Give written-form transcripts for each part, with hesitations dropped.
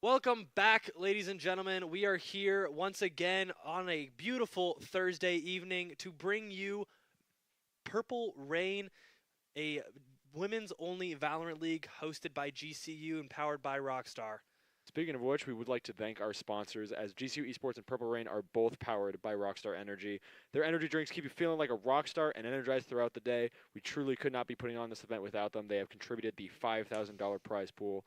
Welcome back, ladies and gentlemen. We are here once again on a beautiful Thursday evening to bring you Purple Rain, a women's only Valorant league hosted by GCU and powered by Rockstar. Speaking of which, we would like to thank our sponsors, as GCU Esports and Purple Rain are both powered by Rockstar Energy. Their energy drinks keep you feeling like a rock star and energized throughout the day. We truly could not be putting on this event without them. They have contributed the $5,000 prize pool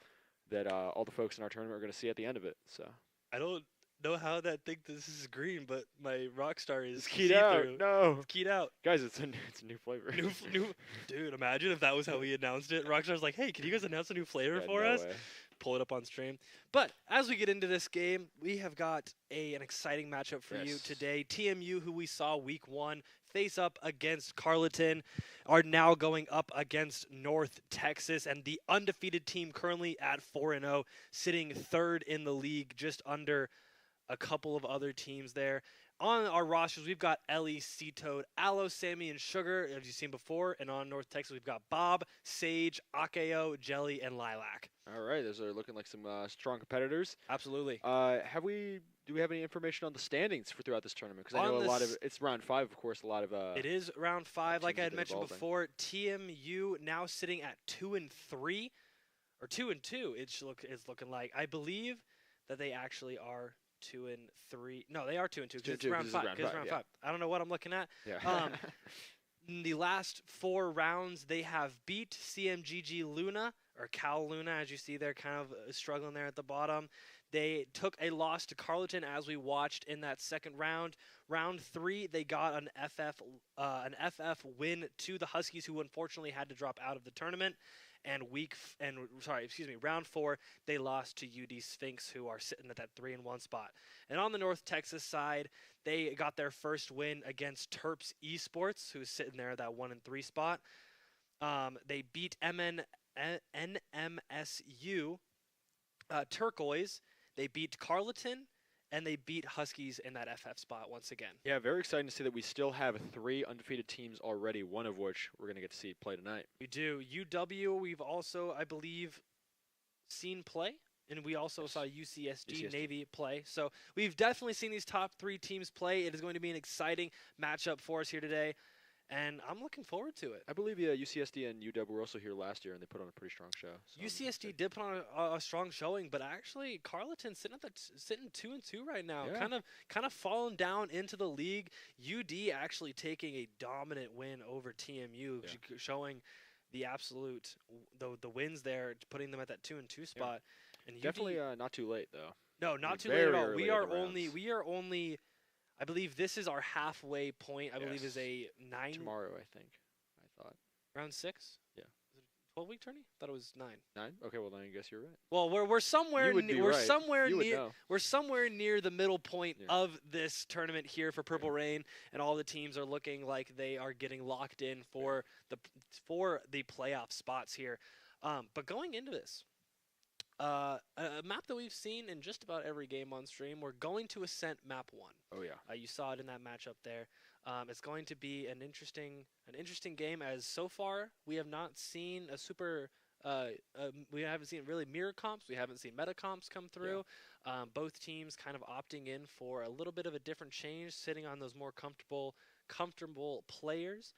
that all the folks in our tournament are going to see at the end of it. So I don't know how that think this is green, but my Rockstar is it's keyed out. see-through. No, It's keyed out. guys, it's a new flavor. New, dude, imagine if that was how we announced it. Rockstar's like, hey, can you guys announce a new flavor Yeah, for no us? way. Pull it up on stream. But as we get into this game, we have got an exciting matchup for you Yes. today. TMU, who we saw week 1, face up against Carleton, are now going up against North Texas, and the undefeated team currently at 4-0, sitting third in the league, just under a couple of other teams there. On our rosters, we've got Ellie, Toad, Aloe, Sammy, and Sugar, as you've seen before. And on North Texas, we've got Bob, Sage, Akeo, Jelly, and Lilac. All right, those are looking like some strong competitors. Absolutely. Do we have any information on the standings for throughout this tournament? Because I know On a lot this- of it's round 5, of course. A lot of It is round 5, like teams I have had been mentioned evolving. before. TMU now sitting at 2-3, or 2-2. It's looking like. I believe that they actually are 2-3. No, they are 2-2 because it's 2-2, 'cause round this is 5. round Because it's five, round yeah. 5. I don't know what I'm looking at. yeah. In the last 4 rounds, they have beat CMGG Luna, or Cal Luna, as you see, they're kind of struggling there at the bottom. They took a loss to Carleton, as we watched in that second round. Round 3, they got an FF win to the Huskies, who unfortunately had to drop out of the tournament. And round 4, they lost to UD Sphinx, who are sitting at that 3-1 spot. And on the North Texas side, they got their first win against Terps Esports, who's sitting there at that 1-3 spot. They beat NMSU Turquoise. They beat Carleton, and they beat Huskies in that FF spot once again. Yeah, very exciting to see that we still have 3 undefeated teams already, one of which we're going to get to see play tonight. We do. UW, we've also, I believe, seen play. And we also Yes. saw UCSD, UCSD. Navy play. So we've definitely seen these top 3 teams play. It is going to be an exciting matchup for us here today. And I'm looking forward to it. I believe UCSD and UW were also here last year, and they put on a pretty strong show. So UCSD did put on a strong showing, but actually Carleton sitting 2-2 right now, Yeah. kind of falling down into the league. UD actually taking a dominant win over TMU, Yeah. showing the absolute the wins there, putting them at that 2-2 spot. And Definitely UD, not too late, though. no, I not mean, too late at very all. early We in are the rounds. only. I believe this is our halfway point. I believe is Yes. a 9 Tomorrow, I think. I thought. round 6. Yeah. Is it a 12-week tourney? I thought it was 9. 9? Okay, well, then I guess you're right. Well, we're somewhere You would be we're right. somewhere You would near know. we're somewhere near the middle point Yeah. of this tournament here for Purple Rain, and all the teams are looking like they are getting locked in for the playoff spots here. But going into this, a map that we've seen in just about every game on stream, we're going to Ascent map 1. Oh, yeah. You saw it in that matchup there. It's going to be an interesting game, as so far we have not seen a super. We haven't seen really mirror comps. We haven't seen meta comps come through. Both teams kind of opting in for a little bit of a different change, sitting on those more comfortable players.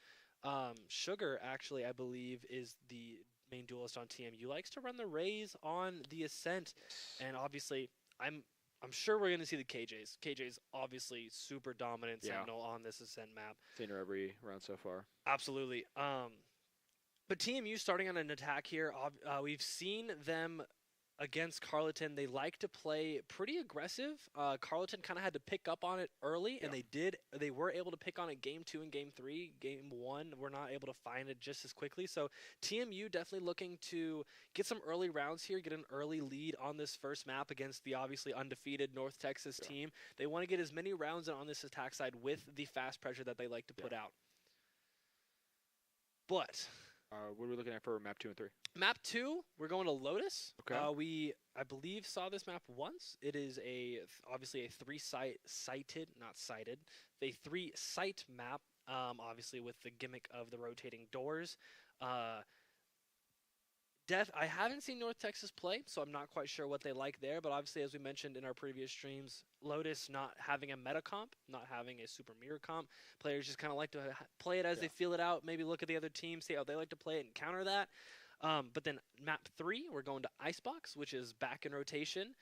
Sugar, actually, I believe, is the main duelist on TMU. Likes to run the Rays on the Ascent, and obviously, I'm sure we're going to see the KJs. KJs obviously super dominant Yeah. Sentinel on this Ascent map. Seen her every round so far. Absolutely. But TMU starting on an attack here. We've seen them against Carleton. They like to play pretty aggressive. Carleton kind of had to pick up on it early, and Yeah. they did. They were able to pick on it game 2 and game 3. Game 1, we're not able to find it just as quickly. So TMU definitely looking to get some early rounds here, get an early lead on this first map against the obviously undefeated North Texas Yeah. team. They want to get as many rounds on this attack side with the fast pressure that they like to put out. But What are we looking at for map 2 and 3? map 2, we're going to Lotus. Okay. We, I believe, saw this map once. It is obviously a 3-site map. Obviously with the gimmick of the rotating doors. I haven't seen North Texas play, so I'm not quite sure what they like there. But obviously, as we mentioned in our previous streams, Lotus not having a meta comp, not having a super mirror comp, players just kind of like to play it as they feel it out. Maybe look at the other team, see how they like to play it, and counter that. But then map 3, we're going to Icebox, which is back in rotation.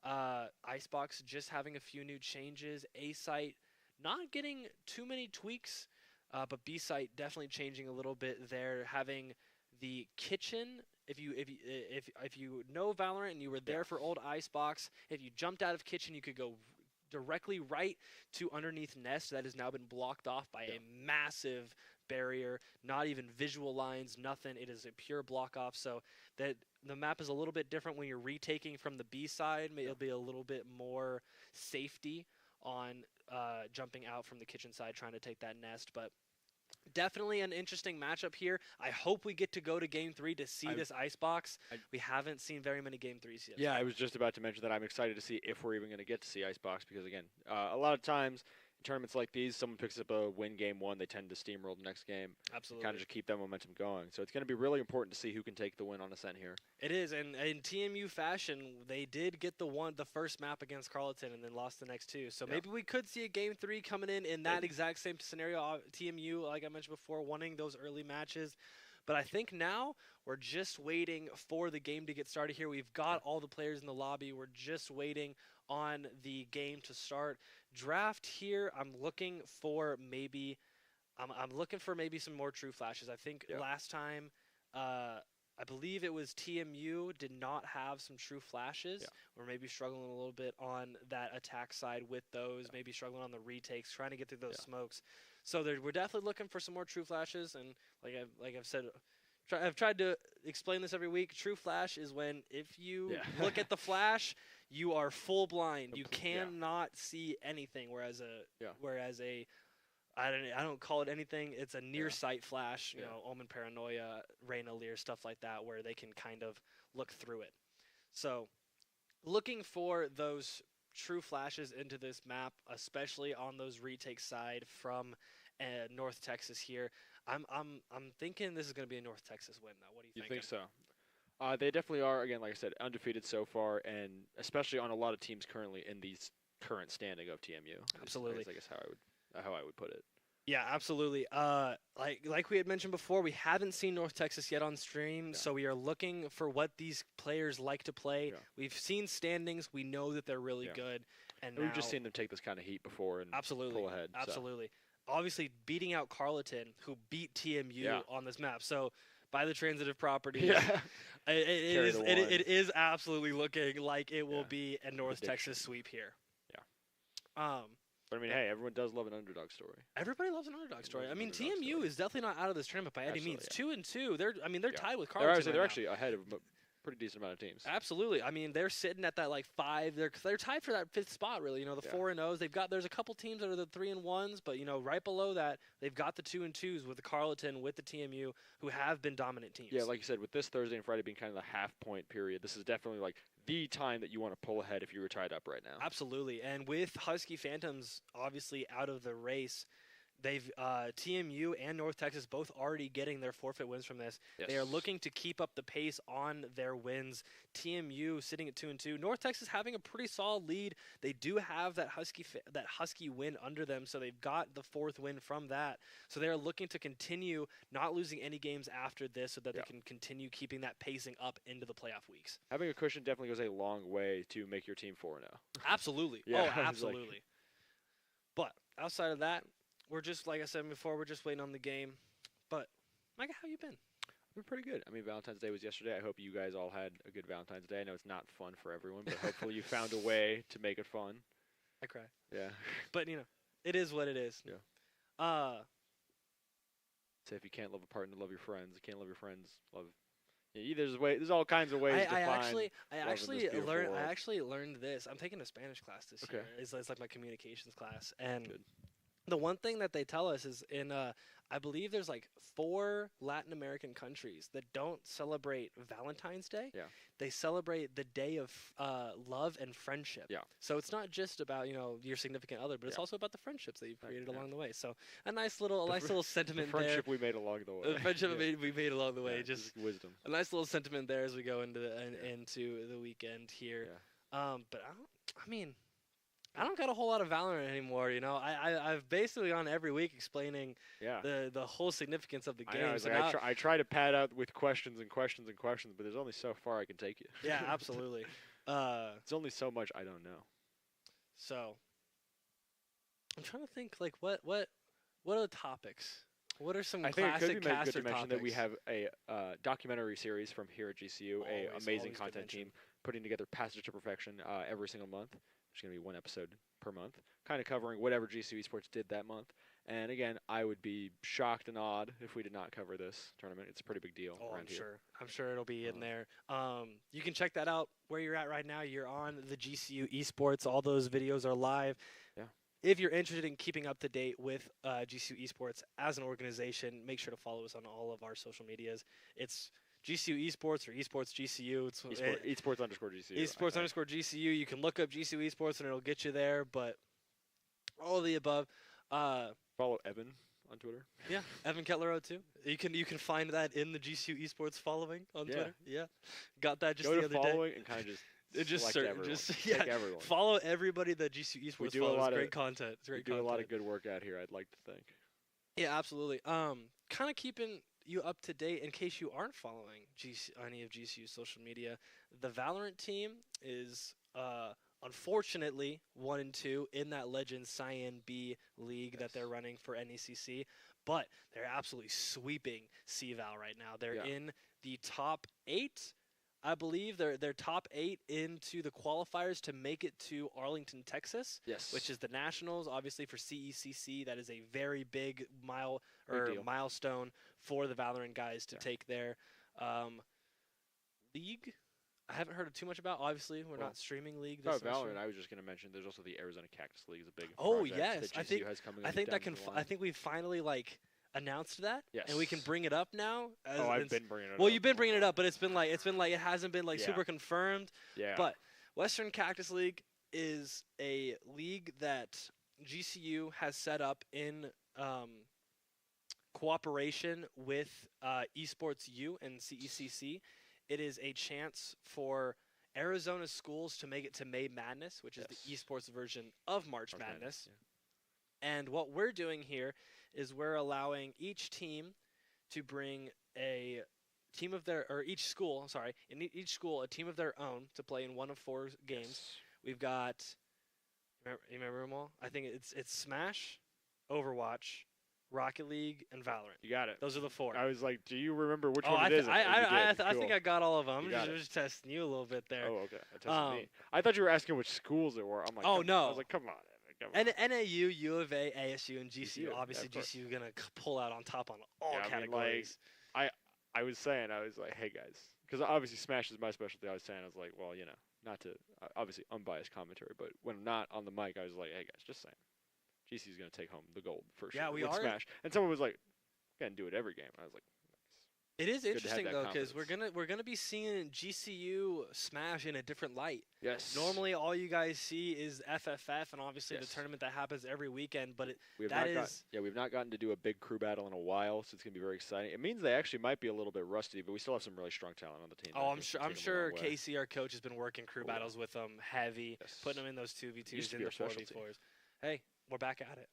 Icebox just having a few new changes. A site not getting too many tweaks, but B site definitely changing a little bit there, having the kitchen. If you know Valorant and you were there for old Icebox, if you jumped out of kitchen, you could go directly right to underneath nest. That has now been blocked off by a massive barrier, not even visual lines, nothing. It is a pure block off. So that the map is a little bit different when you're retaking from the B side. It'll be a little bit more safety on jumping out from the kitchen side, trying to take that nest, but definitely an interesting matchup here. I hope we get to go to Game 3 to see this Icebox. We haven't seen very many Game 3s yet. Yeah, I was just about to mention that I'm excited to see if we're even going to get to see Icebox because, again, a lot of times in tournaments like these, someone picks up a win game 1, they tend to steamroll the next game. Absolutely. Kind of just keep that momentum going. So it's going to be really important to see who can take the win on Ascent here. It is, and in TMU fashion, they did get the first map against Carleton and then lost the next 2. So maybe we could see a Game 3 coming in that exact same scenario. TMU, like I mentioned before, wanting those early matches. But I think now we're just waiting for the game to get started here. We've got all the players in the lobby. We're just waiting on the game to start. Draft here, I'm looking for maybe some more true flashes. I think last time, I believe it was TMU did not have some true flashes. Or maybe struggling a little bit on that attack side with those, maybe struggling on the retakes, trying to get through those smokes. So we're definitely looking for some more true flashes, and like I've said, I've tried to explain this every week. True flash is when if you look at the flash, you are full blind. You cannot see anything. Whereas I don't call it anything. It's a near sight flash. You know, Omen Paranoia, Reyna Lear, stuff like that, where they can kind of look through it. So, looking for those true flashes into this map, especially on those retake side from North Texas here. I'm thinking this is going to be a North Texas win, though. What do you think? You think so? They definitely are. Again, like I said, undefeated so far, and especially on a lot of teams currently in the current standing of TMU. Absolutely. I guess how I would put it. Yeah, absolutely. Like we had mentioned before, we haven't seen North Texas yet on stream, so we are looking for what these players like to play. We've seen standings. We know that they're really good. And we've just seen them take this kind of heat before and pull ahead. Absolutely. Obviously, beating out Carleton, who beat TMU on this map. So, by the transitive property, it is absolutely looking like it will be a North Texas sweep here. Yeah. But I mean, hey, everyone does love an underdog story. Everybody loves an underdog story. I mean, TMU is definitely not out of this tournament by any means. 2-2. They're tied with Carleton. They're actually ahead of a pretty decent amount of teams. Absolutely. I mean, they're sitting at that 5. They're tied for that 5th spot, really. You know, the 4-0s. There's a couple teams that are the 3-1s, but right below that, they've got the 2-2s with the Carleton, with the TMU, who have been dominant teams. Yeah, like you said, with this Thursday and Friday being kind of the half-point period, this is definitely the time that you want to pull ahead if you were tied up right now. Absolutely. And with Husky Phantoms obviously out of the race, they've TMU and North Texas both already getting their forfeit wins from this. Yes. They are looking to keep up the pace on their wins. TMU sitting at 2-2. North Texas having a pretty solid lead. They do have that Husky win under them, so they've got the 4th win from that. So they are looking to continue not losing any games after this, so that they can continue keeping that pacing up into the playoff weeks. Having a cushion definitely goes a long way to make your team 4-0. Absolutely. Oh, absolutely. But outside of that, we're just, like I said before, we're just waiting on the game. But, Micah, how you been? I've been pretty good. I mean, Valentine's Day was yesterday. I hope you guys all had a good Valentine's Day. I know it's not fun for everyone, but hopefully you found a way to make it fun. I cry. Yeah. But, it is what it is. Yeah. Say if you can't love a partner, love your friends. You can't love your friends, love... Yeah, there's all kinds of ways to find I actually learned this. I'm taking a Spanish class this year. It's like my communications class. And... Good. The one thing that they tell us is I believe there's like 4 Latin American countries that don't celebrate Valentine's Day. Yeah. They celebrate the day of love and friendship. Yeah. So it's not just about your significant other, but it's Yeah. also about the friendships that you've created Yeah. along the way. So a nice little The sentiment friendship there. we made along the way. The friendship Yeah. we made along the way. Yeah, Just wisdom. a nice little sentiment there as we go into Yeah. into the weekend here. Yeah. But I mean, I don't got a whole lot of Valorant anymore. I've basically gone every week explaining Yeah. the whole significance of the I game. know. It's So like now, I try to pad out with questions and questions and questions, but there's only so far I can take you. yeah, absolutely. It's only so much I don't know. So I'm trying to think like what are the topics? What are some I think it classic could be good caster to mention topics? that we have a documentary series from here at GCU, a Always amazing good content mention. team putting together Passage to Perfection every single month. There's going to be one episode per month, kind of covering whatever GCU Esports did that month. And again, I would be shocked and awed if we did not cover this tournament. It's a pretty big deal Oh, around I'm here. sure. I'm sure it'll be in Um, there. You can check that out where you're at right now. You're on the GCU Esports. All those videos are live. Yeah. If you're interested in keeping up to date with GCU Esports as an organization, make sure to follow us on all of our social medias. It's GCU Esports or Esports GCU. It's Esports underscore GCU. Esports underscore GCU. You can look up GCU Esports and it'll get you there. But all of the above. Follow Evan on Twitter. Yeah, Evan Kettler 02. You can find that in the GCU Esports following on Yeah. Twitter. Yeah, got that just Go the to other day. following and kind of just Just select search, everyone. just Take yeah, everyone. follow everybody that GCU Esports do a follows. lot of- Great content. It's We great do content. a lot of good work out here, I'd like to think. Yeah, absolutely. Kind of keeping you up to date in case you aren't following any of GCU's social media. The Valorant team is unfortunately 1-2 in that Legends Cyan B league that Yes. they're running for NECC, but they're absolutely sweeping CVAL right now. They're Yeah. in the top 8. I believe they're top 8 into the qualifiers to make it to Arlington, Texas, Yes. which is the nationals. Obviously for CECC, that is a very big deal. milestone for the Valorant guys to Yeah. take their league. I haven't heard too much about. Obviously, we're Well, not streaming league Oh, this semester. Valorant. I was just going to mention there's also the Arizona Cactus League is a big Oh, project yes, that I GCU think- has coming I up think that down can. the I line. think we finally announced that, Yes. and we can bring it up now. Oh, I've been bringing it up. Well, you've been bringing it up, but it hasn't been Yeah. super confirmed. Yeah. But Western Cactus League is a league that GCU has set up in cooperation with Esports U and CECC. It is a chance for Arizona schools to make it to May Madness, which is the Yes. esports version of March March Madness. yeah. And what we're doing here is we're allowing each team to bring a team of their, or each school, in each school, a team of their own to play in one of 4 games. Yes. We've got, you remember them all? I think it's Smash, Overwatch, Rocket League, and Valorant. You got it. Those are the 4. I was like, do you remember which Oh, one I, it th- is? I, Oh, you I, I, did. th- I think Cool. I got all of them. You I'm got just testing you a little bit there. Oh, okay. I tested Um, me. I thought you were asking which schools it were. I'm like, Oh, come on. no. I was like, come on. Evan, come And on. NAU, U of A, ASU, and GCU. GCU, Obviously, of course. GCU gonna pull out on top on all Yeah, I mean, categories. I was saying, I was like, hey guys, because obviously Smash is my specialty. I was saying, I was like, well, not to obviously unbiased commentary, but when I'm not on the mic, I was like, hey guys, just saying, GC's gonna take home the gold for sure. Yeah, we with are. Smash, and someone was like, can't do it every game. I was like, It is to have interesting that though, because confidence. we're gonna be seeing GCU Smash in a different light. yes. Normally, all you guys see is FFF, and obviously Yes. the tournament that happens every weekend. But we've that not is- we've not gotten to do a big crew battle in a while, so it's gonna be very exciting. It means they actually might be a little bit rusty, but we still have some really strong talent on the team. that I I'm think sure can take 'em a long way. Casey, our coach, has been working crew Oh, yeah. battles with them heavy, Yes. putting them in those 2v2s Used to in be the our specialty. 4v4s. Hey, we're back at it.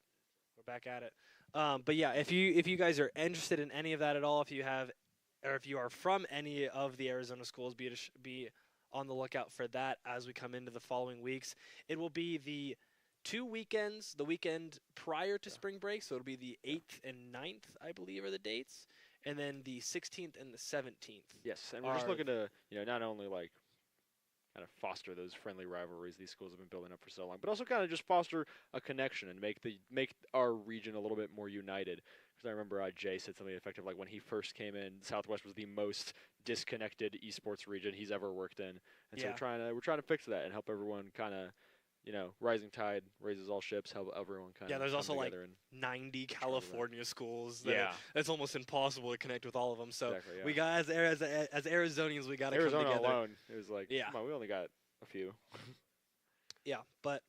We're back at it. But yeah, if you guys are interested in any of that at all, if you are from any of the Arizona schools, be on the lookout for that as we come into the following weeks. It will be the 2 weekends, the weekend prior to Yeah. spring break, so it'll be the 8th and 9th, I believe, are the dates, and then the 16th and the 17th. Yes, and we're just are- looking to not only like kind of foster those friendly rivalries these schools have been building up for so long, but also kind of just foster a connection and make our region a little bit more united. Because I remember Jay said something effective like when he first came in, Southwest was the most disconnected esports region he's ever worked in, and so Yeah. we're trying to fix that and help everyone kind of rising tide raises all ships. How everyone kind of Yeah, there's also like together and 90 that. California schools. That Yeah. it's almost impossible to connect with all of them. So Exactly, yeah. we got as Arizonians, we got to come Arizona together. alone, it was like, Yeah. come on, we only got a few. Yeah, but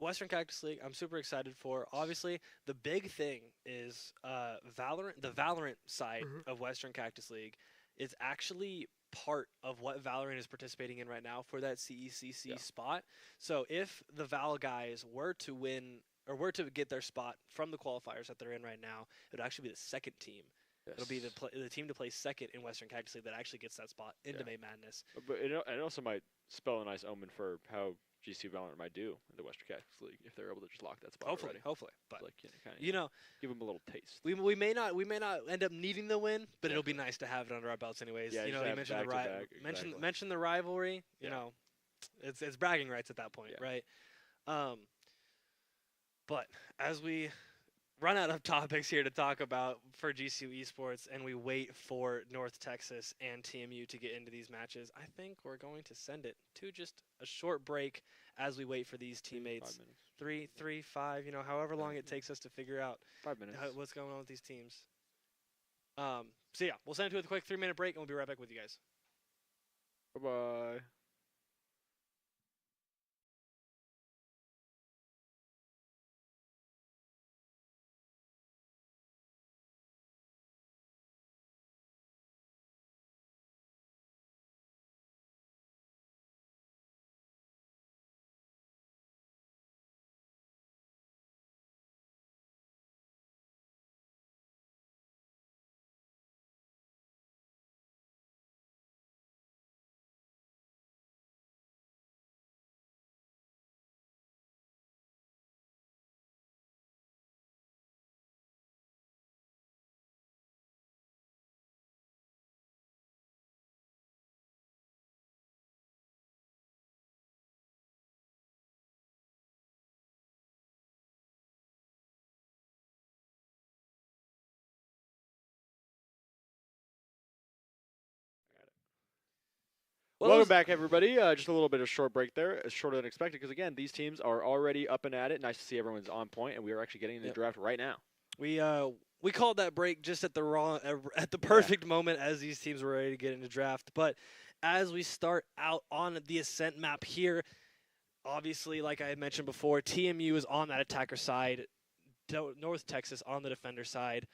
Western Cactus League, I'm super excited for. Obviously, the big thing is Valorant. The Valorant side of Western Cactus League is actually part of what Valorant is participating in right now for that CECC spot. So if the Val guys were to win or were to get their spot from the qualifiers that they're in right now, it would actually be the second team. Yes. It'll be the team to play second in Western Cactus League that actually gets that spot into May Madness. But it also might spell a nice omen for how GC Valorant might do in the Western Cactus League if they're able to just lock that spot. Hopefully, already. but Like, kinda, give them a little taste. we may not end up needing the win, but it'll be nice to have it under our belts anyways. Yeah, you mentioned mentioned the rivalry. You know, it's bragging rights at that point, right? But as we run out of topics here to talk about for GCU Esports, and we wait for North Texas and TMU to get into these matches, I think we're going to send it to just a short break as we wait for these teammates. 5 minutes. 3, 5, however long it takes us to figure out 5 minutes. what's going on with these teams. So yeah, we'll send it to a quick 3-minute break, and we'll be right back with you guys. Bye-bye. Welcome back, everybody. Just a little bit of short break there. It's shorter than expected because, again, these teams are already up and at it. Nice to see everyone's on point, and we are actually getting into the draft right now. We called that break just at the perfect moment as these teams were ready to get into draft. But as we start out on the Ascent map here, obviously, like I had mentioned before, TMU is on that attacker side, North Texas on the defender side,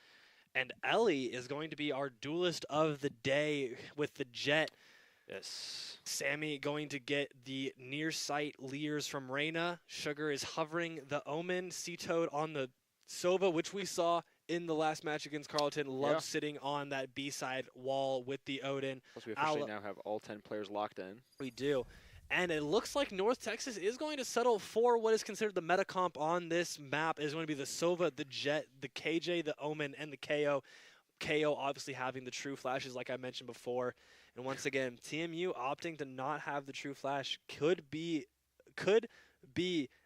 and Ellie is going to be our duelist of the day with the Jet. Yes. Sammy going to get the near sight Leers from Reyna. Sugar is hovering the Omen. Sea-Toad on the Sova, which we saw in the last match against Carleton. Loves sitting on that B-side wall with the Odin. Plus, we officially now have all 10 players locked in. We do. And it looks like North Texas is going to settle for what is considered the meta comp on this map. It is going to be the Sova, the Jet, the KJ, the Omen, and the KO. KO obviously having the true flashes like I mentioned before. And once again, TMU opting to not have the true flash could be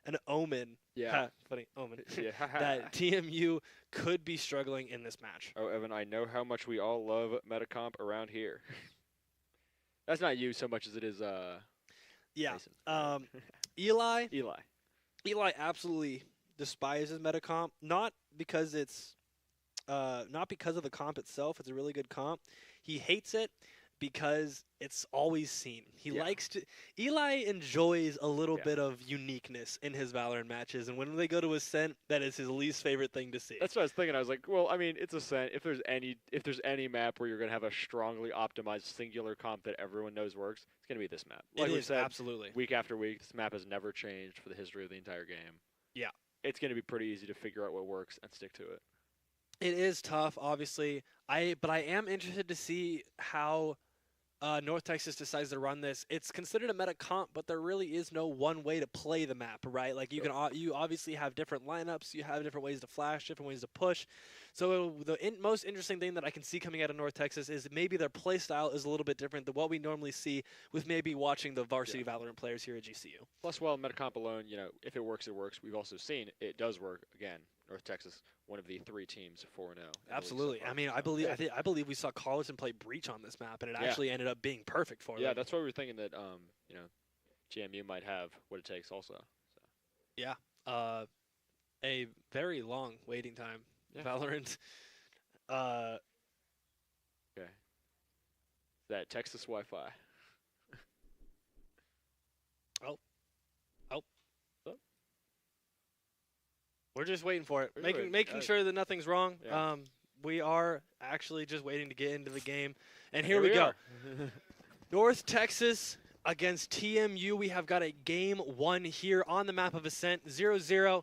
an omen. Yeah. Funny omen. That TMU could be struggling in this match. Oh, Evan, I know how much we all love Metacomp around here. That's not you so much as it is yeah. Mason. Eli absolutely despises Metacomp, not because of the comp itself. It's a really good comp. He hates it because it's always seen. Eli enjoys a little bit of uniqueness in his Valorant matches, and when they go to Ascent, that is his least favorite thing to see. That's what I was thinking. I was like, well, I mean, it's Ascent. If there's any map where you're gonna have a strongly optimized singular comp that everyone knows works, it's gonna be this map. Like we said, absolutely. Week after week, this map has never changed for the history of the entire game. Yeah. It's gonna be pretty easy to figure out what works and stick to it. It is tough, obviously. But I am interested to see how North Texas decides to run this. It's considered a meta comp, but there really is no one way to play the map, right? Like you obviously have different lineups, you have different ways to flash, different ways to push. So the most interesting thing that I can see coming out of North Texas is maybe their play style is a little bit different than what we normally see with maybe watching the varsity Valorant players here at GCU. Plus, while meta comp alone, if it works, it works. We've also seen it does work. Again, North Texas, one of the 3 teams 4-0. Absolutely. I mean, I believe we saw Carleton play Breach on this map, and it actually ended up being perfect for them. Yeah, that's why we were thinking that TMU might have what it takes also. So. Yeah. A very long waiting time. Yeah. Valorant. Uh, Okay. That Texas Wi-Fi. oh, oh. So, We're just waiting for it. We're Making waiting. making sure that nothing's wrong. Yeah. We are actually just waiting to get into the game. And here here we go. are. North Texas against TMU. We have got a game 1 here on the map of Ascent, 0-0.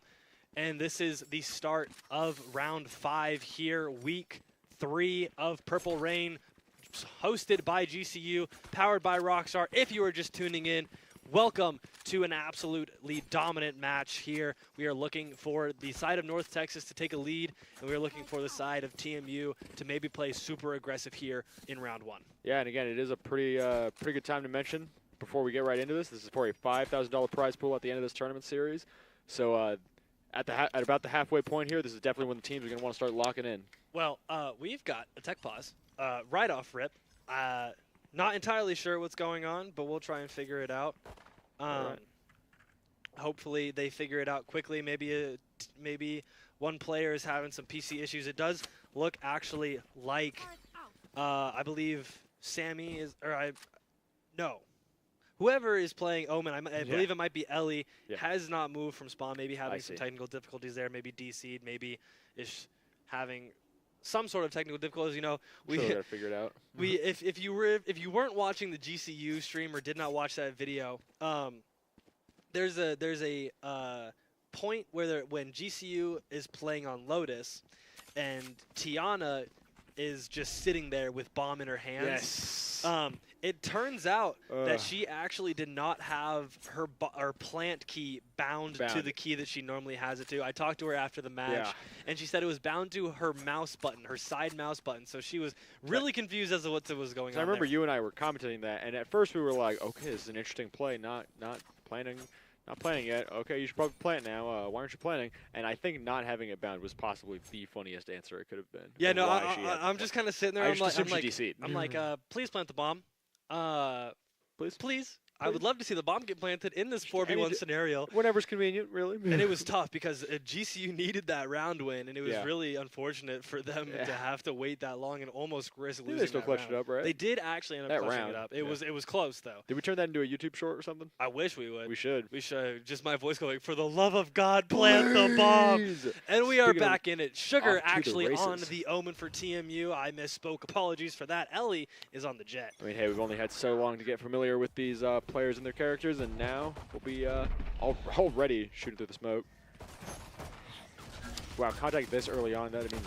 And this is the start of round 5 here, week 3 of Purple Rain, hosted by GCU, powered by Rockstar. If you are just tuning in, welcome to an absolutely dominant match here. We are looking for the side of North Texas to take a lead, and we are looking for the side of TMU to maybe play super aggressive here in round 1. Yeah, and again, it is a pretty good time to mention before we get right into this. This is for a $5,000 prize pool at the end of this tournament series. So at about the halfway point here, this is definitely when the teams are going to want to start locking in. Well, we've got a tech pause right off rip. Not entirely sure what's going on, but we'll try and figure it out. Right. Hopefully they figure it out quickly. Maybe one player is having some PC issues. It does look actually like I believe Sammy is, no. Whoever is playing Omen, I believe it might be Ellie, has not moved from spawn. Maybe having some technical difficulties there. Maybe DC'd. Maybe is having some sort of technical difficulties. You know, we gotta figure it out. if you weren't watching the GCU stream or did not watch that video, there's a point where when GCU is playing on Lotus, and Tiana is just sitting there with bomb in her hands. Yes. It turns out that she actually did not have her plant key bound to the key that she normally has it to. I talked to her after the match, and she said it was bound to her mouse button, her side mouse button. So she was really confused as to what was going on. I remember you and I were commenting that, and at first we were like, okay, this is an interesting play, not planning yet. Okay, you should probably play it now. Why aren't you planning? And I think not having it bound was possibly the funniest answer it could have been. Yeah, no, I'm just kind of sitting there. I'm like, please plant the bomb. Please. I would love to see the bomb get planted in this 4v1 scenario. Whenever's convenient, really. And it was tough because GCU needed that round win, and it was really unfortunate for them to have to wait that long and almost risk losing. They still clutched it up, right? They did actually end up clutching it up. It was close though. Did we turn that into a YouTube short or something? I wish we would. We should. We should. Just my voice going, for the love of God, plant the bomb. And we are back in it. Sugar actually on the Omen for TMU. I misspoke. Apologies for that. Ellie is on the Jet. I mean, hey, we've only had so long to get familiar with these players and their characters, and now we'll be already shooting through the smoke. Wow, contact this early on, that means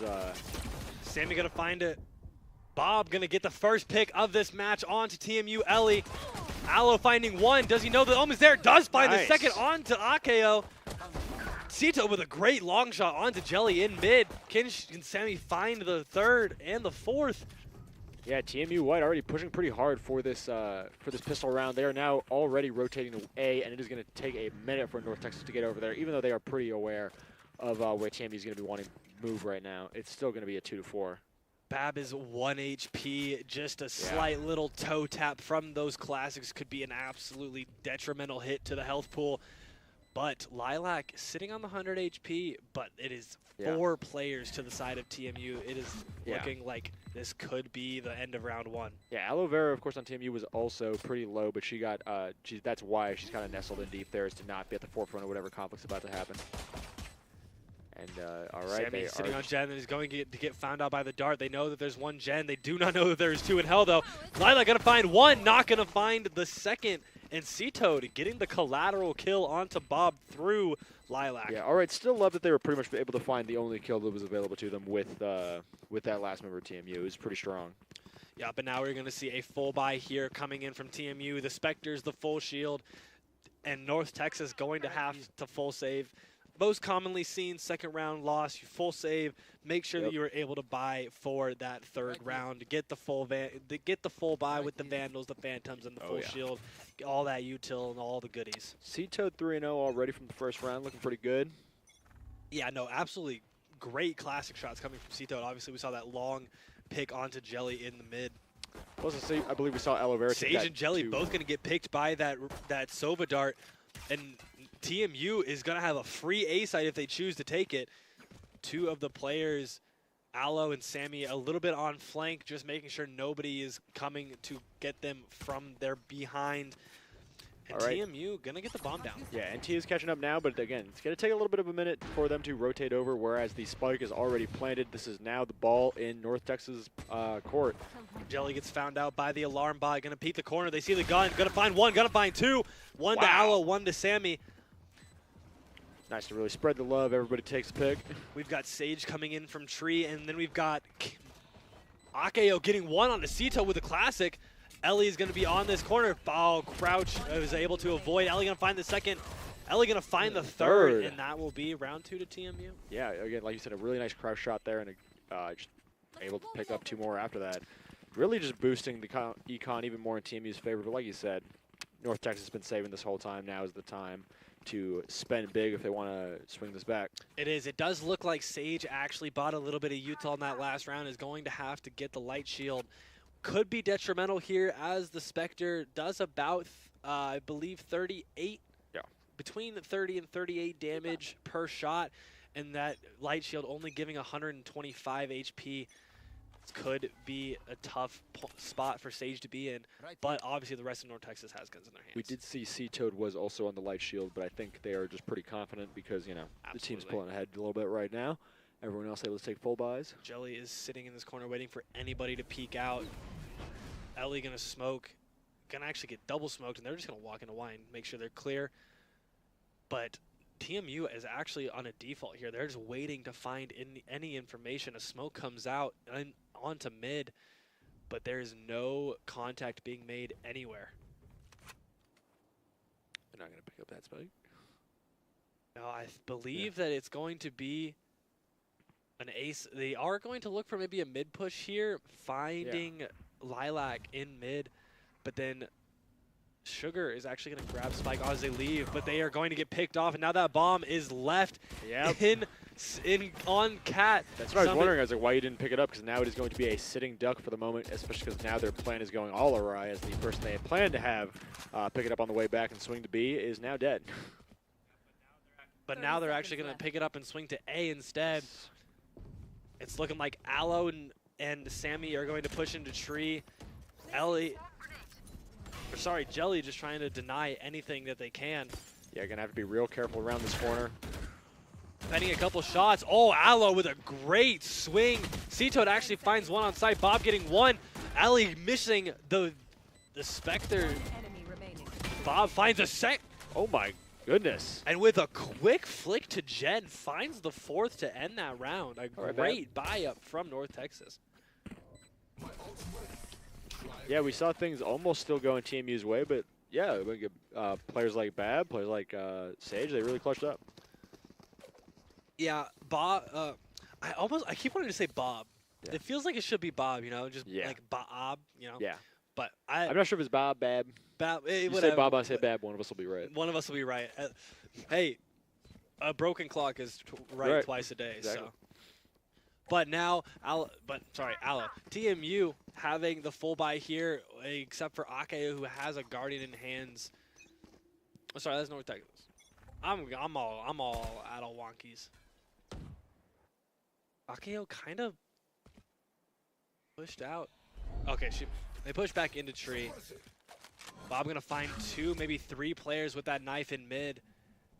Sammy gonna find it. Bob gonna get the first pick of this match onto TMU Ellie. Aloe finding one. Does he know the Omen's there? Does find the second onto Akeo. Sito with a great long shot onto Jelly in mid. Can Sammy find the third and the fourth? Yeah, TMU White already pushing pretty hard for this pistol round. They are now already rotating to A, and it is going to take a minute for North Texas to get over there. Even though they are pretty aware of where TMU is going to be wanting to move right now, it's still going to be a 2-4. Bab is 1 HP. Just a slight little toe tap from those classics could be an absolutely detrimental hit to the health pool. But Lilac sitting on the 100 HP, but it is 4 players to the side of TMU. It is looking like this could be the end of round 1. Yeah, Aloe Vera, of course, on TMU was also pretty low, but she got that's why she's kind of nestled in deep there, is to not be at the forefront of whatever conflict's about to happen. And all right, Sammy sitting on Gen and is going to get found out by the dart. They know that there's 1 Gen. They do not know that there's 2 in hell, though. Lilac going to find 1, not going to find the second. And C-Toad getting the collateral kill onto Bob through Lilac. Yeah, all right. Still love that they were pretty much able to find the only kill that was available to them with that last member of TMU. It was pretty strong. Yeah, but now we're going to see a full buy here coming in from TMU. The Spectres, the full shield, and North Texas going to have to full save. Most commonly seen second round loss, you full save. Make sure that you are able to buy for that third round. Get the full buy with the Vandals, the Phantoms, and the full shield. All that util and all the goodies. C-Toad 3-0 already from the first round, looking pretty good. Yeah, no, absolutely great classic shots coming from C-Toad. Obviously, we saw that long pick onto Jelly in the mid. I believe we saw Aloe Vera. Sage and Jelly both going to get picked by that Sova dart. And TMU is going to have a free A site if they choose to take it. Two of the players, Aloe and Sammy, a little bit on flank, just making sure nobody is coming to get them from their behind. And TMU going to get the bomb down. Yeah, NT is catching up now, but again, it's going to take a little bit of a minute for them to rotate over, whereas the spike is already planted. This is now the ball in North Texas court. Jelly gets found out by the alarm bot. Going to peek the corner. They see the gun. Going to find one. Going to find two. One to Aloe, one to Sammy. Nice to really spread the love. Everybody takes a pick. We've got Sage coming in from tree, and then we've got Akeo getting one on the Cito with a classic. Ellie is going to be on this corner. Oh, Crouch was able to avoid. Ellie going to find the second. Ellie going to find the third, and that will be round 2 to TMU. Yeah, again, like you said, a really nice crouch shot there, and just able to pick up 2 more after that. Really just boosting the econ even more in TMU's favor. But like you said, North Texas has been saving this whole time. Now is the time to spend big if they want to swing this back. It is. It does look like Sage actually bought a little bit of util in that last round, is going to have to get the light shield. Could be detrimental here as the Spectre does about, I believe, 38, between 30 and 38 damage per shot, and that light shield only giving 125 HP. Could be a tough spot for Sage to be in, but obviously the rest of North Texas has guns in their hands. We did see C-Toad was also on the light shield, but I think they are just pretty confident because, you know, the team's pulling ahead a little bit right now. Everyone else able to take full buys. Jelly is sitting in this corner waiting for anybody to peek out. Ellie gonna smoke, gonna actually get double smoked, and they're just gonna walk into wine, make sure they're clear. But TMU is actually on a default here. They're just waiting to find any information. A smoke comes out and onto mid, but there is no contact being made anywhere. They're not gonna pick up that spike. No, I believe that it's going to be an ace. They are going to look for maybe a mid push here, finding Lilac in mid, but then Sugar is actually going to grab Spike as they leave, but they are going to get picked off, and now that bomb is left in on Cat. That's what I was wondering. I was like, why you didn't pick it up, because now it is going to be a sitting duck for the moment, especially because now their plan is going all awry, as the person they had planned to have pick it up on the way back and swing to B is now dead. But now they're actually going to pick it up and swing to A instead. It's looking like Aloe and Sammy are going to push into tree. Jelly just trying to deny anything that they can. Yeah, gonna have to be real careful around this corner. Fending a couple shots. Oh, Aloe with a great swing. C-Toad actually finds one on site. Bob getting one. Ellie missing the Spectre. Bob finds a sec. Oh my goodness. And with a quick flick to Jen, finds the 4th to end that round. A great buy-up from North Texas. Yeah, we saw things almost still going TMU's way, but yeah, players like Bab, players like Sage, they really clutched up. Yeah, Bob. I keep wanting to say Bob. Yeah. It feels like it should be Bob, you know, just like Bob, you know. Yeah. But I'm not sure if it's Bob, Bab. You say Bob, I say Bab. One of us will be right. One of us will be right. Hey, a broken clock is right twice a day. Exactly. So. But now, Aloe. TMU having the full buy here, except for Akeo, who has a Guardian in hands. Oh, sorry, that's North Texas. I'm all out of wonkies. Akeo kind of pushed out. Okay, they pushed back into tree. Bob gonna find 2, maybe 3 players with that knife in mid.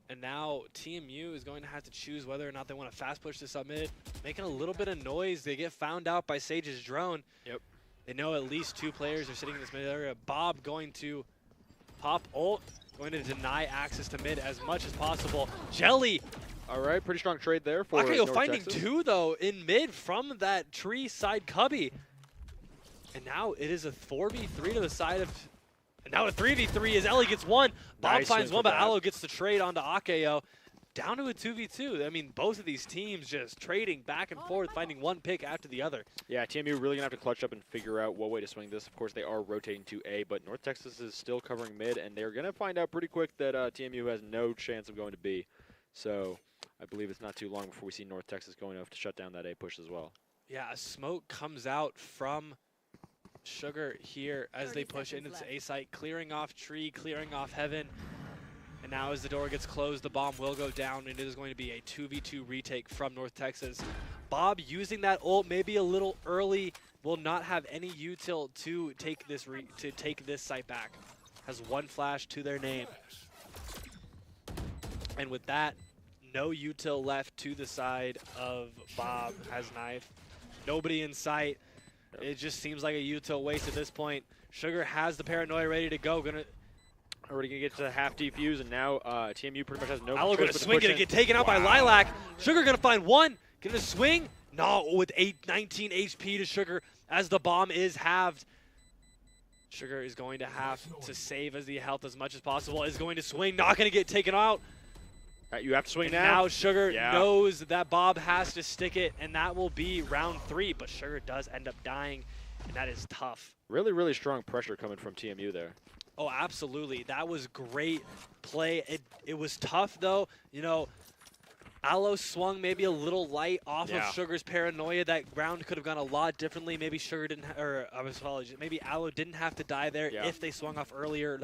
And now TMU is going to have to choose whether or not they want to fast push this up mid. Making a little bit of noise. They get found out by Sage's drone. Yep. They know at least 2 players are sitting in this mid area. Bob going to pop ult, going to deny access to mid as much as possible. Jelly. All right, pretty strong trade there for Akeo North finding Texas. 2 though in mid from that tree side cubby. And now it is a 4v3 to the side of. And now a 3v3 as Ellie gets one. Bob finds one, but Aloe gets the trade onto Akeo. Down to a 2v2. I mean, both of these teams just trading back and forth, finding one pick after the other. Yeah, TMU really going to have to clutch up and figure out what way to swing this. Of course, they are rotating to A, but North Texas is still covering mid, and they're going to find out pretty quick that TMU has no chance of going to B. So I believe it's not too long before we see North Texas going off to shut down that A push as well. Yeah, a smoke comes out from Sugar here as they push into this A site, clearing off tree, clearing off heaven. And now as the door gets closed, the bomb will go down, and it is going to be a 2v2 retake from North Texas. Bob using that ult maybe a little early, will not have any util to take this site back. Has one flash to their name. And with that, no util left to the side of Bob. Has knife. Nobody in sight. It just seems like a util waste at this point. Sugar has the paranoia ready to go. Already gonna get to the half defuse, and now TMU pretty much has no Aloe choice gonna but to swing, push gonna in. get taken out by Lilac. Sugar gonna find one, gonna swing. No, with 19 HP to Sugar as the bomb is halved. Sugar is going to have to save as the health as much as possible. Is going to swing, not gonna get taken out. You have to swing And now. now Sugar Yeah. knows that Bob has to stick it, and that will be round 3. But Sugar does end up dying, and that is tough. Really, really strong pressure coming from TMU there. Oh, absolutely. That was great play. It was tough, though. You know, Aloe swung maybe a little light off of Sugar's paranoia. That round could have gone a lot differently. Maybe Sugar didn't, maybe Aloe didn't have to die there if they swung off earlier.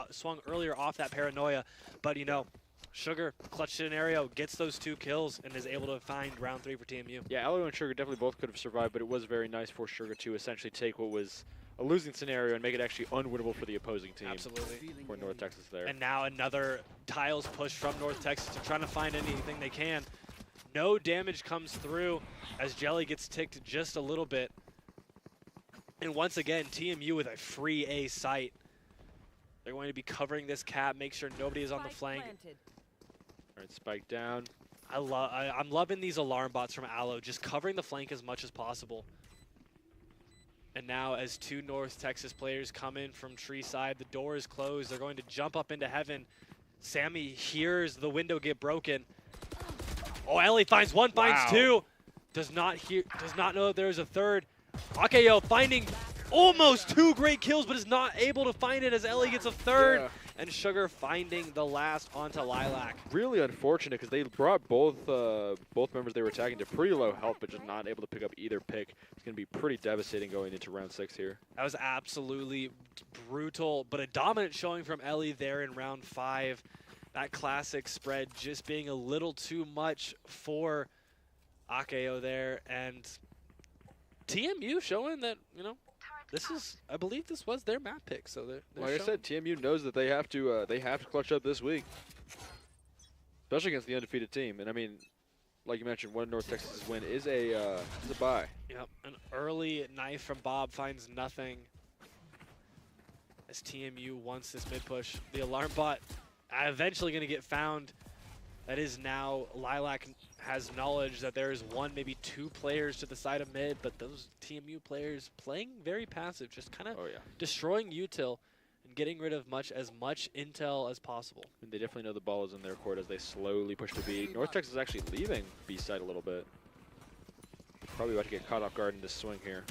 Swung earlier off that paranoia. But you know, Sugar, clutch scenario, gets those 2 kills and is able to find round 3 for TMU. Yeah, Aloe and Sugar definitely both could have survived, but it was very nice for Sugar to essentially take what was a losing scenario and make it actually unwinnable for the opposing team. Absolutely. For North Texas there. And now another tiles push from North Texas to trying to find anything they can. No damage comes through as Jelly gets ticked just a little bit. And once again, TMU with a free A site. They're going to be covering this cap, make sure nobody is on the flank. All right, spike down. I'm loving these alarm bots from Aloe, just covering the flank as much as possible. And now as 2 North Texas players come in from tree side, the door is closed. They're going to jump up into heaven. Sammy hears the window get broken. Oh, Ellie finds one, finds 2. Does not know that there's a third. Akeo finding almost 2 great kills, but is not able to find it as Ellie gets a third. And Sugar finding the last onto Lilac. Really unfortunate because they brought both members they were attacking to pretty low health, but just not able to pick up either pick. It's going to be pretty devastating going into round 6 here. That was absolutely brutal, but a dominant showing from Ellie there in round 5. That classic spread just being a little too much for Akeo there, and TMU showing that, you know, I believe this was their map pick, so they're like I said, TMU knows that they have to clutch up this week, especially against the undefeated team. And I mean, like you mentioned, one North Texas win is a bye. Yep, an early knife from Bob finds nothing as TMU wants this mid push. The alarm bot eventually going to get found. That is now Lilac has knowledge that there is 1, maybe 2 players to the side of mid, but those TMU players playing very passive, just kind of destroying util and getting rid of as much intel as possible. And they definitely know the ball is in their court as they slowly push to B. North Texas is actually leaving B side a little bit. Probably about to get caught off guard in this swing here.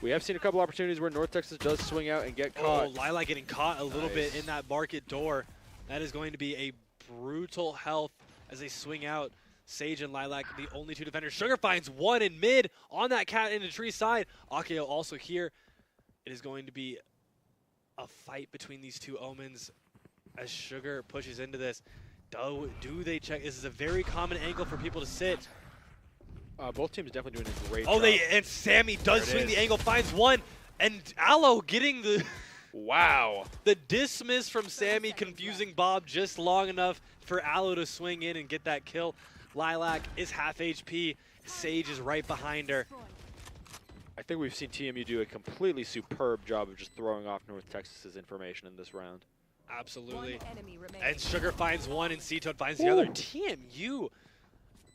We have seen a couple opportunities where North Texas does swing out and get caught. Oh, Lilac getting caught a little bit in that market door. That is going to be a brutal health as they swing out. Sage and Lilac, the only 2 defenders. Sugar finds 1 in mid on that cat in the tree side. Akeo also here. It is going to be a fight between these 2 omens as Sugar pushes into this. Do they check? This is a very common angle for people to sit. Both teams definitely doing a great job. And Sammy does swing the angle, finds 1, and Aloe getting the the dismiss from Sammy, confusing Bob just long enough for Aloe to swing in and get that kill. Lilac is half HP. Sage is right behind her. I think we've seen TMU do a completely superb job of just throwing off North Texas's information in this round. Absolutely. And Sugar finds 1 and C-Toad finds the other. TMU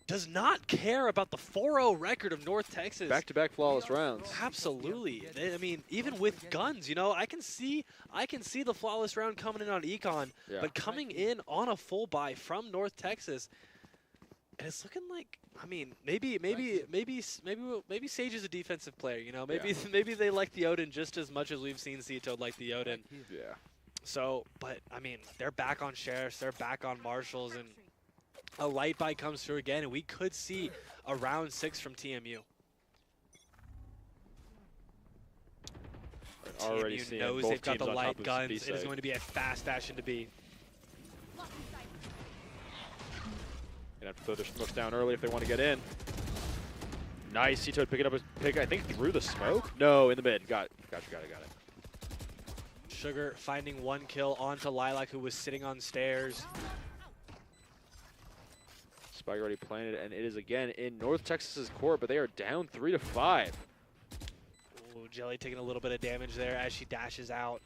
does not care about the 4-0 record of North Texas. Back-to-back flawless rounds. Absolutely. I mean, even with guns, you know, I can see the flawless round coming in on Econ, but coming in on a full buy from North Texas, and it's looking like, I mean, maybe Sage is a defensive player, you know. Maybe they like the Odin just as much as we've seen C-Toad like the Odin. Yeah. So, but I mean, they're back on Sheriffs, they're back on Marshals, and a light buy comes through again, and we could see a round 6 from TMU. Already TMU knows they've got the light guns. It is going to be a fast dash into B. have to throw their smokes down early if they want to get in. Nice, C-Toad picking up his pick, I think through the smoke? No, in the mid. Got it. Sugar finding 1 kill onto Lilac, who was sitting on stairs. Spike already planted, and it is again in North Texas's court, but they are down 3-5. Ooh, Jelly taking a little bit of damage there as she dashes out.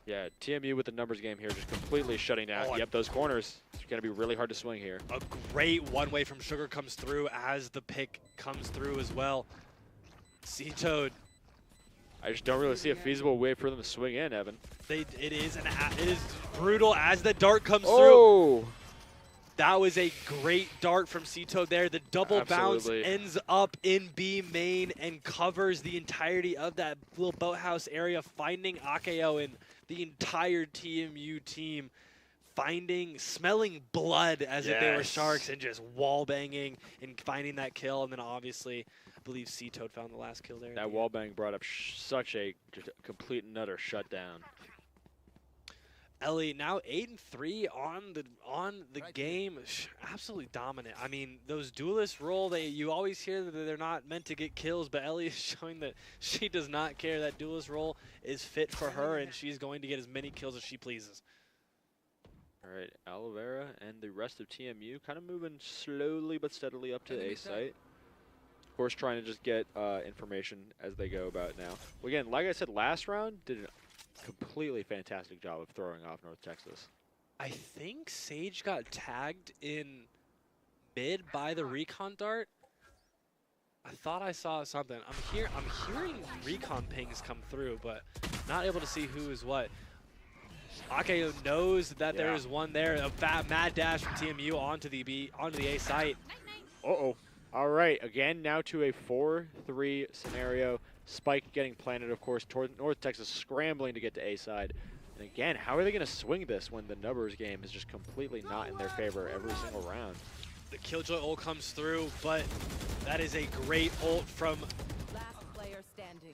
Yeah, TMU with the numbers game here, just completely shutting down. Oh, yep, those corners. It's going to be really hard to swing here. A great one-way from Sugar comes through as the pick comes through as well. C-Toad. I just don't really see a feasible way for them to swing in, Evan. It is brutal as the dart comes through. Oh! That was a great dart from C-Toad there. The double bounce ends up in B main and covers the entirety of that little boathouse area, finding Akeo and the entire TMU team smelling blood as if they were sharks and just wall banging and finding that kill. And then obviously, I believe C-Toad found the last kill there. That wall bang brought up such a complete and utter shutdown. Ellie now 8-3 on the game, absolutely dominant. I mean, those duelists roll, you always hear that they're not meant to get kills, but Ellie is showing that she does not care. That duelist role is fit for her, and she's going to get as many kills as she pleases. All right, Oliveira and the rest of TMU kind of moving slowly but steadily up to the A site. Of course, trying to just get information as they go about now. Well, again, like I said, last round did a completely fantastic job of throwing off North Texas. I think Sage got tagged in mid by the recon dart. I thought I saw something. I'm hearing recon pings come through, but not able to see who is what. Akeo knows that there is one there. A mad dash from TMU onto the A site. Uh-oh. All right, again, now to a 4-3 scenario. Spike getting planted, of course, toward North Texas, scrambling to get to A side. And again, how are they going to swing this when the numbers game is just completely not in their favor every single round? The Killjoy ult comes through, but that is a great ult from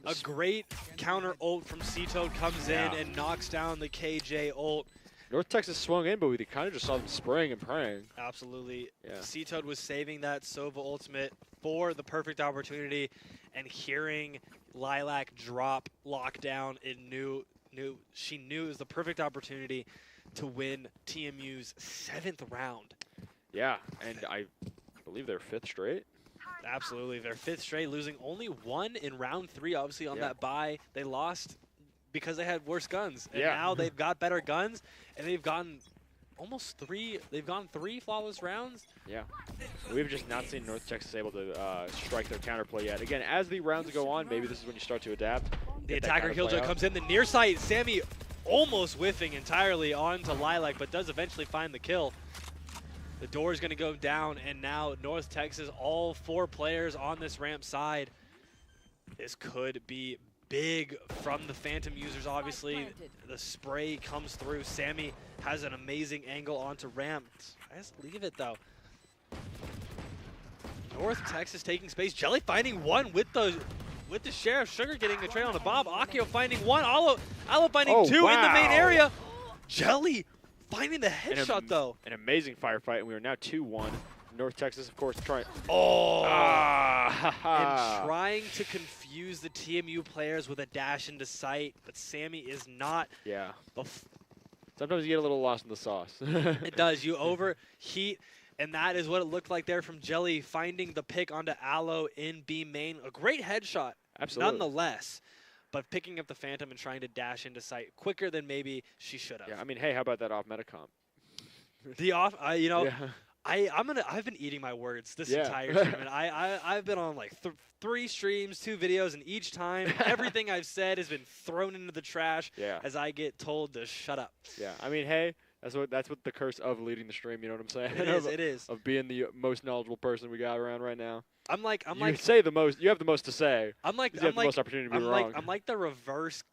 a great counter ult from C-Toad comes in and knocks down the KJ ult. North Texas swung in, but we kind of just saw them spraying and praying. Absolutely. Yeah. C-Toad was saving that Sova ultimate for the perfect opportunity, and hearing Lilac drop lockdown, she knew it was the perfect opportunity to win TMU's 7th round. Yeah, and I believe they're 5th straight. Absolutely, they're 5th straight, losing only 1 in round 3. Obviously, on that bye, they lost because they had worse guns, and now they've got better guns, and they've gotten almost 3. They've gone 3 flawless rounds. Yeah, we've just not seen North Texas able to strike their counterplay yet. Again, as the rounds go on, maybe this is when you start to adapt. The attacker Killjoy comes in the near side. Sammy almost whiffing entirely onto Lilac, but does eventually find the kill. The door is going to go down, and now North Texas, all 4 players on this ramp side. This could be big from the Phantom users, obviously. The spray comes through. Sammy has an amazing angle onto ramp. I just leave it, though. North Texas taking space. Jelly finding 1 with the Sheriff. Sugar getting a trade on the Bob. Akeo finding 1. Alo finding 2 in the main area. Jelly finding the headshot, though. An amazing firefight, and we are now 2-1. North Texas, of course, trying. And trying to confuse the TMU players with a dash into sight, but Sammy is not. Yeah. Sometimes you get a little lost in the sauce. It does. You overheat, and that is what it looked like there from Jelly, finding the pick onto Aloe in B main. A great headshot, nonetheless. But picking up the Phantom and trying to dash into sight quicker than maybe she should have. Yeah, I mean, hey, how about that off meta comp? The off, you know. Yeah. I've been eating my words this entire tournament. I've been on like 3 streams, 2 videos, and each time everything I've said has been thrown into the trash as I get told to shut up. Yeah, I mean, hey, that's what the curse of leading the stream. You know what I'm saying? It is. Of being the most knowledgeable person we got around right now. You say the most. You have the most to say. I'm like the most opportunity to be wrong. I'm like the reverse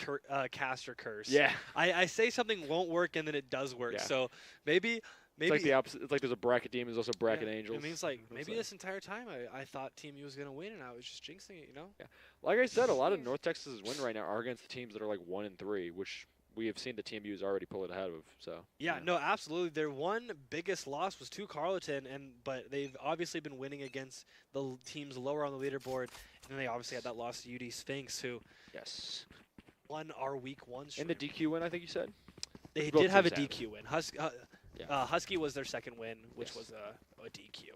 caster curse. Yeah. I say something won't work and then it does work. Yeah. So maybe. It's like the opposite. It's like there's a bracket demons, also bracket angels. It means like maybe this entire time I thought TMU was gonna win and I was just jinxing it, you know? Yeah. Like I said, a lot of North Texas's win right now are against the teams that are like 1-3, which we have seen the TMU's already pull it ahead of. So Yeah, no, absolutely. Their one biggest loss was to Carleton, but they've obviously been winning against the teams lower on the leaderboard. And then they obviously had that loss to UD Sphinx, who won our week 1 stream. In the DQ win, I think you said? They Both did have a teams DQ win. Husky was their second win, which was a DQ.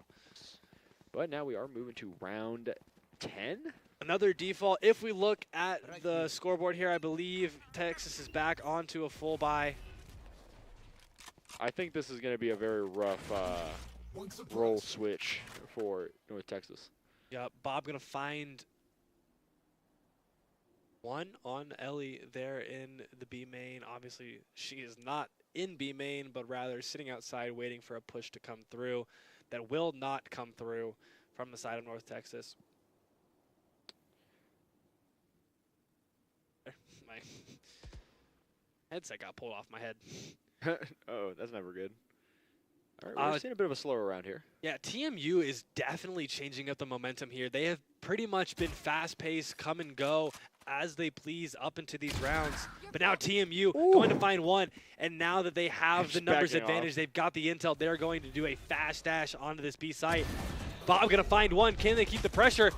But now we are moving to round 10. Another default. If we look at the scoreboard here, I believe Texas is back onto a full buy. I think this is going to be a very rough roll switch for North Texas. Yeah, Bob going to find one on Ellie there in the B main. Obviously, she is not in B main, but rather sitting outside waiting for a push to come through that will not come through from the side of North Texas. My headset got pulled off my head. Oh, that's never good. All right, we're seeing a bit of a slower round here. Yeah, TMU is definitely changing up the momentum here. They have pretty much been fast-paced, come and go as they please up into these rounds. But now TMU going to find one, and now that they have the numbers advantage, they've got the intel, they're going to do a fast dash onto this B site. Bob going to find one. Can they keep the pressure?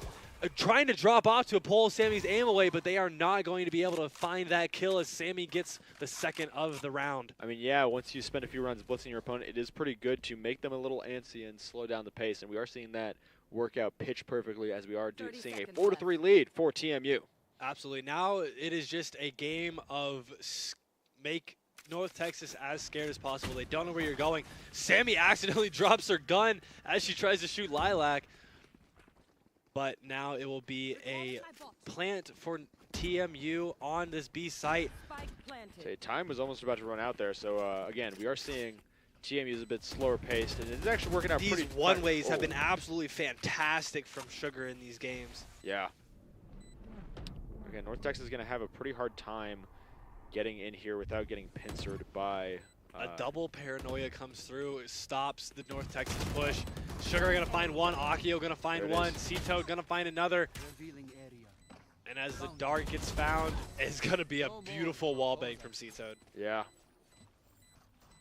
Trying to drop off to pull Sammy's aim away, but they are not going to be able to find that kill as Sammy gets the second of the round. I mean, yeah, once you spend a few runs blitzing your opponent, it is pretty good to make them a little antsy and slow down the pace, and we are seeing that work out pitch perfectly as we are seeing a 4-3 lead for TMU. Absolutely. Now it is just a game of make North Texas as scared as possible. They don't know where you're going. Sammy accidentally drops her gun as she tries to shoot Lilac. But now it will be a plant for TMU on this B site. Okay, time was almost about to run out there. So, again, we are seeing TMU is a bit slower paced, and it's actually working out pretty These one-ways have been absolutely fantastic from Sugar in these games. Yeah. Again, North Texas is going to have a pretty hard time getting in here without getting pincered by... A double paranoia comes through. It stops the North Texas push. Sugar going to find one. Akio going to find one. Cito going to find another. And as the dart gets found, it's going to be a beautiful wallbang from Cito. Yeah.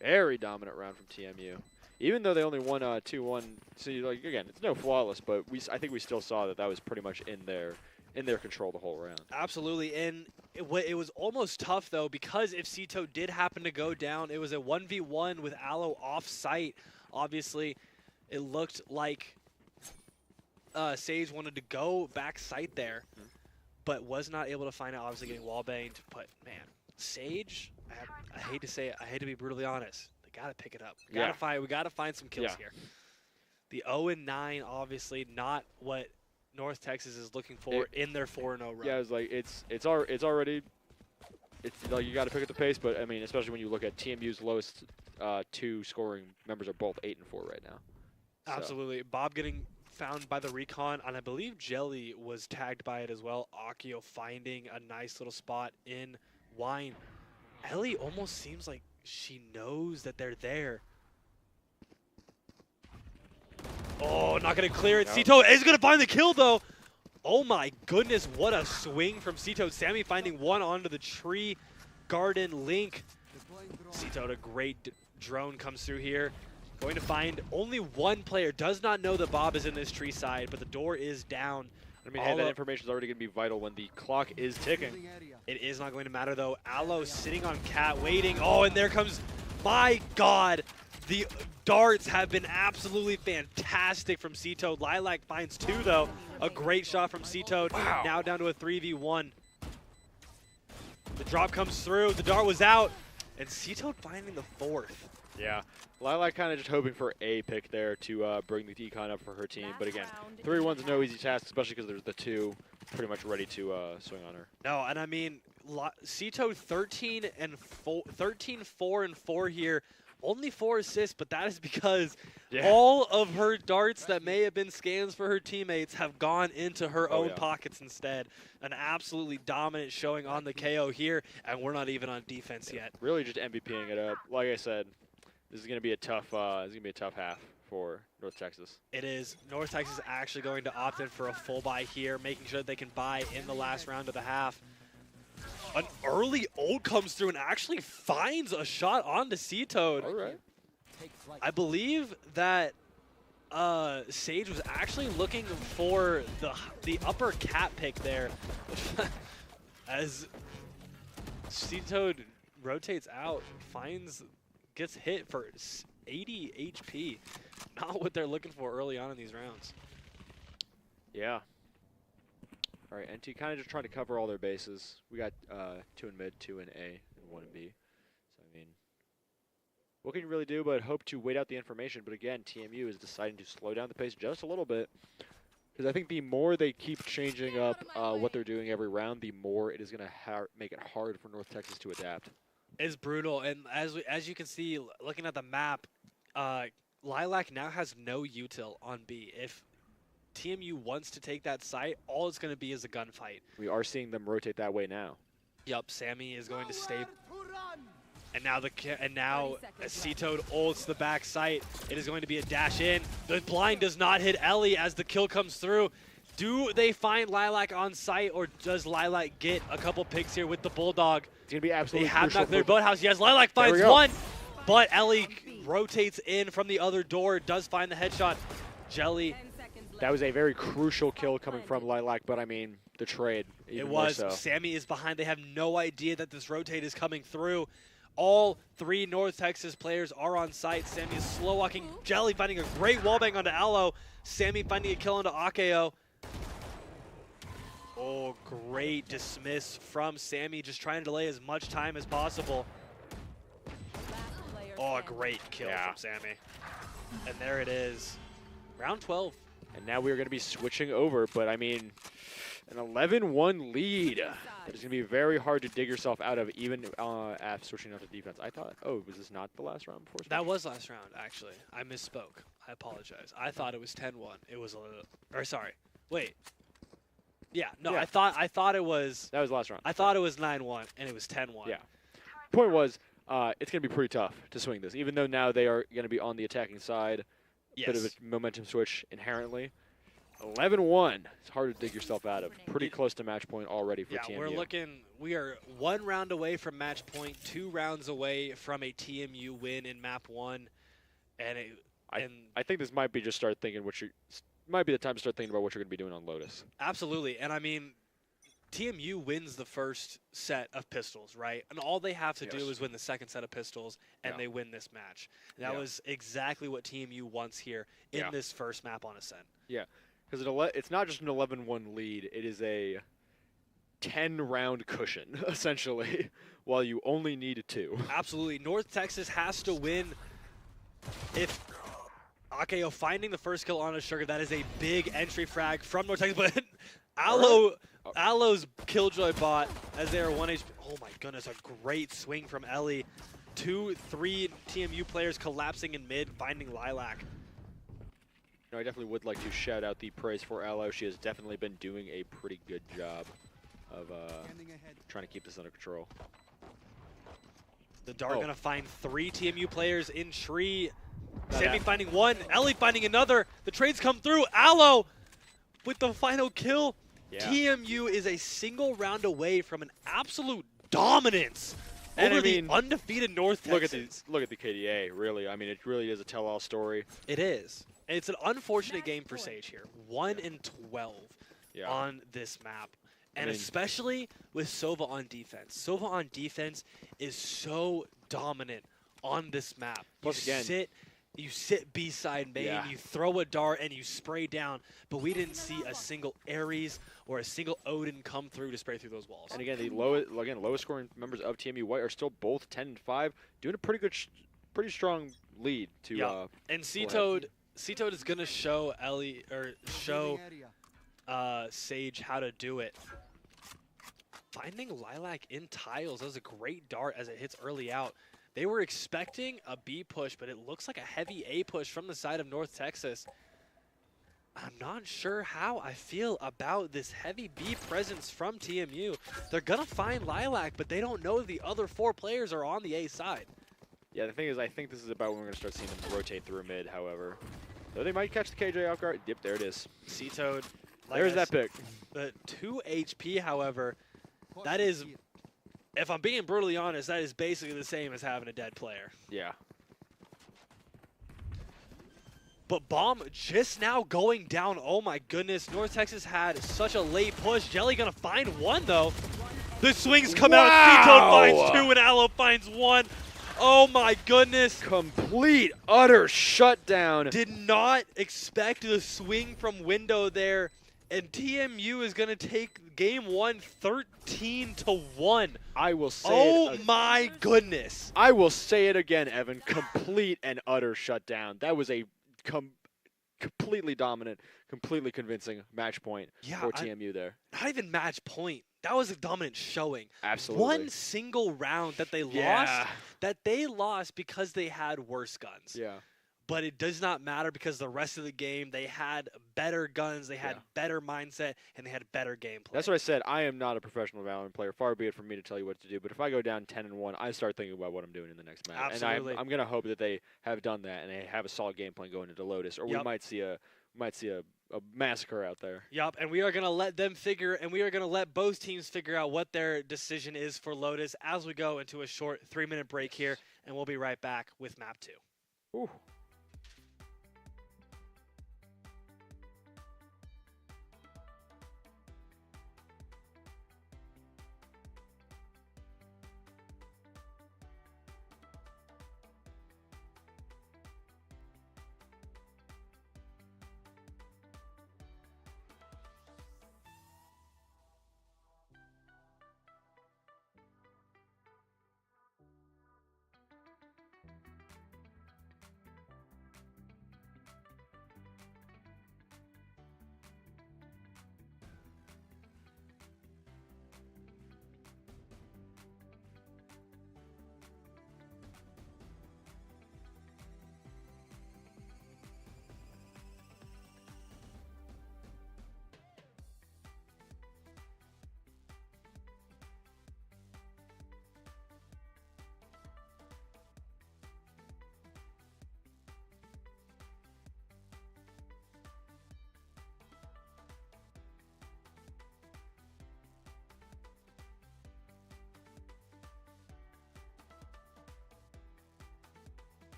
Very dominant round from TMU. Even though they only won 2-1. So, like, again, it's no flawless, but I think we still saw that was pretty much in their control the whole round. Absolutely, and it was almost tough, though, because if Cito did happen to go down, it was a 1v1 with Aloe off-site. Obviously, it looked like Sage wanted to go back site there, but was not able to find it, obviously getting wallbanged. But, man, Sage, I hate to say it, I hate to be brutally honest, they got to pick it up. We got to find some kills here. The 0-9, obviously, not what North Texas is looking for in their 4-0 run. Yeah, it's like it's already like you got to pick up the pace, but I mean, especially when you look at TMU's lowest 2 scoring members are both 8 and 4 right now. Absolutely. So. Bob getting found by the recon, and I believe Jelly was tagged by it as well. Akio finding a nice little spot in Wine. Ellie almost seems like she knows that they're there. Oh, not going to clear it. No. Cito is going to find the kill, though. Oh, my goodness. What a swing from Cito. Sammy finding one onto the tree garden link. Cito, a great drone comes through here. Going to find only one player. Does not know that Bob is in this tree side, but the door is down. I mean, hey, that information is already going to be vital when the clock is ticking. It is not going to matter, though. Aloe sitting on Cat, waiting. Oh, and there comes, my God. The darts have been absolutely fantastic from Cito. Lilac finds 2, though. A great shot from Cito. Wow. Now down to a 3v1. The drop comes through. The dart was out. And Cito finding the 4th. Yeah. Lilac kind of just hoping for a pick there to bring the decon up for her team. But again, 3-1's no easy task, especially because there's the 2 pretty much ready to swing on her. No, and I mean, Cito 13, 4, and 4 here. Only 4 assists, but that is because all of her darts that may have been scans for her teammates have gone into her own pockets instead. An absolutely dominant showing on the KO here, and we're not even on defense yet. Really just MVPing it up. Like I said, this is going to be a tough half for North Texas. It is. North Texas is actually going to opt in for a full buy here, making sure that they can buy in the last round of the half. An early ult comes through and actually finds a shot onto C-Toad. All right. I believe that Sage was actually looking for the upper cat pick there. As C-Toad rotates out, gets hit for 80 HP. Not what they're looking for early on in these rounds. Yeah. All right, NT kind of just trying to cover all their bases. We got 2 in mid, 2 in A, and 1 in B. So, I mean, what can you really do but hope to wait out the information? But again, TMU is deciding to slow down the pace just a little bit. Because I think the more they keep changing up what they're doing every round, the more it is going to make it hard for North Texas to adapt. It's brutal, and as you can see, looking at the map, Lilac now has no util on B. If TMU wants to take that site, all it's going to be is a gunfight. We are seeing them rotate that way now. Yup, Sammy is going to stay. And now as C-Toad ults the back site, it is going to be a dash in. The blind does not hit Ellie as the kill comes through. Do they find Lilac on site, or does Lilac get a couple picks here with the Bulldog? It's going to be absolutely They have crucial knocked their for boathouse. Yes, Lilac finds one, but Ellie rotates in from the other door, does find the headshot. Jelly. That was a very crucial kill coming from Lilac, but I mean, the trade. It was. So. Sammy is behind. They have no idea that this rotate is coming through. All 3 North Texas players are on site. Sammy is slow walking. Jelly finding a great wallbang onto Aloe. Sammy finding a kill onto Akeo. Oh, great dismiss from Sammy, just trying to delay as much time as possible. Oh, a great kill from Sammy. And there it is. Round 12. And now we are going to be switching over, but I mean, an 11-1 lead. That is going to be very hard to dig yourself out of, even after switching out to defense. I thought, oh, was this not the last round before? That was last round, actually. I misspoke. I apologize. I thought it was 10-1. It was a little, or sorry, wait. Yeah, no, yeah. I thought it was. That was last round. I thought it was 9-1, and it was 10-1. Yeah. Point was, it's going to be pretty tough to swing this, even though now they are going to be on the attacking side. Yes. Bit of a momentum switch inherently. 11-1. It's hard to dig yourself out of. Pretty close to match point already for TMU. We are 1 round away from match point, 2 rounds away from a TMU win in map 1. And I think this might be just start thinking might be the time to start thinking about what you're going to be doing on Lotus. Absolutely. And I mean, TMU wins the first set of pistols, right? And all they have to do is win the second set of pistols, and they win this match. And that was exactly what TMU wants here in this first map on Ascent. Yeah, because it's not just an 11-1 lead. It is a 10-round cushion, essentially, while you only need 2. Absolutely. North Texas has to win. If Akeo finding the first kill on a Sugar, that is a big entry frag from North Texas, but Aloe's Killjoy bot as they are 1 HP. Oh my goodness, a great swing from Ellie. 2, 3 TMU players collapsing in mid, finding Lilac. I definitely would like to shout out the praise for Aloe. She has definitely been doing a pretty good job of trying to keep this under control. The Dart gonna find 3 TMU players in tree. Sammy finding 1, Ellie finding another. The trades come through. Aloe with the final kill. Yeah. TMU is a single round away from an absolute dominance over the undefeated North Texas. Look at the KDA, really. I mean, it really is a tell-all story. It is. And it's an unfortunate game for Sage here. 1 in 12 on this map. And especially with Sova on defense. Sova on defense is so dominant on this map. Plus, You sit B-side main, you throw a dart, and you spray down. But we didn't see a single Ares or a single Odin come through to spray through those walls. And again, the lowest scoring members of TMU White are still both 10-5, doing a pretty strong lead to. And C-Toad is gonna show Sage how to do it. Finding Lilac in tiles, that was a great dart as it hits early out. They were expecting a B push, but it looks like a heavy A push from the side of North Texas. I'm not sure how I feel about this heavy B presence from TMU. They're going to find Lilac, but they don't know the other 4 players are on the A side. Yeah, the thing is, I think this is about when we're going to start seeing them rotate through mid, however. Though they might catch the KJ off guard. Yep, there it is. C-Toad. There's that pick. The 2 HP, however, that is if I'm being brutally honest, that is basically the same as having a dead player. Yeah. But Bomb just now going down. Oh my goodness. North Texas had such a late push. Jelly gonna find one though. The swings come out. C-Toad finds 2 and Aloe finds 1. Oh my goodness. Complete, utter shutdown. Did not expect the swing from window there. And TMU is gonna take game 1 13-1. I will say Oh my goodness. I will say it again, Evan. Complete and utter shutdown. That was a completely dominant, completely convincing match point for TMU there. Not even match point. That was a dominant showing. Absolutely. One single round that they lost because they had worse guns. Yeah. But it does not matter because the rest of the game, they had better guns, they had better mindset, and they had better gameplay. That's what I said. I am not a professional Valorant player. Far be it from me to tell you what to do. But if I go down 10-1, I start thinking about what I'm doing in the next match. Absolutely. And I'm going to hope that they have done that and they have a solid game plan going into Lotus, or we might see a massacre out there. Yup, and we are going to let them figure, and we are going to let both teams figure out what their decision is for Lotus as we go into a short 3-minute break here, and we'll be right back with map 2. Ooh.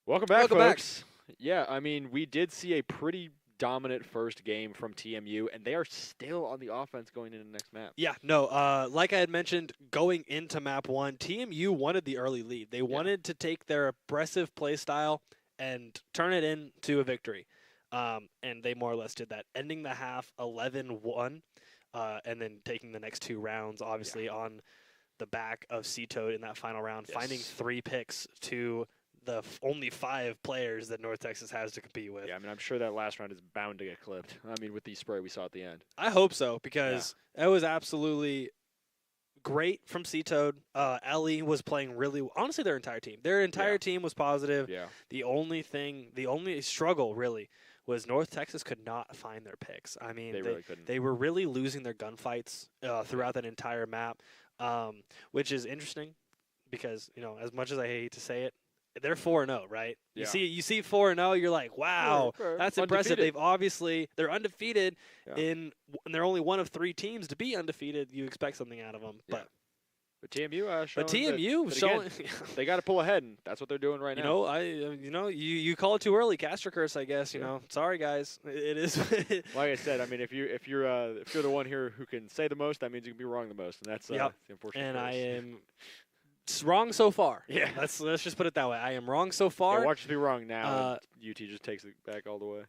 Welcome back, folks. Yeah, I mean, we did see a pretty dominant first game from TMU, and they are still on the offense going into the next map. Yeah, no, like I had mentioned, going into map 1, TMU wanted the early lead. They wanted to take their aggressive play style and turn it into a victory. And they more or less did that, ending the half 11-1, and then taking the next 2 rounds, obviously, on the back of C-Toad in that final round, finding 3 picks to the only 5 players that North Texas has to compete with. Yeah, I mean, I'm sure that last round is bound to get clipped. I mean, with the spray we saw at the end. I hope so, because it was absolutely great from C-Toad. Ellie was playing really. Honestly, their entire team. Their entire team was positive. Yeah. The only struggle really was North Texas could not find their picks. I mean, They really couldn't. They were really losing their gunfights throughout that entire map, which is interesting because as much as I hate to say it, they're 4-0, right? Yeah. You see 4-0, you're like, wow, that's impressive. Undefeated. They're undefeated Yeah. and they're only one of 3 teams to be undefeated. You expect something out of them, Yeah. but TMU showing showing they got to pull ahead, and that's what they're doing right now. you call it too early, Castor curse, I guess. Sorry guys, it is. Like I said, I mean, if you're the one here who can say the most, that means you can be wrong the most, and that's the unfortunate. And curse. I am wrong so far. Yeah, let's just put it that way. I am wrong so far. Yeah, watch us be wrong now. UT just takes it back all the way.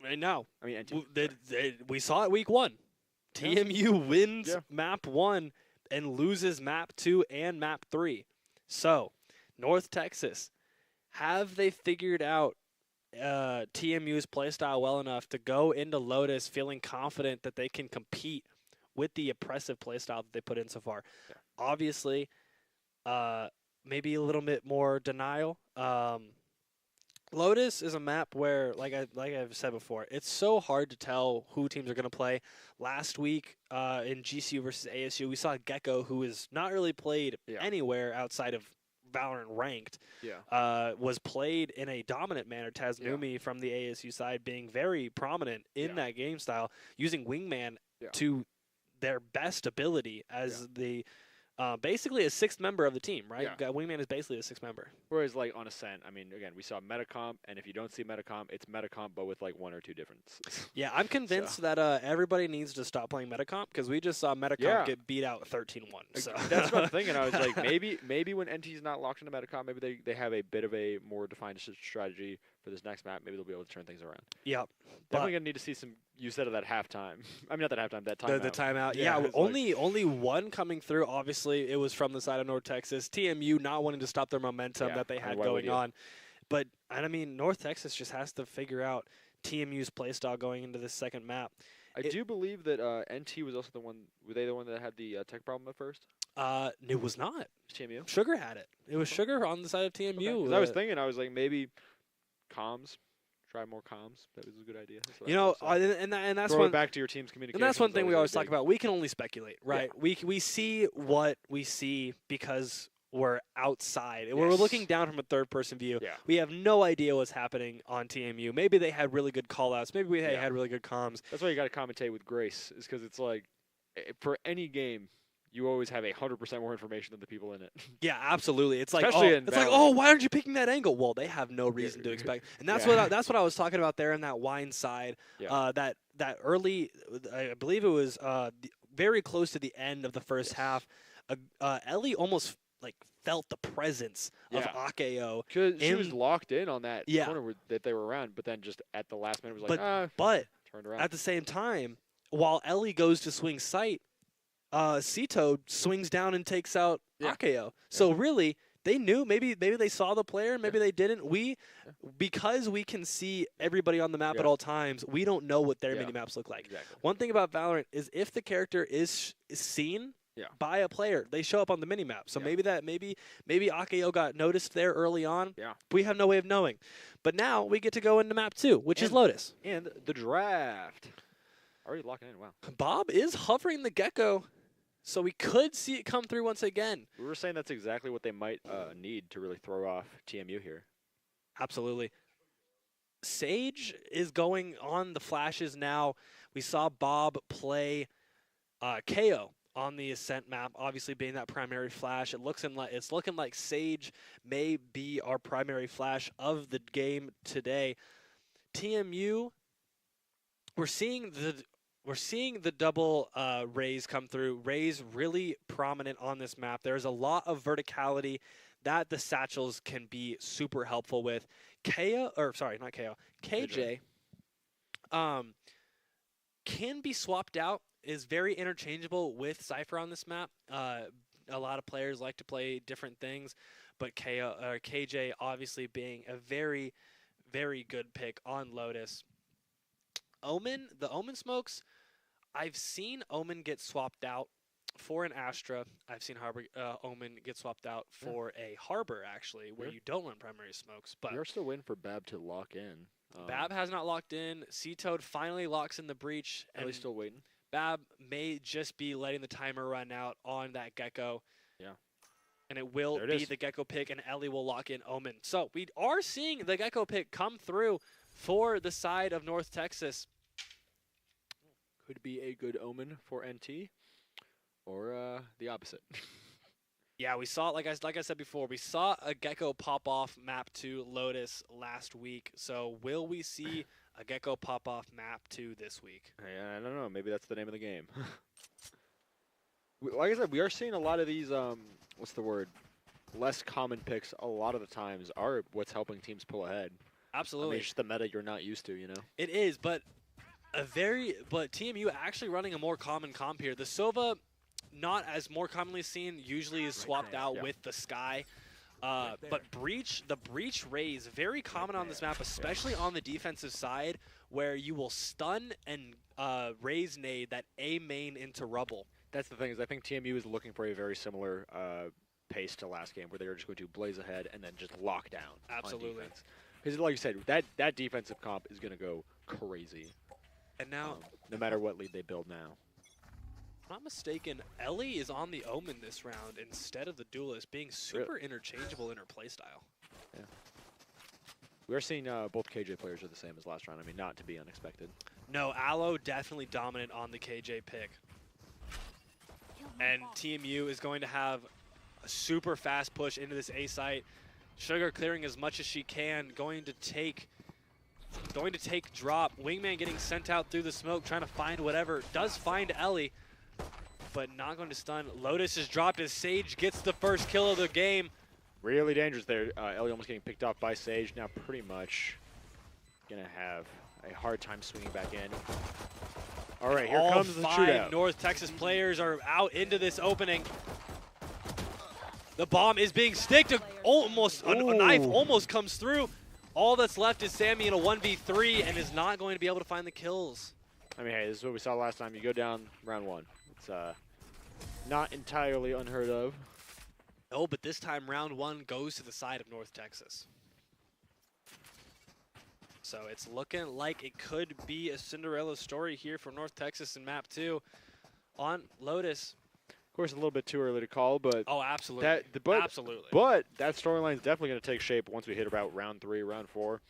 Right now, I mean, we saw it week 1. TMU wins Yeah. map 1 and loses map 2 and map 3. So, North Texas, have they figured out TMU's playstyle well enough to go into Lotus feeling confident that they can compete with the oppressive playstyle that they put in so far? Yeah. Obviously, maybe a little bit more denial. Lotus is a map where, like I've said before, it's so hard to tell who teams are going to play. Last week in GCU versus ASU, we saw Gecko, who is not really played anywhere outside of Valorant ranked, was played in a dominant manner. Taznumi from the ASU side being very prominent in that game style, using Wingman to their best ability as the basically a 6th member of the team, right? Yeah. Wingman is basically a 6th member. Whereas, like, on Ascent, I mean, again, we saw Metacomp, and if you don't see Metacomp, it's Metacomp, but with, like, 1 or 2 differences. Yeah, I'm convinced that everybody needs to stop playing Metacomp because we just saw Metacomp get beat out 13-1. So. That's what I'm thinking. I was like, maybe when NT's not locked into Metacomp, maybe they have a bit of a more defined strategy for this next map. Maybe they'll be able to turn things around. Yep. Definitely going to need to see some use out of that halftime. I mean, not that halftime, that timeout. The timeout. Yeah, only one coming through. Obviously, it was from the side of North Texas. TMU not wanting to stop their momentum that they had going on. But, I mean, North Texas just has to figure out TMU's playstyle going into this second map. I do believe that NT was also the one. Were they the one that had the tech problem at first? It was not. TMU? Sugar had it. It was Sugar on the side of TMU. Okay. I was thinking, I was like, maybe comms. Try more comms. That was a good idea. And that's one back to your team's communication. And that's one thing we always talk about. We can only speculate, right? Yeah. We see what we see because we're outside. Yes. We're looking down from a third-person view. Yeah. We have no idea what's happening on TMU. Maybe they had really good call-outs. Maybe they had really good comms. That's why you got to commentate with grace, is because it's like, for any game, you always have 100% more information than the people in it. Yeah, absolutely. It's like, why aren't you picking that angle? Well, they have no reason to expect. And that's what I was talking about there in that wine side. Yeah. That early, I believe it was very close to the end of the first half. Ellie almost felt the presence of Akeo. Because she was locked in on that corner that they were around, but then just at the last minute was like, but turned around. At the same time, while Ellie goes to swing sight, C-Toad swings down and takes out Akeo. So really, they knew. Maybe they saw the player. Maybe they didn't. Because we can see everybody on the map at all times, we don't know what their mini-maps look like. Exactly. One thing about Valorant is if the character is seen by a player, they show up on the mini-map. So maybe Akeo got noticed there early on. Yeah. We have no way of knowing. But now we get to go into map 2, which is Lotus. And the draft. Already locking in. Wow. Bob is hovering the Gecko. So we could see it come through once again. We were saying that's exactly what they might need to really throw off TMU here. Absolutely. Sage is going on the flashes now. We saw Bob play KO on the Ascent map, obviously being that primary flash. It's looking like Sage may be our primary flash of the game today. TMU, we're seeing the double rays come through. Rays really prominent on this map. There's a lot of verticality that the satchels can be super helpful with. KJ can be swapped out, is very interchangeable with Cypher on this map. A lot of players like to play different things, but KJ obviously being a very, very good pick on Lotus. The Omen smokes, I've seen Omen get swapped out for an Astra, I've seen Harbor Omen get swapped out for a Harbor, actually, where you don't run primary smokes. But We are still waiting for Bab to lock in. Bab has not locked in. Sea-Toad finally locks in the breach. Are they still waiting? Bab may just be letting the timer run out on that Gecko. Yeah. And it will be the Gecko pick, and Ellie will lock in Omen. So we are seeing the Gecko pick come through for the side of North Texas. Could be a good omen for NT, or the opposite. Yeah, we saw, like I said before, we saw a Gecko pop off map to Lotus last week. So will we see a Gecko pop off map 2 this week? I don't know. Maybe that's the name of the game. Like I said, we are seeing a lot of these. What's the word? Less common picks. A lot of the times are what's helping teams pull ahead. Absolutely, I mean, it's just the meta you're not used to. You know. It is, but TMU actually running a more common comp here. The Sova, not as more commonly seen, usually is swapped out with the Sky. But the Breach Raise, very common on this map, especially on the defensive side, where you will stun and raise nade that A main into rubble. That's the thing, is I think TMU is looking for a very similar pace to last game, where they're just going to blaze ahead and then just lock down. Absolutely. Because like you said, that defensive comp is going to go crazy. And now, no matter what lead they build now. If I'm not mistaken, Ellie is on the Omen this round instead of the Duelist, being super interchangeable in her playstyle. Yeah. We are seeing both KJ players are the same as last round. I mean, not to be unexpected. No, Aloe definitely dominant on the KJ pick. And TMU is going to have a super fast push into this A site. Sugar clearing as much as she can, going to take drop. Wingman getting sent out through the smoke, trying to find whatever. Does find Ellie, but not going to stun. Lotus is dropped as Sage gets the first kill of the game. Really dangerous there. Ellie almost getting picked off by Sage. Now pretty much gonna have a hard time swinging back in. All right, here comes the shootout. All 5 North Texas players are out into this opening. The bomb is being sticked. Almost a knife almost comes through. All that's left is Sammy in a 1v3 and is not going to be able to find the kills. I mean, hey, this is what we saw last time. You go down round 1. It's not entirely unheard of. No, but this time round 1 goes to the side of North Texas. So it's looking like it could be a Cinderella story here for North Texas in map 2 on Lotus. Of course, a little bit too early to call, but oh, absolutely, absolutely. But that storyline is definitely going to take shape once we hit about round 3, round 4,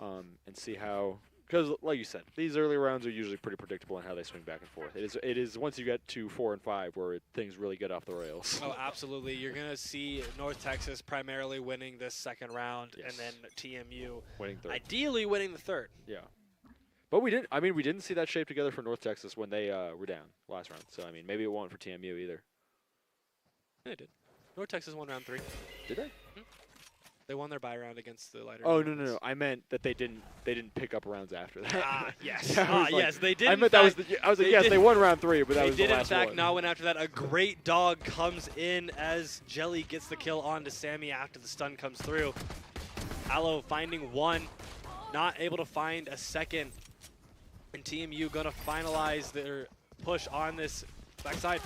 and see how. Because, like you said, these early rounds are usually pretty predictable in how they swing back and forth. It is once you get to 4 and 5 where things really get off the rails. Oh, absolutely. You're going to see North Texas primarily winning this second round, and then TMU winning third. Ideally winning the third. Yeah. But we didn't. I mean, we didn't see that shape together for North Texas when they were down last round. So I mean, maybe it won't for TMU either. Yeah, it did. North Texas won round 3. Did they? Mm-hmm. They won their bye round against the lighter. Oh no! I meant that they didn't pick up rounds after that. Ah, yes. Yes, they did. I meant that was. I was like, yes, they won round 3, but that was the last one. They did in fact not win after that. A great dog comes in as Jelly gets the kill onto Sammy after the stun comes through. Aloe finding 1, not able to find a second. And TMU gonna finalize their push on this backside.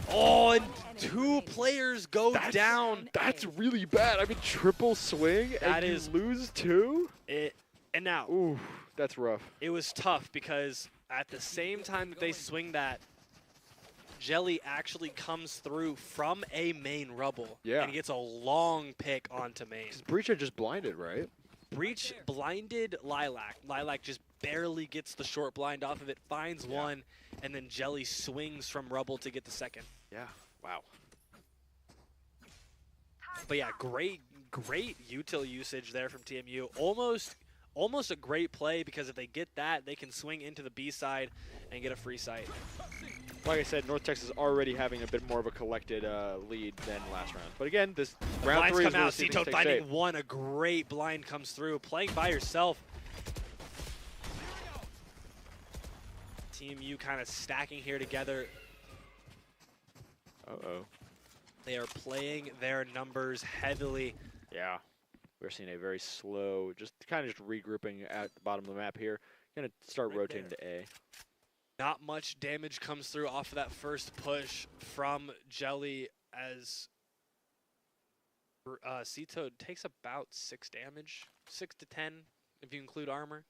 Oh, and 2 players go down. That's really bad. I mean, triple swing and you lose 2? And now, ooh, that's rough. It was tough because at the same time that they swing that, Jelly actually comes through from a main rubble. Yeah. And gets a long pick onto main. Because Breach had just blinded, right? Breach blinded Lilac. Lilac just barely gets the short blind off of it, finds 1, and then Jelly swings from rubble to get the second. Yeah. Wow. But yeah, great util usage there from TMU. Almost a great play, because if they get that, they can swing into the B side and get a free site. Like I said, North Texas already having a bit more of a collected lead than last round. But again, this round 3 is come out. Sea-Toad finding 1. A great blind comes through. Playing by yourself. TMU kind of stacking here together. Uh-oh. They are playing their numbers heavily. Yeah. We're seeing a very slow, just regrouping at the bottom of the map here. Going to start rotating to A. Not much damage comes through off of that first push from Jelly as Cito takes about 6 damage, 6 to 10 if you include armor.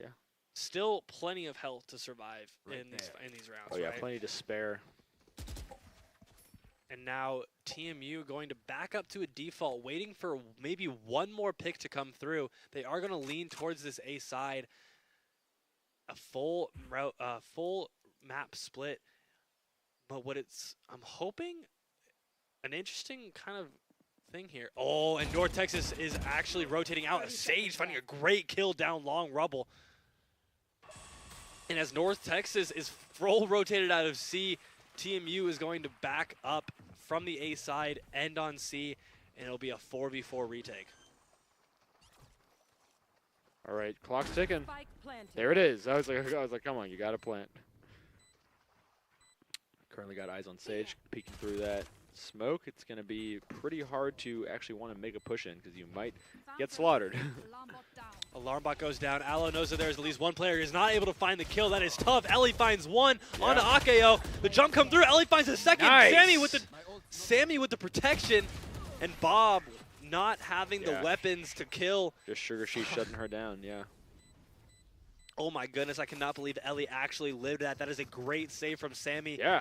Yeah. Still plenty of health to survive in these rounds. Oh yeah, right? plenty to spare. And now TMU going to back up to a default, waiting for maybe one more pick to come through. They are going to lean towards this A side. A full map split. But I'm hoping an interesting kind of thing here. Oh, and North Texas is actually rotating out. Sage finding a great kill down long rubble. And as North Texas is full rotated out of C, TMU is going to back up from the A side, end on C, and it'll be a 4v4 retake. All right, clock's ticking. There it is. I was like, come on, you got to plant. Currently got eyes on Sage, peeking through that smoke. It's going to be pretty hard to actually want to make a push in because you might get slaughtered. Alarm bot goes down. Aloe knows that there's at least one player. Is not able to find the kill. That is tough. Ellie finds one onto Akeo. The jump come through. Ellie finds a second. Nice. Sammy with the protection, and Bob not having the weapons to kill. Just Sugar Sheet shutting her down. Yeah. Oh my goodness! I cannot believe Ellie actually lived that. That is a great save from Sammy. Yeah.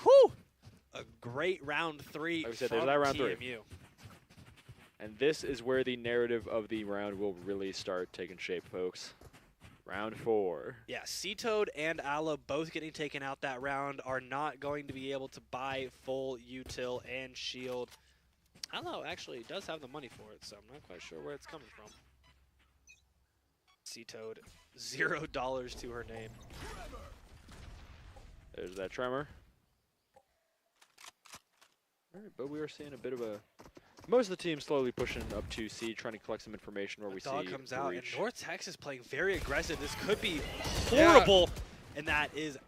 Whew! A great round 3 like I said, from there's that round TMU. 3. And this is where the narrative of the round will really start taking shape, folks. Round 4. Yeah, C-Toad and Ala both getting taken out that round are not going to be able to buy full util and shield. Ala actually does have the money for it, so I'm not quite sure where it's coming from. C-Toad, $0 to her name. There's that tremor. All right, but we are seeing a bit of a... Most of the team slowly pushing up to C, trying to collect some information where we see Dog comes out, and reach. North Texas playing very aggressive. This could be horrible, and that is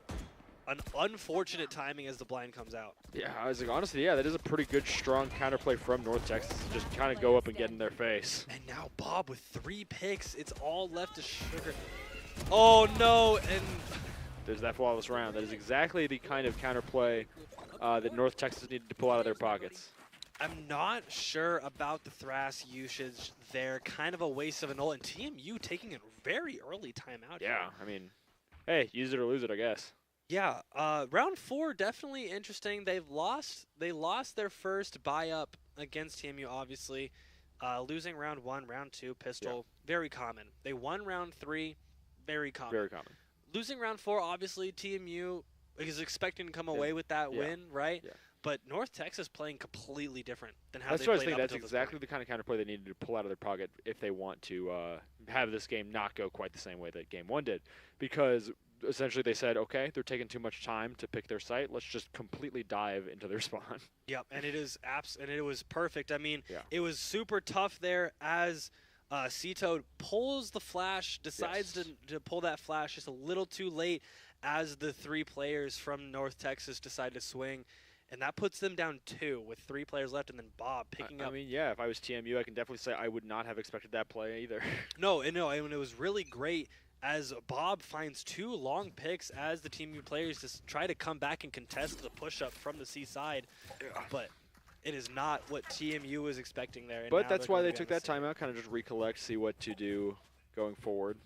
an unfortunate timing as the blind comes out. Yeah, I was like, honestly, yeah, that is a pretty good, strong counterplay from North Texas. Just kind of go up and get in their face. And now Bob with 3 picks. It's all left to Sugar. Oh, no, and... There's that flawless round. That is exactly the kind of counterplay that North Texas needed to pull out of their pockets. I'm not sure about the Thras usage there. Kind of a waste of an ult. And TMU taking a very early timeout here. Yeah, I mean, hey, use it or lose it, I guess. Yeah, round 4 definitely interesting. They lost their first buy up against TMU, obviously. Losing round 1, round 2, pistol, very common. They won round 3, very common. Very common. Losing round 4, obviously TMU is expecting to come away with that win, right? Yeah. But North Texas playing completely different than how That's they what I played think. up That's until exactly the kind of counterplay they needed to pull out of their pocket if they want to have this game not go quite the same way that game 1 did. Because essentially they said, okay, they're taking too much time to pick their site. Let's just completely dive into their spawn. Yep, and it was perfect. I mean, it was super tough there as C-Toad pulls the flash, decides to pull that flash just a little too late as the 3 players from North Texas decide to swing. And that puts them down 2 with 3 players left, and then Bob picking up. I mean, yeah, if I was TMU, I can definitely say I would not have expected that play either. No, and it was really great as Bob finds 2 long picks as the TMU players just try to come back and contest the push-up from the C side. Yeah. But it is not what TMU was expecting there. But that's why they took that timeout, kind of just recollect, see what to do going forward.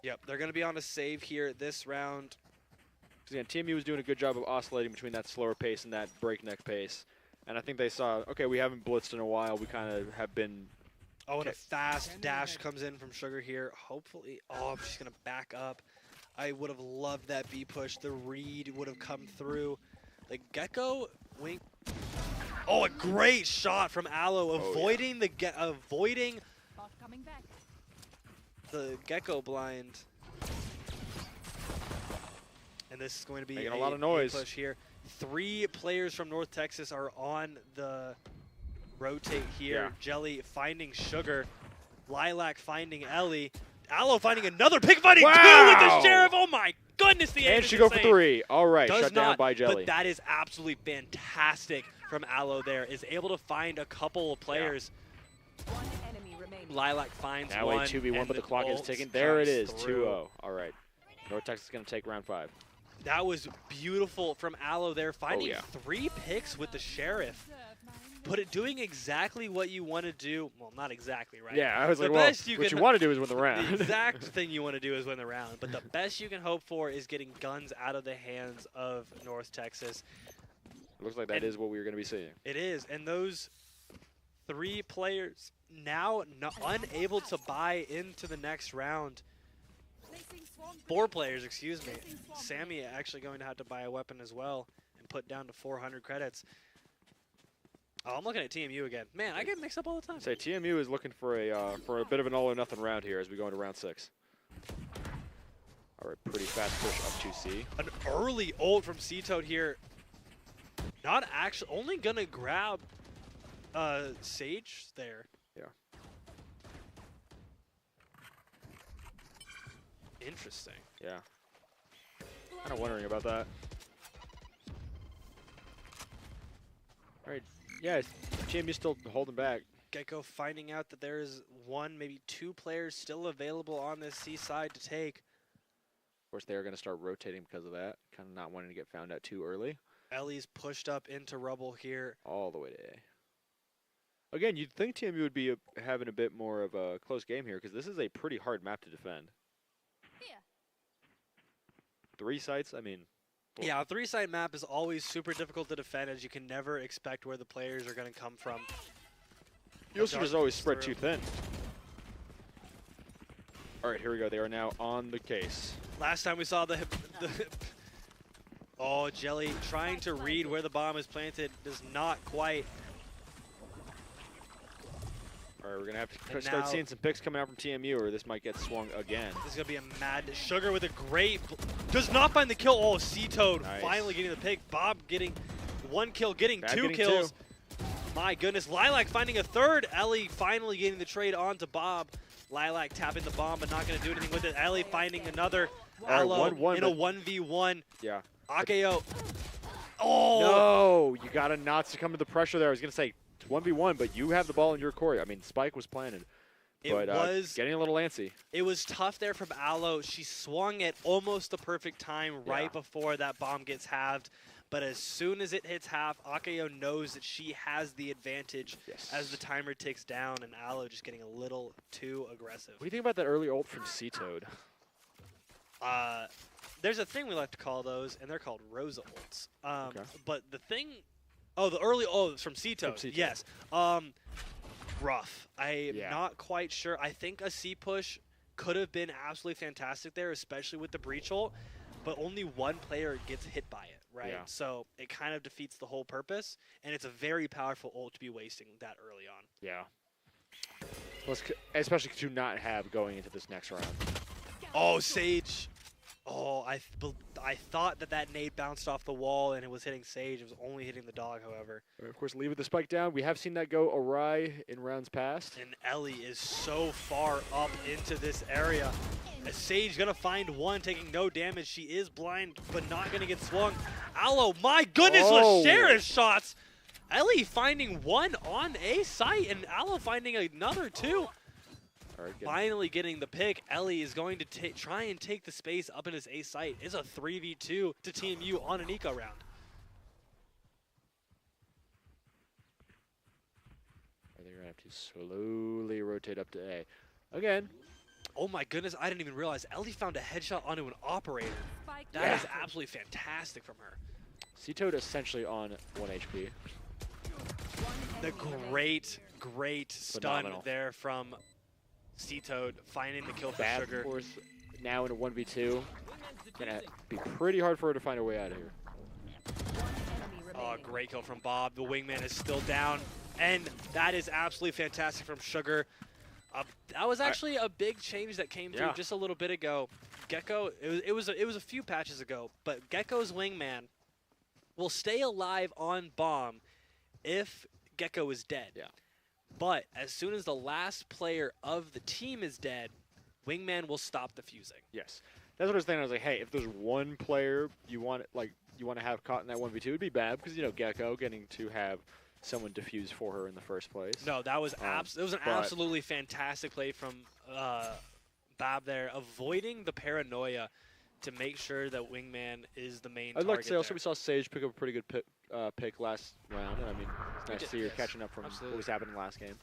Yep, they're going to be on a save here this round. Again, TMU was doing a good job of oscillating between that slower pace and that breakneck pace. And I think they saw, okay, we haven't blitzed in a while. We kind of have been... Oh, and a fast dash comes in from Sugar here. Hopefully... Oh, I'm just going to back up. I would have loved that B push. The read would have come through. The Gecko wink... Oh, a great shot from Aloe, avoiding the Gecko blind. And this is going to be making a lot of noise. Push here. 3 players from North Texas are on the rotate here. Yeah. Jelly finding Sugar. Lilac finding Ellie. Aloe finding another pick, finding 2 with the Sheriff. Oh my goodness, the aim and she go for 3. All right, shut down by Jelly. But that is absolutely fantastic from Aloe there. Is able to find a couple of players. Yeah. One enemy remaining. Lilac finds now one. Now a 2v1, but the clock is ticking. There it is, 2-0. All right. North Texas is going to take round 5. That was beautiful from Aloe there, finding yeah. 3 picks with the Sheriff. But doing exactly what you want to do. Well, not exactly, right? Yeah, I was the like, well, best what you want to do is win the round. The exact thing you want to do is win the round. But the best you can hope for is getting guns out of the hands of North Texas. Looks like that is what we were going to be seeing. It is. And those 3 players now unable to buy into the next round. 4 players, excuse me. Sammy actually going to have to buy a weapon as well and put down to 400 credits. Oh, I'm looking at TMU again. Man, I get mixed up all the time. Say TMU is looking for a bit of an all or nothing round here as we go into round 6. All right, pretty fast push up to C. An early ult from C-Toad here. Not actually, only gonna grab Sage there. Yeah. Interesting. Yeah. Kind of wondering about that. All right. Yeah, TMU's still holding back. Gecko finding out that there is 1, maybe 2 players still available on this C side to take. Of course, they're going to start rotating because of that. Kind of not wanting to get found out too early. Ellie's pushed up into rubble here. All the way to A. Again, you'd think TMU would be having a bit more of a close game here because this is a pretty hard map to defend. 3 sites, I mean. Well, Yeah, a 3-side map is always super difficult to defend as you can never expect where the players are going to come from. you also just always spread through. too thin. All right, here we go. They are now on the case. Last time we saw the oh, Jelly trying to read where the bomb is planted does not quite. All right, we're going to have to And start now- seeing some picks coming out from TMU or this might get swung again. This is going to be a mad. Sugar with a great. Does not find the kill. Oh, C-Toad Nice. finally getting the pick. Bob getting 1 kill, getting Bad 2 getting kills. My goodness. Lilac finding a 3rd. Ellie finally getting the trade onto Bob. Lilac tapping the bomb, but not going to do anything with it. Ellie finding another right, Aloe 1-1, in a but- 1v1. Yeah. Akeo. Oh! No, you got to not succumb to the pressure there. I was going to say, it's 1v1, but you have the ball in your court. I mean, Spike was planted. It But was getting a little antsy. It was tough there from Aloe. She swung at almost the perfect time right Yeah. before that bomb gets halved. But as soon as it hits half, Akeo knows that she has the advantage Yes. as the timer ticks down, and Aloe just getting a little too aggressive. What do you think about that early ult from C-Toad? There's a thing we like to call those, and they're called Rosa ults. Okay. But the thing, it's from C-Toad. From C-Toad. Yes. Rough. I'm Yeah. not quite sure. I think a C push could have been absolutely fantastic there, especially with the breach ult, but only 1 player gets hit by it, right? Yeah. So it kind of defeats the whole purpose, and it's a very powerful ult to be wasting that early on. Yeah. Especially to not have going into this next round. Oh, Sage. Oh, I thought that nade bounced off the wall and it was hitting Sage. It was only hitting the dog, however. Of course, leave the spike down. We have seen that go awry in rounds past. And Ellie is so far up into this area. As Sage gonna find 1, taking no damage. She is blind, but not gonna get swung. Aloe, my goodness, Oh. with Sheriff shots. Ellie finding 1 on A site, and Aloe finding another 2. All right, Finally getting the pick. Ellie is going to try and take the space up in his A site. It's a 3v2 to TMU on an eco round. They're going to have to slowly rotate up to A. Again. Oh my goodness, I didn't even realize Ellie found a headshot onto an operator. That Yeah. is absolutely fantastic from her. C-Toad essentially on 1 HP. The great stun Phenomenal. there from C-Toad, finding the kill for Bad, Sugar. of course, now in a 1v2. Gonna be pretty hard for her to find her way out of here. Oh, great kill from Bob. The wingman is still down, and that is absolutely fantastic from Sugar. That was actually a big change that came through Yeah. just a little bit ago. Gecko, it was a few patches ago, but Gecko's wingman will stay alive on bomb if Gecko is dead. Yeah. But as soon as the last player of the team is dead, wingman will stop the fusing. Yes. That's what I was thinking. I was like, hey, if there's 1 player you want to have caught in that 1v2, it'd be bad because, you know, Gecko getting to have someone defuse for her in the first place. No, that was it was an but- absolutely fantastic play from Bab there, avoiding the paranoia to make sure that Wingman is the main I'd like to say also there. we saw Sage pick up a pretty good pick last round, and I mean, it's nice to see her yes. catching up from what was happening last game.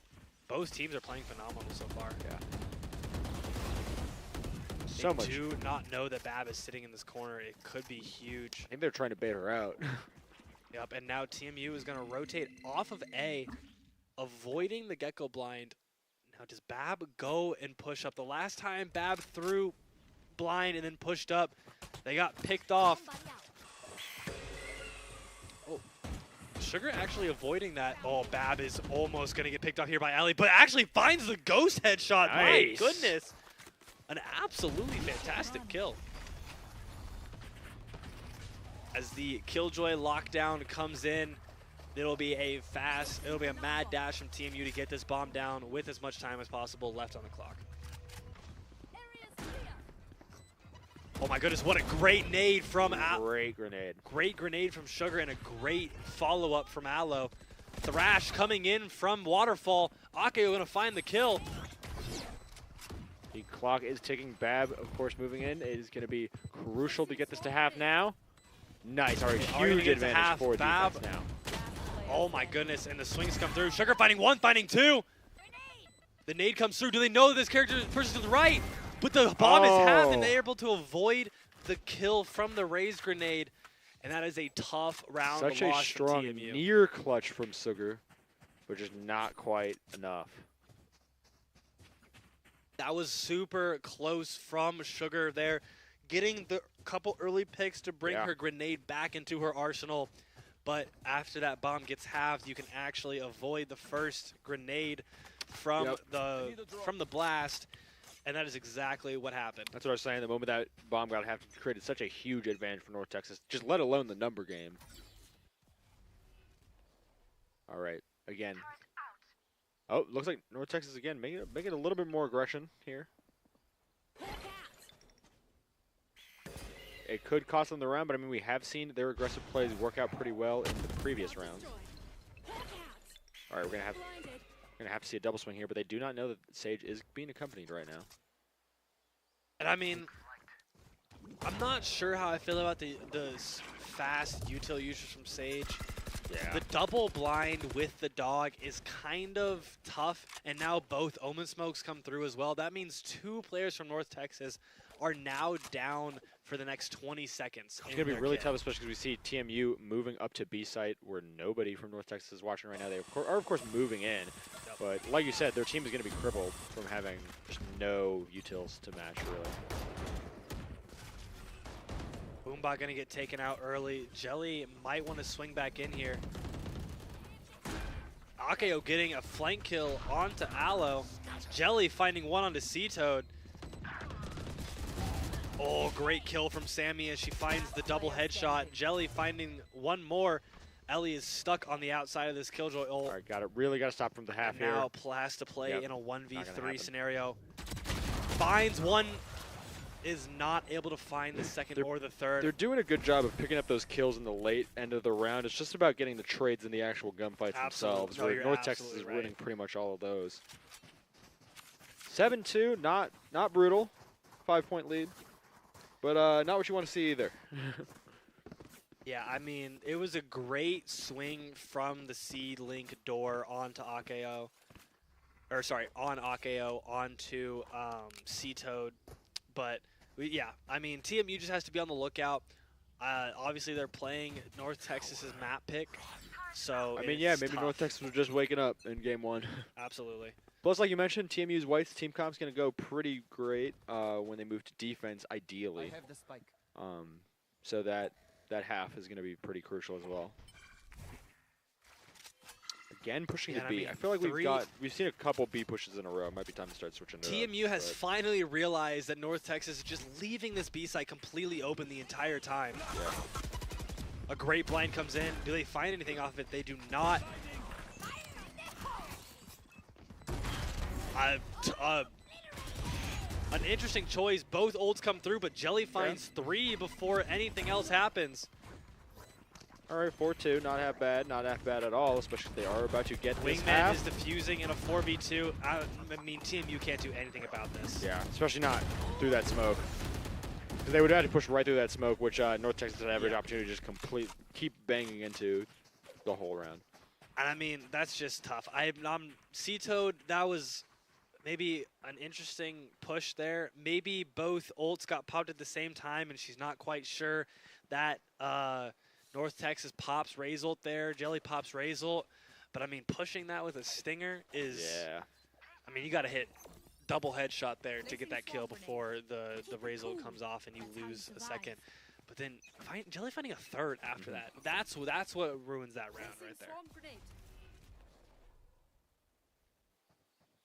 Both teams are playing phenomenal so far. Yeah. They do not know that Bab is sitting in this corner. It could be huge. I think they're trying to bait her out. Yep, and now TMU is going to rotate off of A, avoiding the Gecko blind. Now does Bab go and push up? The last time Bab threw blind and then pushed up, they got picked off. Oh, Sugar actually avoiding that. Oh, Bab is almost going to get picked off here by Ali, but actually finds the ghost headshot. Nice. My goodness. An absolutely fantastic kill. As the Killjoy lockdown comes in, it'll be a mad dash from TMU to get this bomb down with as much time as possible left on the clock. Oh my goodness, what a great nade from Great grenade. Great grenade from Sugar and a great follow-up from Aloe. Thrash coming in from Waterfall. Akeo gonna find the kill. The clock is ticking. Bab, of course, moving in. It is going to be crucial to get this to half now. Nice. Already huge advantage for defense now. Oh my goodness, and the swings come through. Sugar finding one, finding two. The nade comes through. Do they know that this person's to the right? But the bomb is halved, and they're able to avoid the kill from the raised grenade. And that is a tough round Such loss a strong from TMU. near clutch from Sugar, but just not quite enough. That was super close from Sugar there, getting the couple early picks to bring her grenade back into her arsenal. But after that bomb gets halved, you can actually avoid the first grenade from the blast, and that is exactly what happened. That's what I was saying. The moment that bomb got halved, it created such a huge advantage for North Texas, just let alone the number game. All right, again. Oh, looks like North Texas again making a little bit more aggression here. It could cost them the round, but I mean, we have seen their aggressive plays work out pretty well in the previous rounds. All right, we're gonna have to see a double swing here, but they do not know that Sage is being accompanied right now. And I mean, I'm not sure how I feel about the fast util usage from Sage. Yeah. The double blind with the dog is kind of tough, and now both Omen Smokes come through as well. That means two players from North Texas are now down for the next 20 seconds. It's going to be really tough, especially because we see TMU moving up to B site where nobody from North Texas is watching right now. They are, of course, moving in. Yep. But like you said, their team is going to be crippled from having just no utils to match, really. Boombot going to get taken out early. Jelly might want to swing back in here. Akeo getting a flank kill onto Aloe. Jelly finding one onto C-Toad. Oh, great kill from Sammy as she finds the double headshot. Jelly finding one more. Ellie is stuck on the outside of this Killjoy ult. All right, really got to stop from the half here. Now Plas to play in a 1v3 scenario. Finds one, is not able to find the second or the third. They're doing a good job of picking up those kills in the late end of the round. It's just about getting the trades in the actual gunfights themselves, where North Texas is winning pretty much all of those. 7-2, not brutal. 5-point lead. But not what you want to see either. Yeah, I mean, it was a great swing from the seed link door onto Akeo. Or sorry, on Akeo onto C-Toad. But yeah, I mean, TMU just has to be on the lookout. Obviously, they're playing North Texas's map pick. So I mean, yeah, maybe tough. North Texas was just waking up in game one. Absolutely. Plus, like you mentioned, TMU's White's team comp's going to go pretty great when they move to defense, ideally. I have the spike. So that half is going to be pretty crucial as well. Again, pushing the B. I feel like we've seen a couple B pushes in a row. It might be time to start switching to TMU has finally realized that North Texas is just leaving this B site completely open the entire time. Yeah. A great blind comes in. Do they find anything off of it? They do not. An interesting choice. Both ults come through, but Jelly finds 3 before anything else happens. All right, 4-2, not half bad, not half bad at all, especially if they are about to get this Wingman half. is defusing in a 4v2. I mean, TMU can't do anything about this. Yeah, especially not through that smoke. They would have to push right through that smoke, which North Texas had every Yeah. opportunity to just keep banging into the whole round. And I mean, that's just tough. C-Toad, that was maybe an interesting push there. Maybe both ults got popped at the same time, and she's not quite sure that North Texas pops Raze ult there, Jelly pops Raze ult. But I mean, pushing that with a stinger is, Yeah. I mean, you got to hit double headshot there to get that kill before the Raze ult comes off and you lose a second. But then Jelly finding a third after that, that's what ruins that round right there.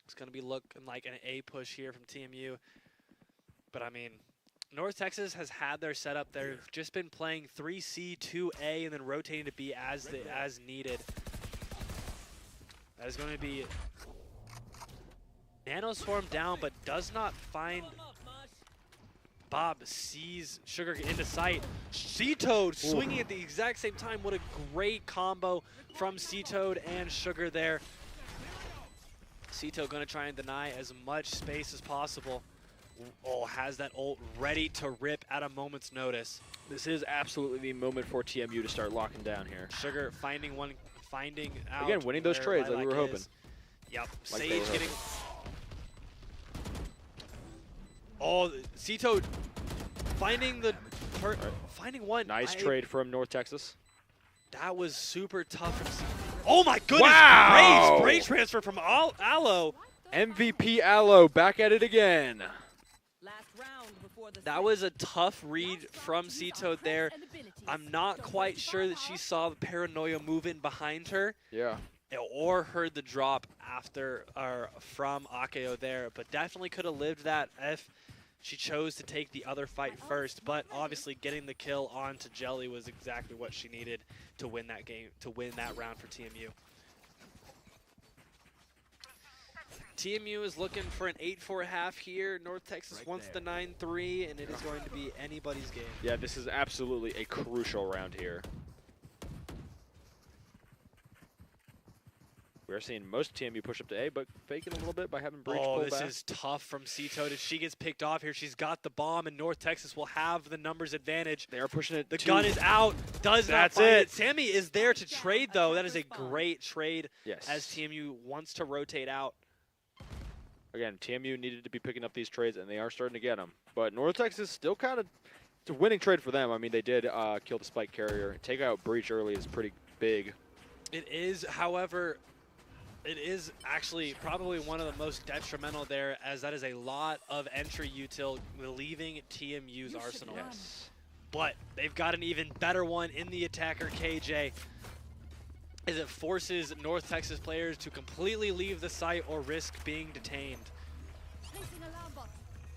It's going to be looking like an A push here from TMU. But I mean, North Texas has had their setup. They've just been playing 3C, 2A, and then rotating to B as needed. That is going to be Nanoswarm down, but does not find. Bob sees Sugar into sight. C-Toad swinging at the exact same time. What a great combo from C-Toad and Sugar there. C-Toad going to try and deny as much space as possible. Oh, has that ult ready to rip at a moment's notice. This is absolutely the moment for TMU to start locking down here. Sugar finding out. Again, winning those trades like we were hoping. Yep, Like Sage getting. Oh, C-Toad finding finding one. Nice trade from North Texas. That was super tough from C. Oh my goodness! Wow! Great transfer from Aloe. MVP Aloe back at it again. That was a tough read from C-Toad there. I'm not quite sure that she saw the paranoia move in behind her. Yeah. Or heard the drop after or from Akeo there, but definitely could have lived that if she chose to take the other fight first. But obviously getting the kill onto Jelly was exactly what she needed to win that game, to win that round for TMU. TMU is looking for an 8-4 half here. North Texas wants the 9-3, and it is going to be anybody's game. Yeah, this is absolutely a crucial round here. We're seeing most TMU push up to A, but faking a little bit by having Breach pull back. Oh, this is tough from C-Toad. If she gets picked off here, she's got the bomb, and North Texas will have the numbers advantage. They are pushing it. The gun is out. Does not That's find it. it. Sammy is there to trade, though. That is a great trade Yes. as TMU wants to rotate out. Again, TMU needed to be picking up these trades, and they are starting to get them. But North Texas still kind of, it's a winning trade for them. I mean, they did kill the Spike carrier. Take out Breach early is pretty big. It is, however, it is actually probably one of the most detrimental there, as that is a lot of entry util leaving TMU's arsenal. Yes. But they've got an even better one in the attacker, KJ, as it forces North Texas players to completely leave the site or risk being detained.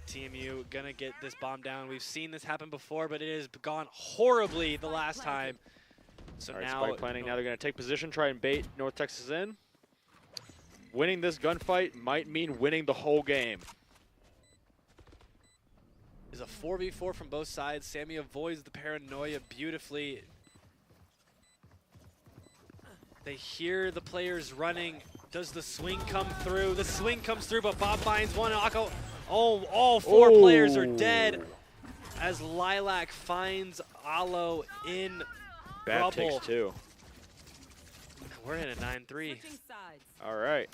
TMU gonna get this bomb down. We've seen this happen before, but it has gone horribly the last time. So All right, now, Spike planning. Now they're going to take position, try and bait North Texas in. Winning this gunfight might mean winning the whole game. is a 4v4 from both sides. Sammy avoids the paranoia beautifully. They hear the players running. Does the swing come through? The swing comes through, but Bob finds one. Akko, all four players are dead as Lilac finds Aloe in Bad trouble. takes two. We're in a 9-3. All right.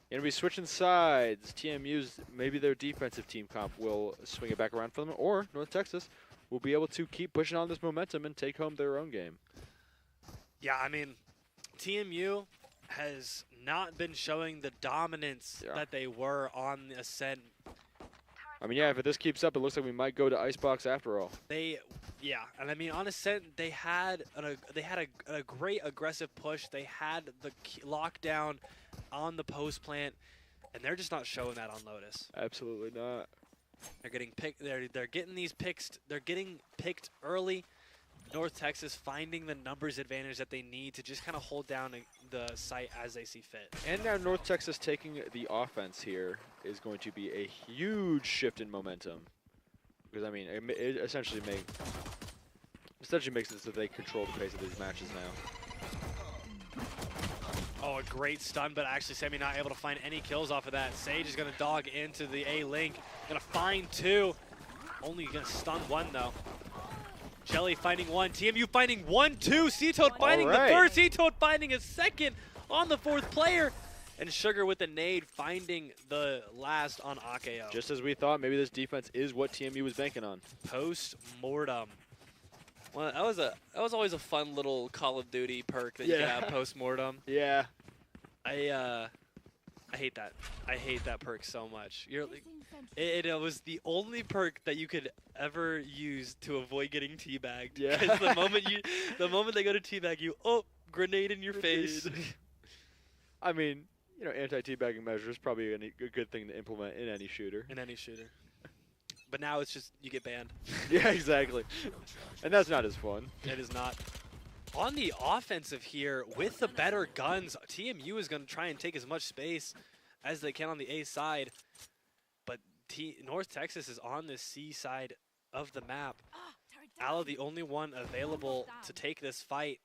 Gonna be switching sides. TMU's, maybe their defensive team comp will swing it back around for them, or North Texas will be able to keep pushing on this momentum and take home their own game. Yeah, I mean, TMU has not been showing the dominance that they were on the Ascent. I mean, yeah, if this keeps up, it looks like we might go to Icebox after all. Yeah, and I mean, on Ascent, they had a great aggressive push. They had the lockdown on the post plant, and they're just not showing that on Lotus. Absolutely not. They're getting picked. They're getting these picks. They're getting picked early. North Texas finding the numbers advantage that they need to just kind of hold down the site as they see fit. And now North Texas taking the offense here is going to be a huge shift in momentum. Because, I mean, it essentially makes it so they control the pace of these matches now. Oh, a great stun, but actually Sammy not able to find any kills off of that. Sage is going to dog into the A link. Going to find two. Only gonna stun one though. Jelly finding one. TMU finding one, two. C-Toad finding the third. C-Toad finding a second on the fourth player. And Sugar with the nade finding the last on Akeo. Just as we thought, maybe this defense is what TMU was banking on. Post-mortem. Well, that was always a fun little Call of Duty perk that you could have post-mortem. Yeah. I hate that. I hate that perk so much. It was the only perk that you could ever use to avoid getting teabagged. Yeah. Because the moment they go to teabag you, oh, grenade in your face. I mean, you know, anti-teabagging measure is probably a good thing to implement in any shooter. In any shooter. But now it's just, you get banned. Yeah, exactly. And that's not as fun. It is not. On the offensive here, with the better guns, TMU is going to try and take as much space as they can on the A side. But North Texas is on the C side of the map. Ala, the only one available to take this fight.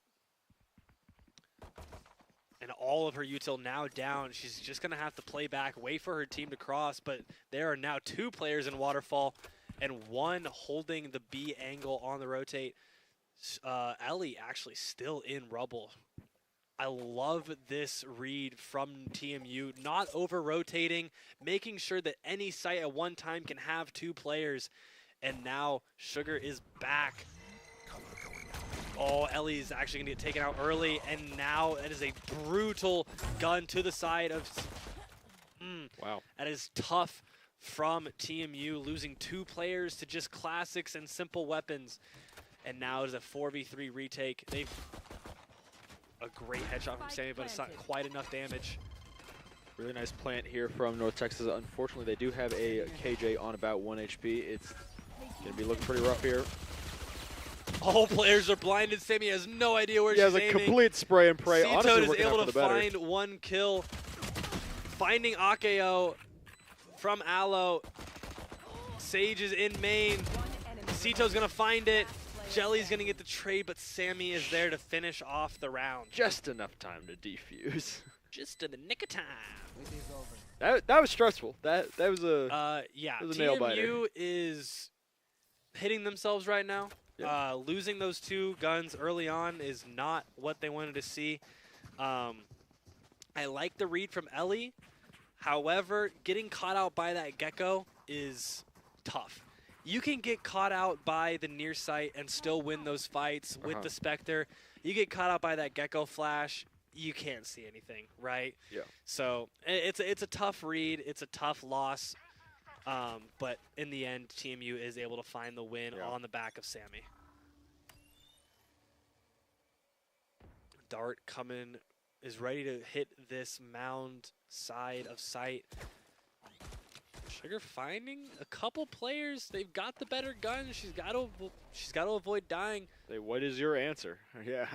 And all of her util now down. She's just going to have to play back, wait for her team to cross. But there are now two players in Waterfall and one holding the B angle on the rotate. Ellie actually still in rubble. I love this read from TMU, not over-rotating, making sure that any site at one time can have two players. And now Sugar is back. Oh, Ellie's actually going to get taken out early, and now it is a brutal gun to the side of... Wow. That is tough from TMU, losing two players to just classics and simple weapons. And now it's a 4v3 retake. They've a great headshot from Sammy, but it's not quite enough damage. Really nice plant here from North Texas. Unfortunately, they do have a KJ on about 1 HP. It's going to be looking pretty rough here. All players are blinded. Sammy has no idea where she's aiming. Yeah, it's a complete spray and pray. C-Toad Honestly, is able to find one kill. Finding Akeo from Aloe. Sage is in main. C-Toad's going to find it. Jelly's going to get the trade, but Sammy is there to finish off the round. Just enough time to defuse. Just in the nick of time. That was stressful. That was a yeah. was a nail biter. TMU is hitting themselves right now. Yeah. Losing those two guns early on is not what they wanted to see. I like the read from Ellie. However, getting caught out by that Gecko is tough. You can get caught out by the near sight and still win those fights with the Spectre. You get caught out by that Gecko flash, you can't see anything, right? Yeah. So it's a tough read. It's a tough loss. But in the end, TMU is able to find the win on the back of Sammy. Dart coming, is ready to hit this mound side of sight. Sugar finding a couple players. They've got the better gun. She's got to avoid dying. What is your answer? Yeah.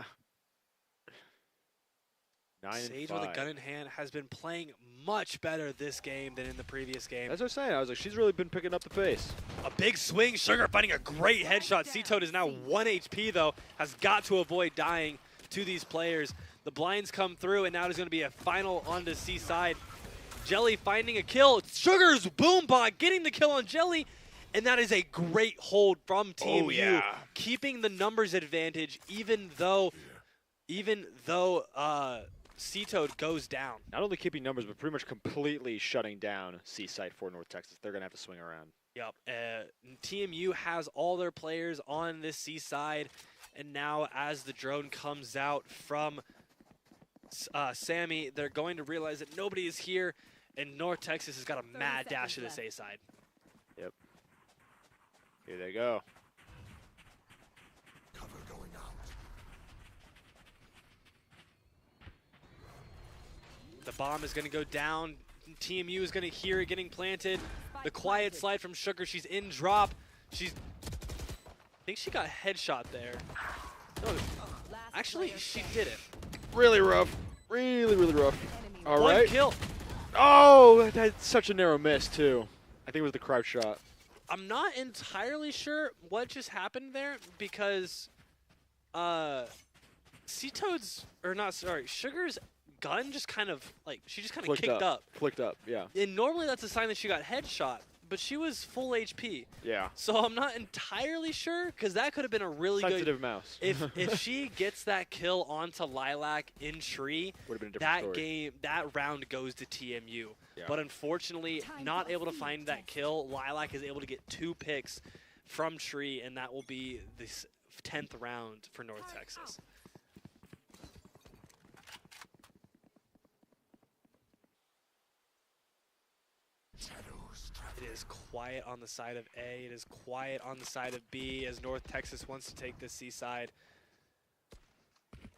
9 and Sage 5. with a gun in hand has been playing much better this game than in the previous game. That's what I was saying. I was like, she's really been picking up the pace. A big swing. Sugar finding a great headshot. C-Toad is now 1 HP though. Has got to avoid dying to these players. The blinds come through, and now there's going to be a final on the C side. Jelly finding a kill. Sugar's boombot getting the kill on Jelly, and that is a great hold from TMU, keeping the numbers advantage, even though C-Toad goes down. Not only keeping numbers, but pretty much completely shutting down C-Site for North Texas. They're going to have to swing around. Yep. TMU has all their players on this C side, and now as the drone comes out from Sammy, they're going to realize that nobody is here, and North Texas has got a mad dash to this A side. Yep. Here they go. Cover going out. The bomb is going to go down. TMU is going to hear it getting planted. The quiet slide from Sugar. She's in drop. I think she got headshot there. No, actually, she didn't. Really rough. Really, really rough. All One right. kill. Oh, that's such a narrow miss, too. I think it was the crouch shot. I'm not entirely sure what just happened there because C-Toad's, or not, sorry, Sugar's gun just kind of, like, she just kind of kicked up. Flicked up, yeah. And normally that's a sign that she got headshot. but she was full HP. Yeah. So I'm not entirely sure, because that could have been a really Sensitive mouse. if she gets that kill onto Lilac in tree, Would have been a different story. that round goes to TMU. Yeah. But unfortunately, not able to find that kill. Lilac is able to get 2 picks from tree, and that will be the 10th round for North Texas. It is quiet on the side of A. It is quiet on the side of B as North Texas wants to take the C side.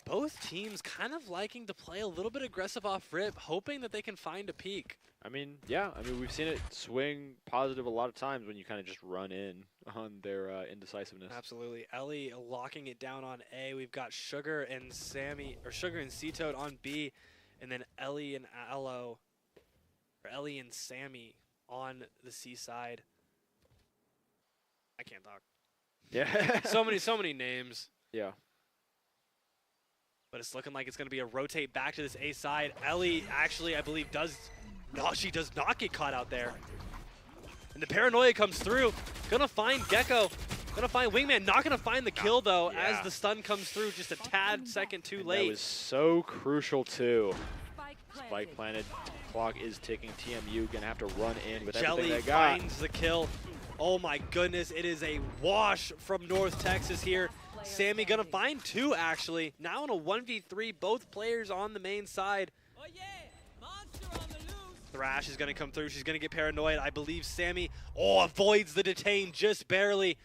Both teams kind of liking to play a little bit aggressive off rip, hoping that they can find a peak. I mean, yeah. I mean, we've seen it swing positive a lot of times when you kind of just run in on their indecisiveness. Absolutely. Ellie locking it down on A. We've got Sugar and C-Toad on B, and then Ellie and Ellie and Sammy on the C side. I can't talk. Yeah. so many names. Yeah. But it's looking like it's going to be a rotate back to this A side. Ellie actually, I believe, she does not get caught out there. And the paranoia comes through. Gonna find Gecko. Gonna find Wingman. Not gonna find the kill, though, as the stun comes through just a tad second too late. That was so crucial, too. Spike planted. Clock is ticking. TMU gonna have to run in with everything they got. Jelly finds the kill. Oh my goodness, it is a wash from North Texas here. Sammy gonna find 2 actually. Now in a 1v3, both players on the main side. Thrash is gonna come through. She's gonna get paranoid. I believe Sammy avoids the detain just barely.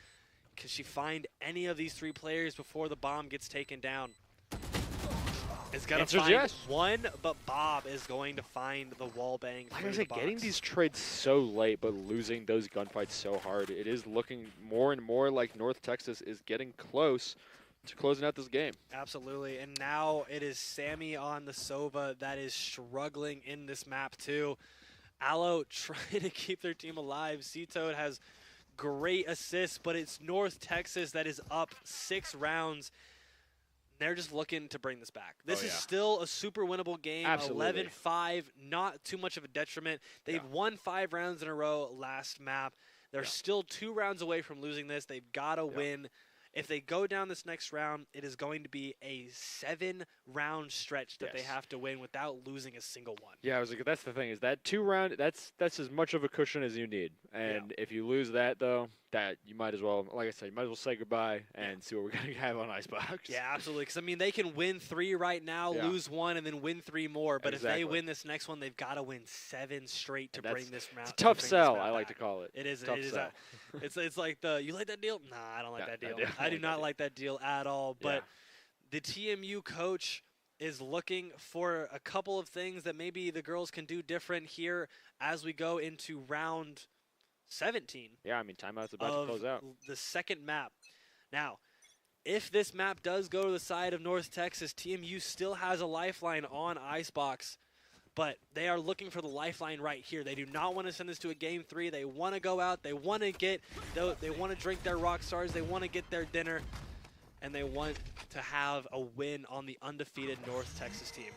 Can she find any of these 3 players before the bomb gets taken down? Is gonna find yes. one, but Bob is going to find the wall bang. Like I said, getting these trades so late, but losing those gunfights so hard, it is looking more and more like North Texas is getting close to closing out this game. Absolutely, and now it is Sammy on the Sova that is struggling in this map too. Aloe trying to keep their team alive. C-Toad has great assists, but it's North Texas that is up 6 rounds. They're just looking to bring this back. This is still a super winnable game. 11-5, not too much of a detriment. They've won 5 rounds in a row last map. They're still 2 rounds away from losing this. They've got to win. If they go down this next round, it is going to be a 7-round stretch that they have to win without losing a single one. Yeah, I was like, that's the thing, is that 2 round, that's as much of a cushion as you need. And if you lose that, though, that you might as well, like I said, you might as well say goodbye and see what we're going to have on Icebox. Yeah, absolutely. Because, I mean, they can win 3 right now, lose 1, and then win 3 more. But if they win this next one, they've got to win 7 straight to bring this round. It's a tough sell, I like to call it. It is. Tough sell. It's like you like that deal? Nah, I don't like that deal. I do not like that deal at all. But the TMU coach is looking for a couple of things that maybe the girls can do different here as we go into round 17. Yeah, I mean, timeout's about to close out. The second map. Now, if this map does go to the side of North Texas, TMU still has a lifeline on Icebox, but they are looking for the lifeline right here. They do not want to send this to a game 3. They want to go out. They want to drink their Rockstars. They want to get their dinner, and they want to have a win on the undefeated North Texas team.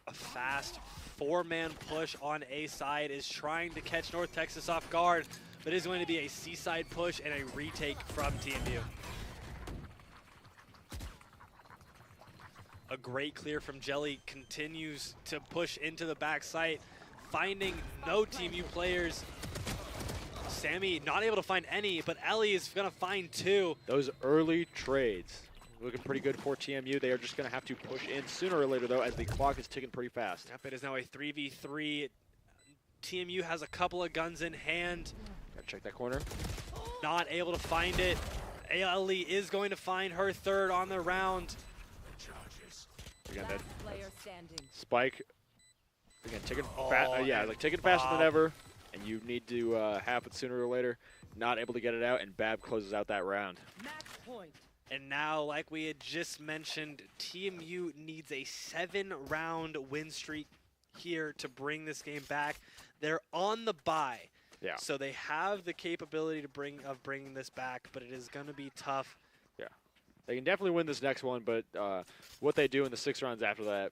A fast 4-man push on A side is trying to catch North Texas off guard, but it is going to be a C side push and a retake from TMU. A great clear from Jelly, continues to push into the back site, finding no TMU players. Sammy not able to find any, but Ellie is going to find 2. Those early trades looking pretty good for TMU. They are just going to have to push in sooner or later, though, as the clock is ticking pretty fast. Yep, it is now a 3v3. TMU has a couple of guns in hand. Gotta check that corner. Not able to find it. Ellie is going to find her 3rd on the round. Again, that Spike, again, ticking ticking faster than ever, and you need to have it sooner or later. Not able to get it out, and Bab closes out that round. Match point. And now, like we had just mentioned, TMU needs a 7-round win streak here to bring this game back. They're on the bye, so they have the capability to bringing this back, but it is going to be tough. Yeah, they can definitely win this next one, but what they do in the 6 rounds after that,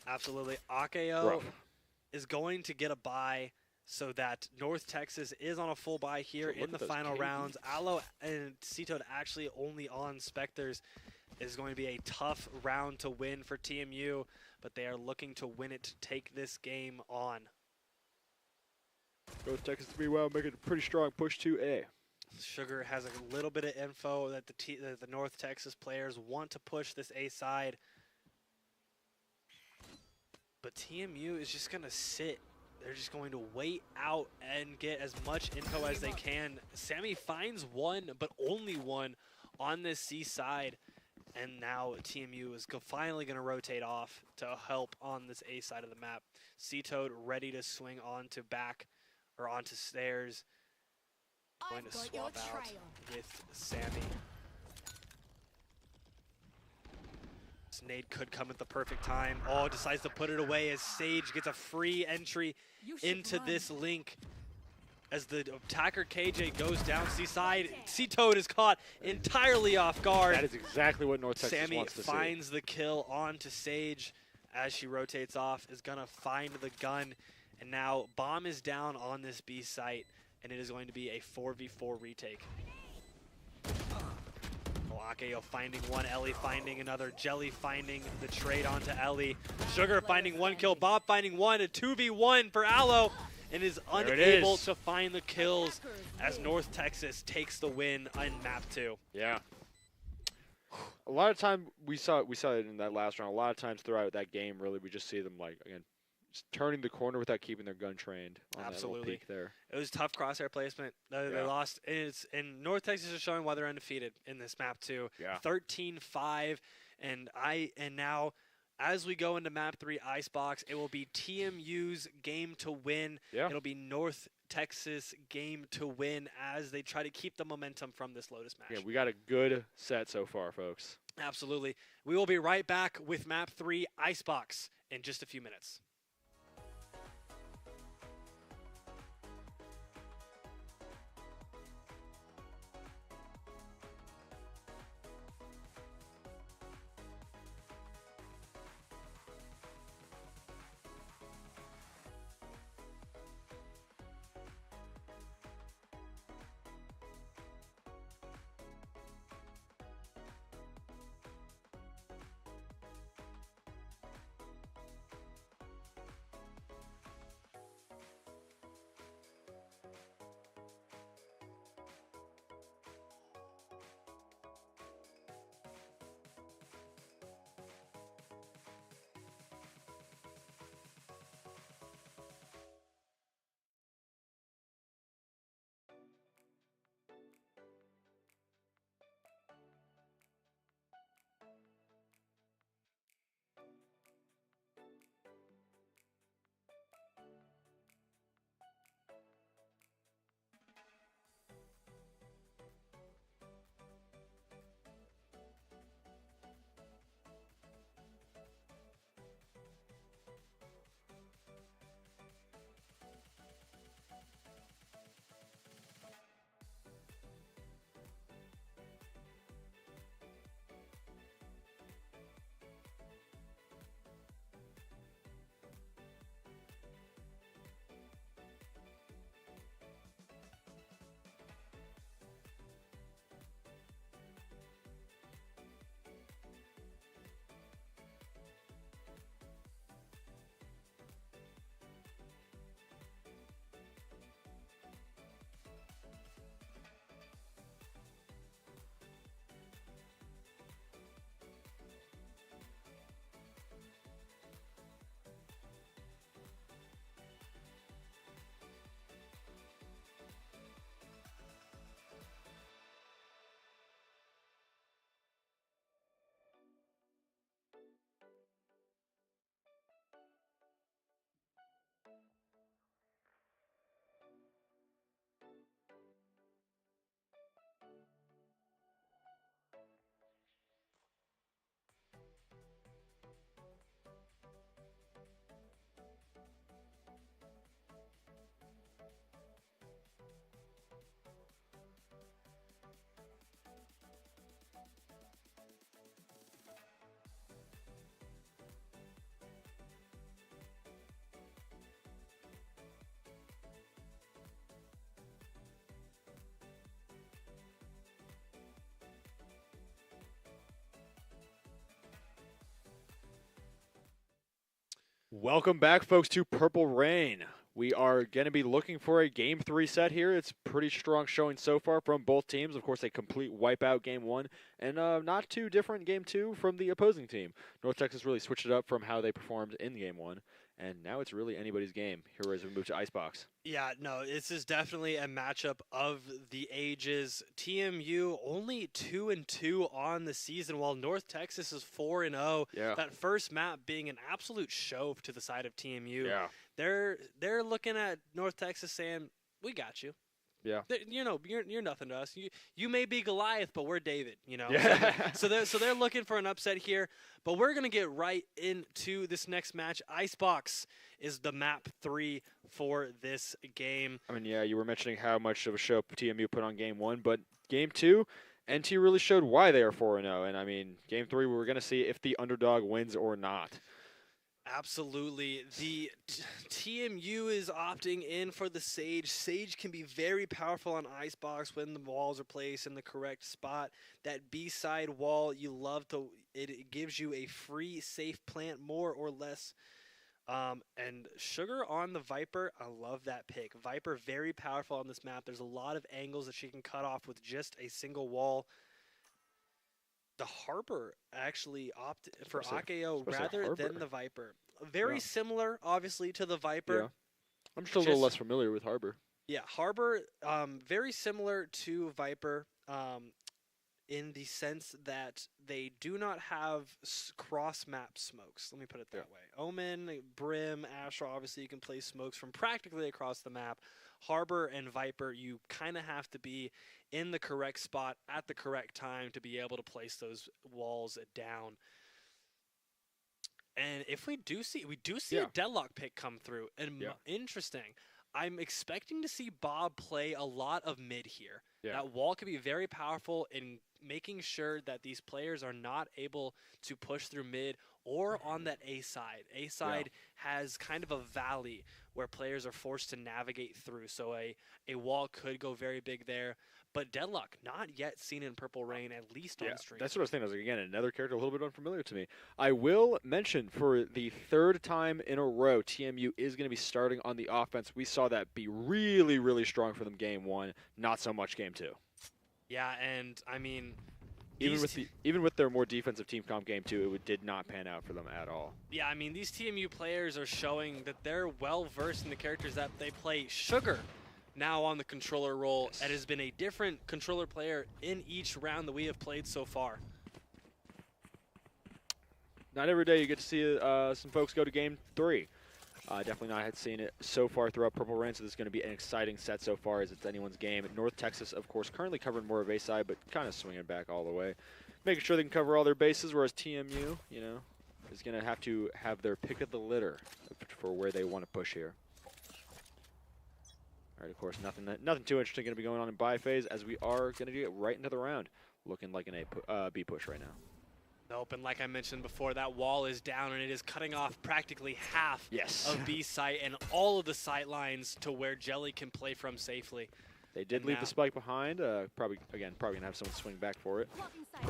Absolutely. Akeo is going to get a bye so that North Texas is on a full bye here So in the final rounds. Aloe and Cito actually only on Spectres is going to be a tough round to win for TMU, but they are looking to win it to take this game on. North Texas, meanwhile, making a pretty strong push to A. Sugar has a little bit of info that the North Texas players want to push this A side. But TMU is just going to sit. They're just going to wait out and get as much info as they can. Sammy finds one, but only one on this C side. And now TMU is finally going to rotate off to help on this A side of the map. C-Toad ready to swing onto onto stairs. Going to swap out with Sammy. Nade could come at the perfect time. Oh, decides to put it away as Sage gets a free entry into this link. As the attacker KJ goes down C-side, C-Toad is caught entirely off guard. That is exactly what North Texas Sammy wants to see. finds the kill onto Sage as she rotates off, is gonna find the gun, and now bomb is down on this B site, and it is going to be a 4v4 retake. Akeo finding one, Ellie finding another, Jelly finding the trade onto Ellie, Sugar finding one kill, Bob finding one, a 2v1 for Aloe, and is unable to find the kills as North Texas takes the win on map 2. Yeah. A lot of time we saw it in that last round. A lot of times throughout that game, really, we just see them like again, just turning the corner without keeping their gun trained on that little peak there. It was tough crosshair placement. They lost. And North Texas is showing why they're undefeated in this map too. Yeah. 13-5, and now as we go into map 3 Icebox, it will be TMU's game to win. Yeah. It'll be North Texas game to win as they try to keep the momentum from this Lotus match. Yeah, we got a good set so far, folks. Absolutely. We will be right back with map 3 Icebox in just a few minutes. Welcome back, folks, to Purple Rain. We are going to be looking for a Game 3 set here. It's pretty strong showing so far from both teams. Of course, a complete wipeout Game 1, and not too different Game 2 from the opposing team. North Texas really switched it up from how they performed in Game 1, and now it's really anybody's game here as we move to Icebox. Yeah, no, this is definitely a matchup of the ages. TMU only 2-2 on the season, while North Texas is 4-0. Yeah. That first map being an absolute show to the side of TMU. Yeah. They're looking at North Texas saying, "We got you." Yeah. You know, you're nothing to us. You may be Goliath, but we're David. You know. Yeah. So they're looking for an upset here, but we're gonna get right into this next match. Icebox is the map 3 for this game. I mean, yeah, you were mentioning how much of a show TMU put on Game 1, but Game 2, NT really showed why they are 4-0. And I mean, Game 3, we're going to see if the underdog wins or not. Absolutely. The TMU is opting in for the Sage. Sage can be very powerful on Icebox when the walls are placed in the correct spot. That B-side wall, you love to. It gives you a free, safe plant, more or less. And Sugar on the Viper, I love that pick. Viper, very powerful on this map. There's a lot of angles that she can cut off with just a single wall. The Harbor actually opted for Akeo rather than the Viper. Very similar, obviously, to the Viper. Yeah. I'm just a little less familiar with Harbor. Yeah, Harbor, very similar to Viper in the sense that they do not have cross-map smokes. Let me put it that way. Omen, Brim, Astra, obviously you can place smokes from practically across the map. Harbor and Viper, you kind of have to be in the correct spot at the correct time to be able to place those walls down. And if we do see a deadlock pick come through, and interesting. I'm expecting to see Bob play a lot of mid here. Yeah. That wall can be very powerful in making sure that these players are not able to push through mid or on that A side. A side has kind of a valley where players are forced to navigate through. So a wall could go very big there. But Deadlock, not yet seen in Purple Rain, at least on stream. That's what I was thinking. I was like, again, another character a little bit unfamiliar to me. I will mention, for the third time in a row, TMU is going to be starting on the offense. We saw that be really, really strong for them Game 1, not so much Game 2. Yeah, and, I mean... Even with their more defensive team comp Game 2, it did not pan out for them at all. Yeah, I mean, these TMU players are showing that they're well-versed in the characters that they play. Sugar now on the controller role, and has been a different controller player in each round that we have played so far. Not every day you get to see some folks go to Game 3. Definitely not had seen it so far throughout Purple Rain, so this is going to be an exciting set so far as it's anyone's game. North Texas, of course, currently covering more of A side, but kind of swinging back all the way. Making sure they can cover all their bases, whereas TMU, you know, is going to have their pick of the litter for where they want to push here. All right, of course, nothing too interesting going to be going on in buy phase, as we are going to get right into the round, looking like an B push right now. Nope, and like I mentioned before, that wall is down, and it is cutting off practically half of B site and all of the sight lines to where Jelly can play from safely. They did leave the spike behind. Probably going to have someone swing back for it,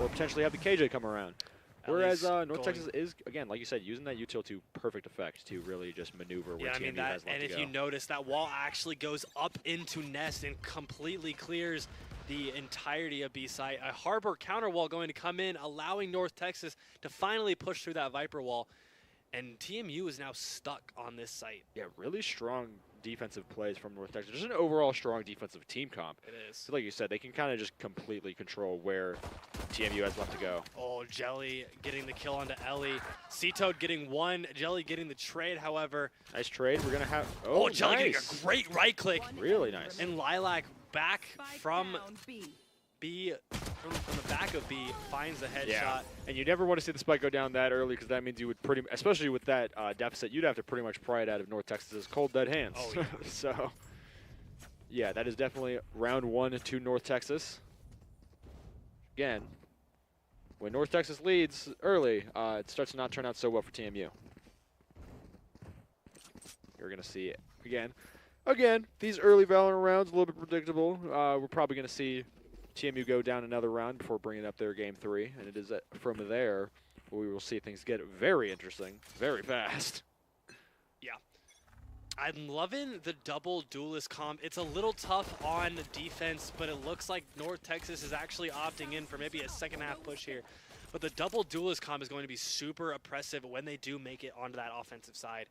or potentially have the KJ come around. Whereas North Texas is, again, like you said, using that util to perfect effect to really just maneuver where TMU has left to go. And if you notice, that wall actually goes up into Nest and completely clears the entirety of B-site. A Harbor counter wall going to come in, allowing North Texas to finally push through that Viper wall. And TMU is now stuck on this site. Yeah, really strong defensive plays from North Texas. Just an overall strong defensive team comp. It is. So like you said, they can kind of just completely control where TMU has left to go. Oh, Jelly getting the kill onto Ellie. C-Toad getting one. Jelly getting the trade, however. Nice trade. We're going to have... Oh, Jelly getting a great right click. Really nice. And Lilac back from B, from the back of B, finds the headshot. Yeah. And you never want to see the spike go down that early, because that means you would especially with that deficit, you'd have to pretty much pry it out of North Texas's cold dead hands. Oh, yeah. So, yeah, that is definitely round 1 to North Texas. Again, when North Texas leads early, it starts to not turn out so well for TMU. You're going to see it again, these early Valorant rounds, a little bit predictable. We're probably going to see TMU go down another round before bringing up their Game 3, and it is from there where we will see things get very interesting, very fast. I'm loving the double duelist comp. It's a little tough on defense, but it looks like North Texas is actually opting in for maybe a second half push here. But the double duelist comp is going to be super oppressive when they do make it onto that offensive side.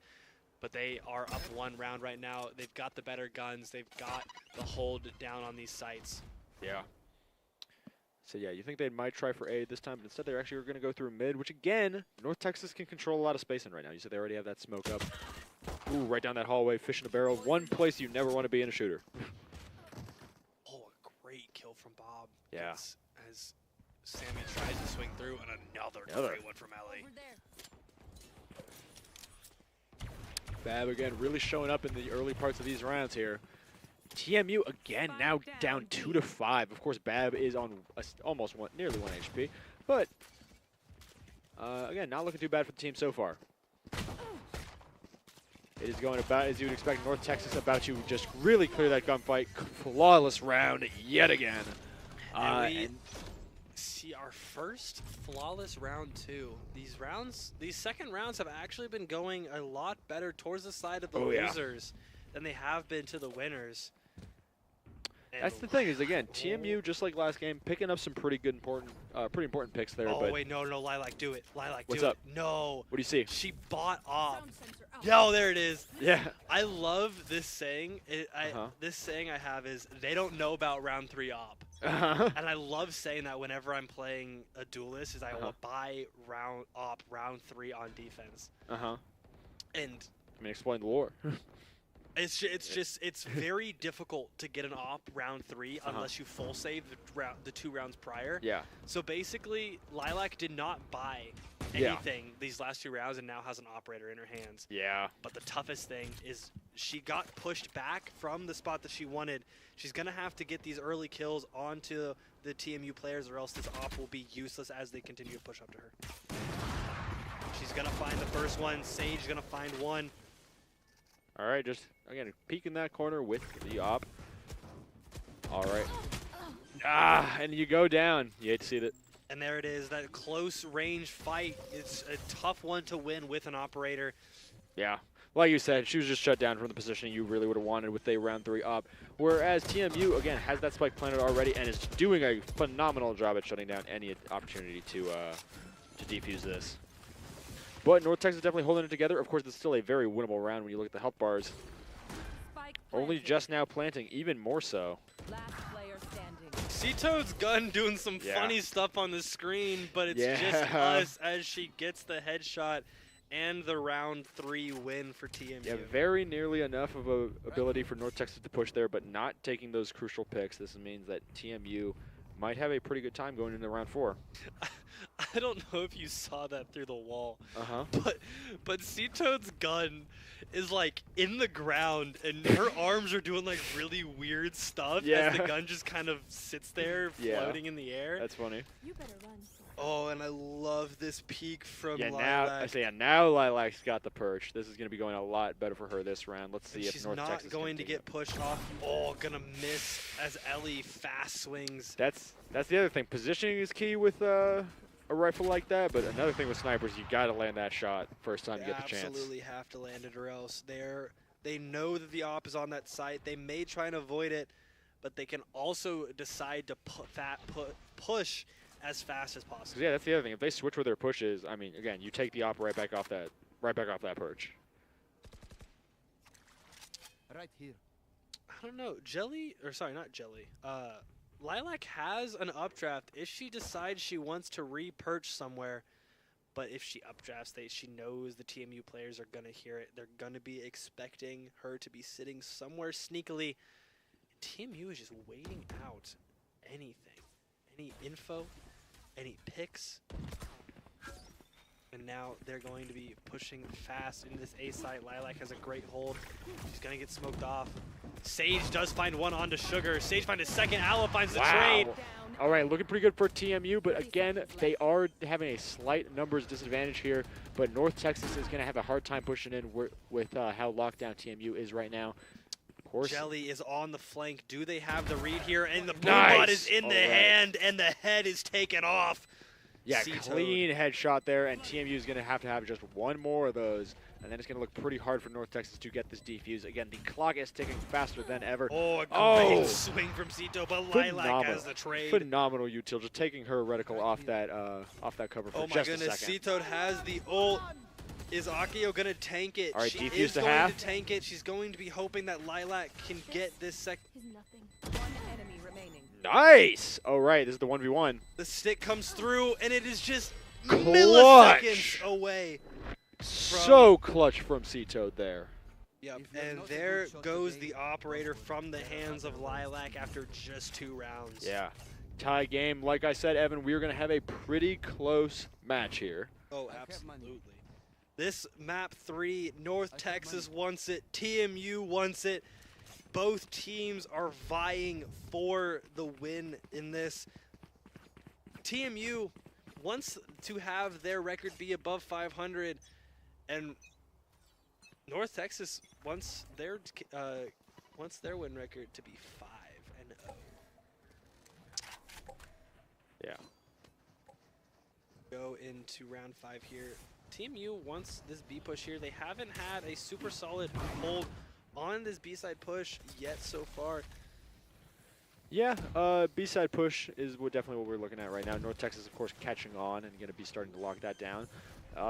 But they are up 1 round right now. They've got the better guns. They've got the hold down on these sites. Yeah. So yeah, you think they might try for A this time, but instead they're actually going to go through mid, which again, North Texas can control a lot of spacing right now. You said they already have that smoke up. Ooh, right down that hallway, fish in a barrel. One place you never want to be in a shooter. Oh, a great kill from Bob. Yeah. As Sammy tries to swing through, and another great one from Ellie. Bab again really showing up in the early parts of these rounds here. TMU again now down 2 to 5. Of course, Bab is on almost nearly 1 HP, but again, not looking too bad for the team so far. It is going about as you would expect. North Texas about to just really clear that gunfight. Flawless round yet again. And we see our first flawless round 2. These second rounds have actually been going a lot better towards the side of the losers than they have been to the winners. And that's the thing is, again, TMU, just like last game, picking up some pretty important picks there. Oh, but wait, no, Lilac, do it. Lilac, what's do up? it. No. What do you see? She bought off. Yo, there it is. Yeah. I love this saying. This saying I have is, they don't know about round 3 op. And I love saying that whenever I'm playing a duelist, is I will buy round 3 on defense. And I mean, explain the lore. It's very difficult to get an op round 3 unless you full save the 2 rounds prior. Yeah. So basically, Lilac did not buy anything these last 2 rounds and now has an operator in her hands. Yeah. But the toughest thing is she got pushed back from the spot that she wanted. She's going to have to get these early kills onto the TMU players, or else this op will be useless as they continue to push up to her. She's going to find the first one. Sage going to find one. All right, just, again, peek in that corner with the op. All right. And you go down. You hate to see that. And there it is, that close range fight. It's a tough one to win with an operator. Yeah. Like you said, she was just shut down from the positioning you really would have wanted with a round 3 op. Whereas TMU, again, has that spike planted already and is doing a phenomenal job at shutting down any opportunity to defuse this. But North Texas definitely holding it together. Of course, it's still a very winnable round when you look at the health bars. Only just now planting, even more so. Last player standing. C-Toad's gun doing some funny stuff on the screen, but it's just us as she gets the headshot and the round 3 win for TMU. Yeah, very nearly enough of a ability for North Texas to push there, but not taking those crucial picks. This means that TMU might have a pretty good time going into round 4. I don't know if you saw that through the wall, Uh-huh. but C-Toad's gun is like in the ground, and her arms are doing like really weird stuff as the gun just kind of sits there floating in the air. That's funny. You better run. Oh, and I love this peek from Lilac. Lilac. Now Lilac's got the perch. This is going to be going a lot better for her this round. Let's see And if she's North not Texas going to continue. get pushed off. Oh, gonna miss as Ellie fast swings. That's the other thing. Positioning is key with a rifle like that, but another thing with snipers, you got to land that shot first time you get the chance. Absolutely have to land it, or else they know that the op is on that site. They may try and avoid it, but they can also decide to push as fast as possible. Yeah, that's the other thing. If they switch where their push is, I mean, again, you take the op right back off that perch. Right here. I don't know. Not Jelly. Lilac has an updraft if she decides she wants to re-perch somewhere. But if she updrafts, she knows the TMU players are going to hear it. They're going to be expecting her to be sitting somewhere sneakily. TMU is just waiting out anything. Any info, any picks. And now they're going to be pushing fast into this A site. Lilac has a great hold. She's going to get smoked off. Sage does find one onto Sugar. Sage finds a second. Ala finds the trade. All right, looking pretty good for TMU, but again, they are having a slight numbers disadvantage here, but North Texas is going to have a hard time pushing in with how locked down TMU is right now. Of course. Jelly is on the flank. Do they have the read here? And the blue bot is in the hand, and the head is taken off. Yeah, clean headshot there, and TMU is going to have just one more of those And then it's going to look pretty hard for North Texas to get this defuse. Again, the clock is ticking faster than ever. Oh, a Oh. great swing from Cito, but Lilac has the trade. Phenomenal util, just taking her reticle off that cover for Oh my just goodness, a second. Cito has the ult. Is Akio gonna tank it? All right, she defuse is to going half. to tank it. She's going to be hoping that Lilac can get this Is nothing. One enemy remaining. Nice! All right, this is the 1v1. The stick comes through, and it is just Clutch. milliseconds away. So clutch from C-Toad there. Yep, and there goes the operator from the hands of Lilac after just 2 rounds. Yeah. Tie game. Like I said, Evan, we're going to have a pretty close match here. Oh, absolutely. This map 3, North Texas wants it, TMU wants it. Both teams are vying for the win in this. TMU wants to have their record be above 500, and North Texas wants their win record to be 5-0. Yeah. Go into round 5 here. TMU wants this B push here. They haven't had a super solid hold on this B-side push yet so far. Yeah, B-side push is definitely what we're looking at right now. North Texas, of course, catching on and going to be starting to lock that down.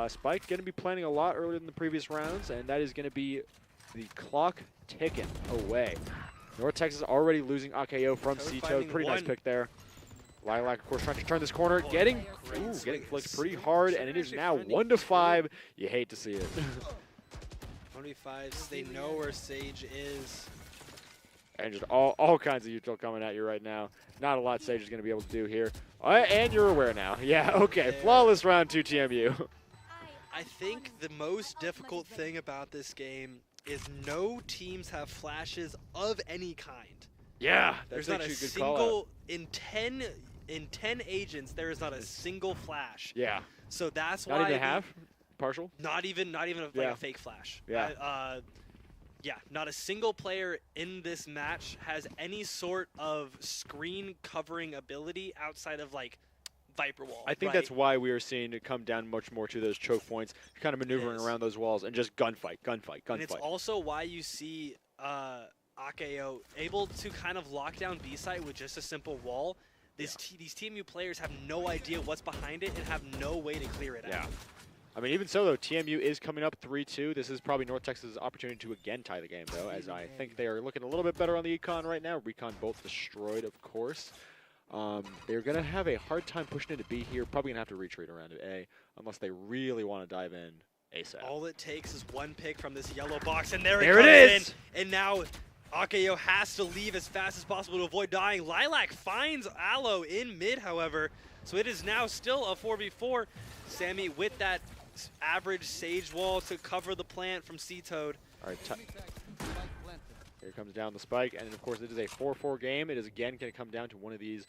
Spike going to be planning a lot earlier than the previous rounds, and that is going to be the clock ticking away. North Texas already losing AKO from C-Toad. Pretty nice pick there. Lilac, of course, trying to turn this corner, getting flicked pretty hard, and it is now 1-5. You hate to see it. 25s, they know where Sage is. And just all kinds of util coming at you right now. Not a lot Sage is going to be able to do here. And you're aware now. Yeah, okay. Flawless round 2 TMU. I think the most difficult thing about this game is no teams have flashes of any kind. Yeah, there's not a single in 10 agents. There is not a single flash. Yeah. So that's why. Not even half. Partial. Not even like a fake flash. Yeah. Yeah. Not a single player in this match has any sort of screen covering ability outside of like Viper Wall. I think that's why we are seeing it come down much more to those choke points, kind of maneuvering around those walls and just gunfight. And it's also why you see Akeo able to kind of lock down B-side with just a simple wall. These TMU players have no idea what's behind it and have no way to clear it out. I mean, even so, though, TMU is coming up 3-2. This is probably North Texas' opportunity to again tie the game, though, as I think they are looking a little bit better on the Econ right now. Recon both destroyed, of course. They're going to have a hard time pushing into B here. Probably going to have to retreat around to A, unless they really want to dive in ASAP. All it takes is one pick from this yellow box, and there it is! In. And now Akeo has to leave as fast as possible to avoid dying. Lilac finds Aloe in mid, however, so it is now still a 4v4. Sammy with that average Sage wall to cover the plant from C-Toad. All right, here comes down the spike, and of course it is a 4-4 game. It is again going to come down to one of these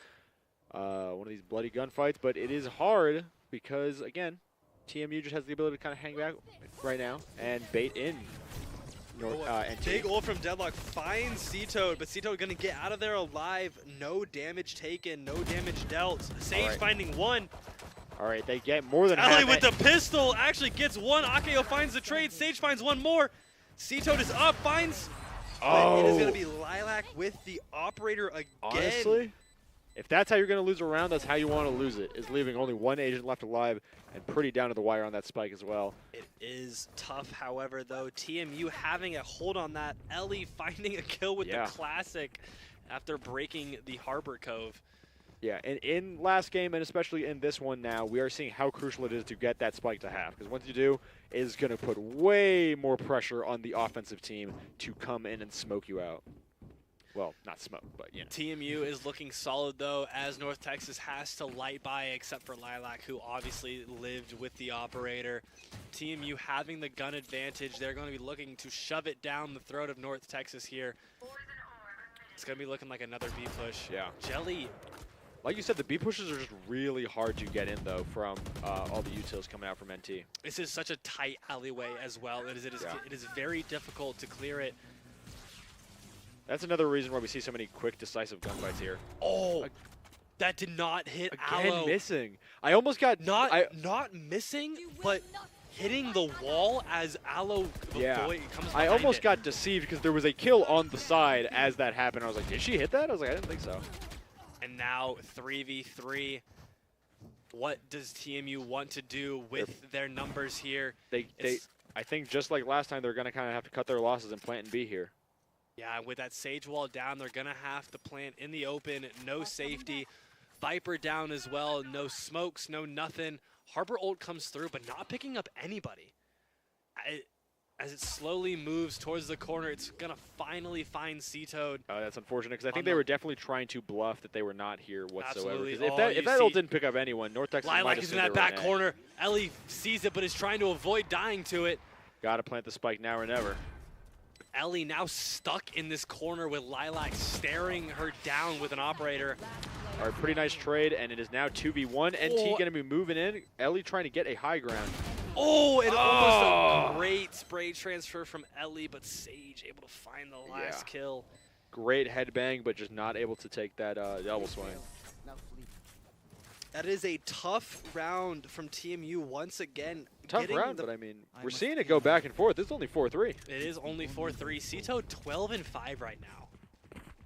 bloody gunfights, but it is hard because again, TMU just has the ability to kind of hang back right now and bait in. Big ult from Deadlock finds C-Toad, but C-Toad going to get out of there alive. No damage taken, no damage dealt. Sage finding one. All right, they get more than Ali half. with the pistol actually gets one. Akeo finds the trade. Sage finds one more. C-Toad is up, finds. Oh. It is going to be Lilac with the operator again. Honestly, if that's how you're going to lose a round, that's how you want to lose it, is leaving only one agent left alive and pretty down to the wire on that spike as well. It is tough, however, though. TMU having a hold on that. Ellie finding a kill with the classic after breaking the Harbor Cove. Yeah, and in last game, and especially in this one now, we are seeing how crucial it is to get that spike to half. Because once you do, it is going to put way more pressure on the offensive team to come in and smoke you out. Well, not smoke, but, you know. TMU is looking solid, though, as North Texas has to light by, except for Lilac, who obviously lived with the operator. TMU having the gun advantage. They're going to be looking to shove it down the throat of North Texas here. It's going to be looking like another B push. Yeah. Jelly. Like you said, the B pushes are just really hard to get in, though, from all the utils coming out from NT. This is such a tight alleyway as well. It is very difficult to clear it. That's another reason why we see so many quick, decisive gunfights here. Oh, that did not hit Again Aloe. missing. I almost got... Not missing, but hitting the wall as Aloe Yeah. comes I behind almost it. got deceived because there was a kill on the side as that happened. I was like, did she hit that? I was like, I didn't think so. And now 3v3. What does TMU want to do with their numbers here? I think just like last time, they're going to kind of have to cut their losses and plant and B here. Yeah, with that Sage wall down, they're going to have to plant in the open. No safety. Viper down as well. No smokes, no nothing. Harbor ult comes through, but not picking up anybody. As it slowly moves towards the corner, it's going to finally find C-Toad. Oh, that's unfortunate because I think they were definitely trying to bluff that they were not here whatsoever. Absolutely. If that ult didn't pick up anyone, North Texas might Lilac have is in said that they were back in A. corner. Ellie sees it, but is trying to avoid dying to it. Got to plant the spike now or never. Ellie now stuck in this corner with Lilac staring her down with an operator. All right, pretty nice trade, and it is now 2v1. NT going to be moving in. Ellie trying to get a high ground. Oh, and almost a great spray transfer from Ellie, but Sage able to find the last kill. Great headbang, but just not able to take that double swing. That is a tough round from TMU once again. Tough round, but I mean, we're seeing it go back and forth. This is only 4-3. It is only 4-3. C-Toad 12-5 right now.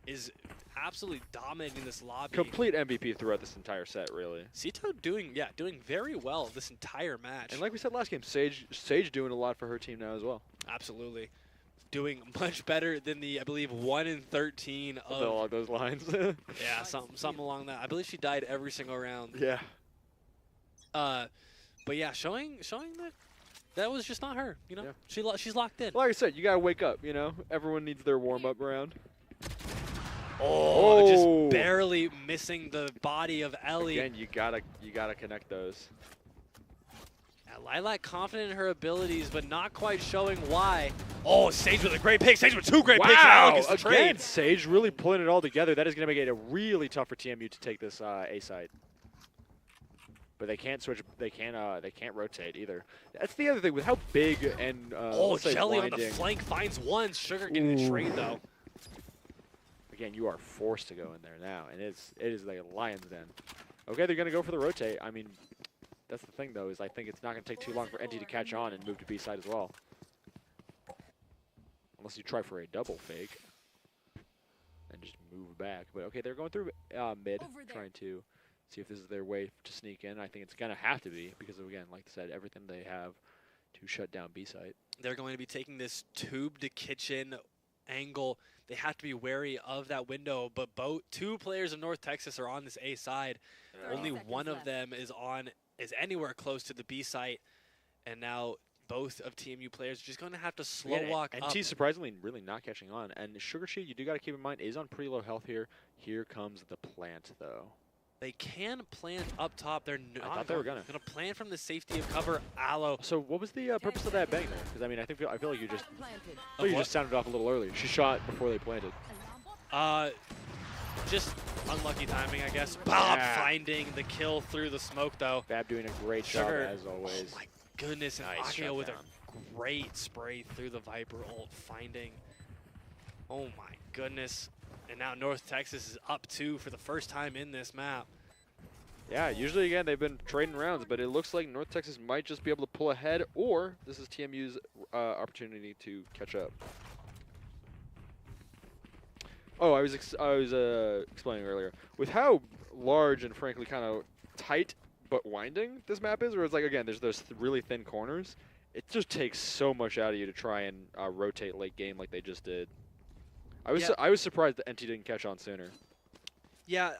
Is absolutely dominating this lobby. Complete MVP throughout this entire set, really. C-Toad doing very well this entire match. And like we said last game, Sage doing a lot for her team now as well. Absolutely. Doing much better than the, I believe, 1-13 of along those lines. yeah, something along that. I believe she died every single round. Yeah. But yeah, showing that was just not her. You know, she's locked in. Like I said, you gotta wake up. You know, everyone needs their warm up round. Oh, just barely missing the body of Ellie. Again, you gotta connect those. Lilac confident in her abilities, but not quite showing why. Oh, Sage with a great pick. Sage with 2 great picks. Wow, Gets the again, trade. Sage really pulling it all together. That is going to make it really tough for TMU to take this A side. But they can't switch. They can't rotate either. That's the other thing with how big and Jelly on the flank finds one. Sugar getting the trade though. Again, you are forced to go in there now, and it is like a lion's den. Okay, they're going to go for the rotate. I mean, that's the thing, though, is I think it's not going to take too long for NT to catch on and move to B side as well. Unless you try for a double fake and just move back. But okay, they're going through mid, trying to see if this is their way to sneak in. I think it's going to have to be because, of, again, like I said, everything they have to shut down B side. They're going to be taking this tube to kitchen angle. They have to be wary of that window, but two players in North Texas are on this A side. Only one of them is anywhere close to the B site, and now both of TMU players are just going to have to slow walk up. NT surprisingly really not catching on, and Sugar Sheet, you do got to keep in mind, is on pretty low health here. Here comes the plant, though. They can plant up top. They're not. I thought they were gonna plant from the safety of cover. Aloe. So what was the purpose of that bang there? Because I mean, I feel like you just sounded off a little early. She shot before they planted. Just unlucky timing, I guess. Bob finding the kill through the smoke, though. Fab doing a great job, as always. Oh, my goodness. And Nice Akio with a shutdown. great spray through the Viper ult, finding. Oh, my goodness. And now North Texas is up 2 for the first time in this map. Yeah, usually, again, they've been trading rounds, but it looks like North Texas might just be able to pull ahead, or this is TMU's opportunity to catch up. Oh, I was explaining earlier. With how large and frankly kind of tight but winding this map is, where it's like, again, there's those really thin corners, it just takes so much out of you to try and rotate late game like they just did. I was surprised that NT didn't catch on sooner. Yeah,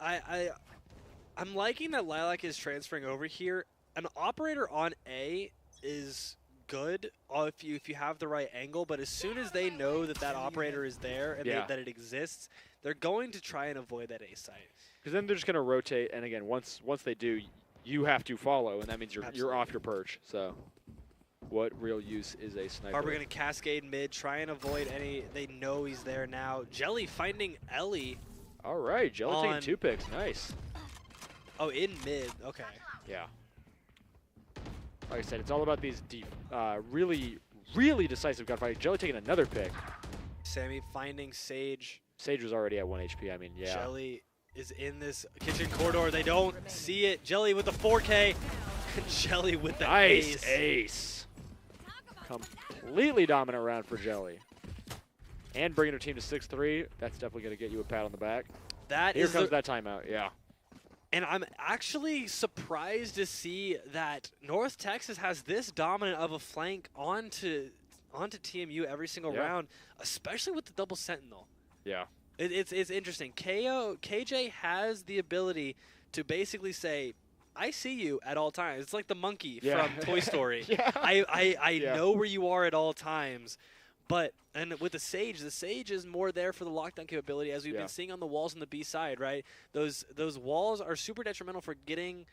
I'm liking that Lilac is transferring over here. An operator on A is good if you have the right angle, but as soon as they know that operator is there and that it exists, they're going to try and avoid that A site. Because then they're just going to rotate, and again, once they do, you have to follow, and that means you're off your perch. So, what real use is a sniper? Harbor going to cascade mid, try and avoid any. They know he's there now. Jelly finding Ellie. All right, Jelly taking 2 picks, nice. Oh, in mid, okay. Yeah. Like I said, it's all about these deep, really, really decisive gunfighting. Jelly taking another pick. Sammy finding Sage. Sage was already at 1 HP. I mean, yeah. Jelly is in this kitchen corridor. They don't see it. Jelly with the 4K. Jelly with the nice ace. Completely dominant round for Jelly. And bringing her team to 6-3. That's definitely going to get you a pat on the back. Here comes that timeout, yeah. And I'm actually surprised to see that North Texas has this dominant of a flank onto TMU every single round, especially with the double sentinel. Yeah. It's interesting. KJ has the ability to basically say, I see you at all times. It's like the monkey from Toy Story. I know where you are at all times. And with the Sage is more there for the lockdown capability, as we've been seeing on the walls on the B side, right? Those walls are super detrimental for getting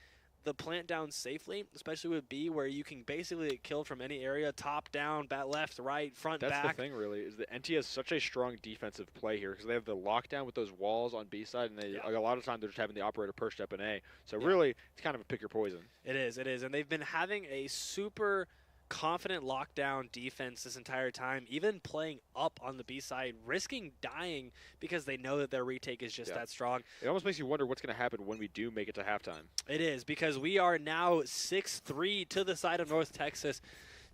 the plant down safely, especially with B, where you can basically get killed from any area, top, down, left, right, front, back. That's the thing, really, is that NT has such a strong defensive play here because they have the lockdown with those walls on B side, and they like, a lot of times they're just having the operator perched up in A. So really, it's kind of a pick your poison. It is, and they've been having a super confident lockdown defense this entire time, even playing up on the B side, risking dying because they know that their retake is just that strong. It almost makes you wonder what's going to happen when we do make it to halftime. It is, because we are now 6-3 to the side of North Texas,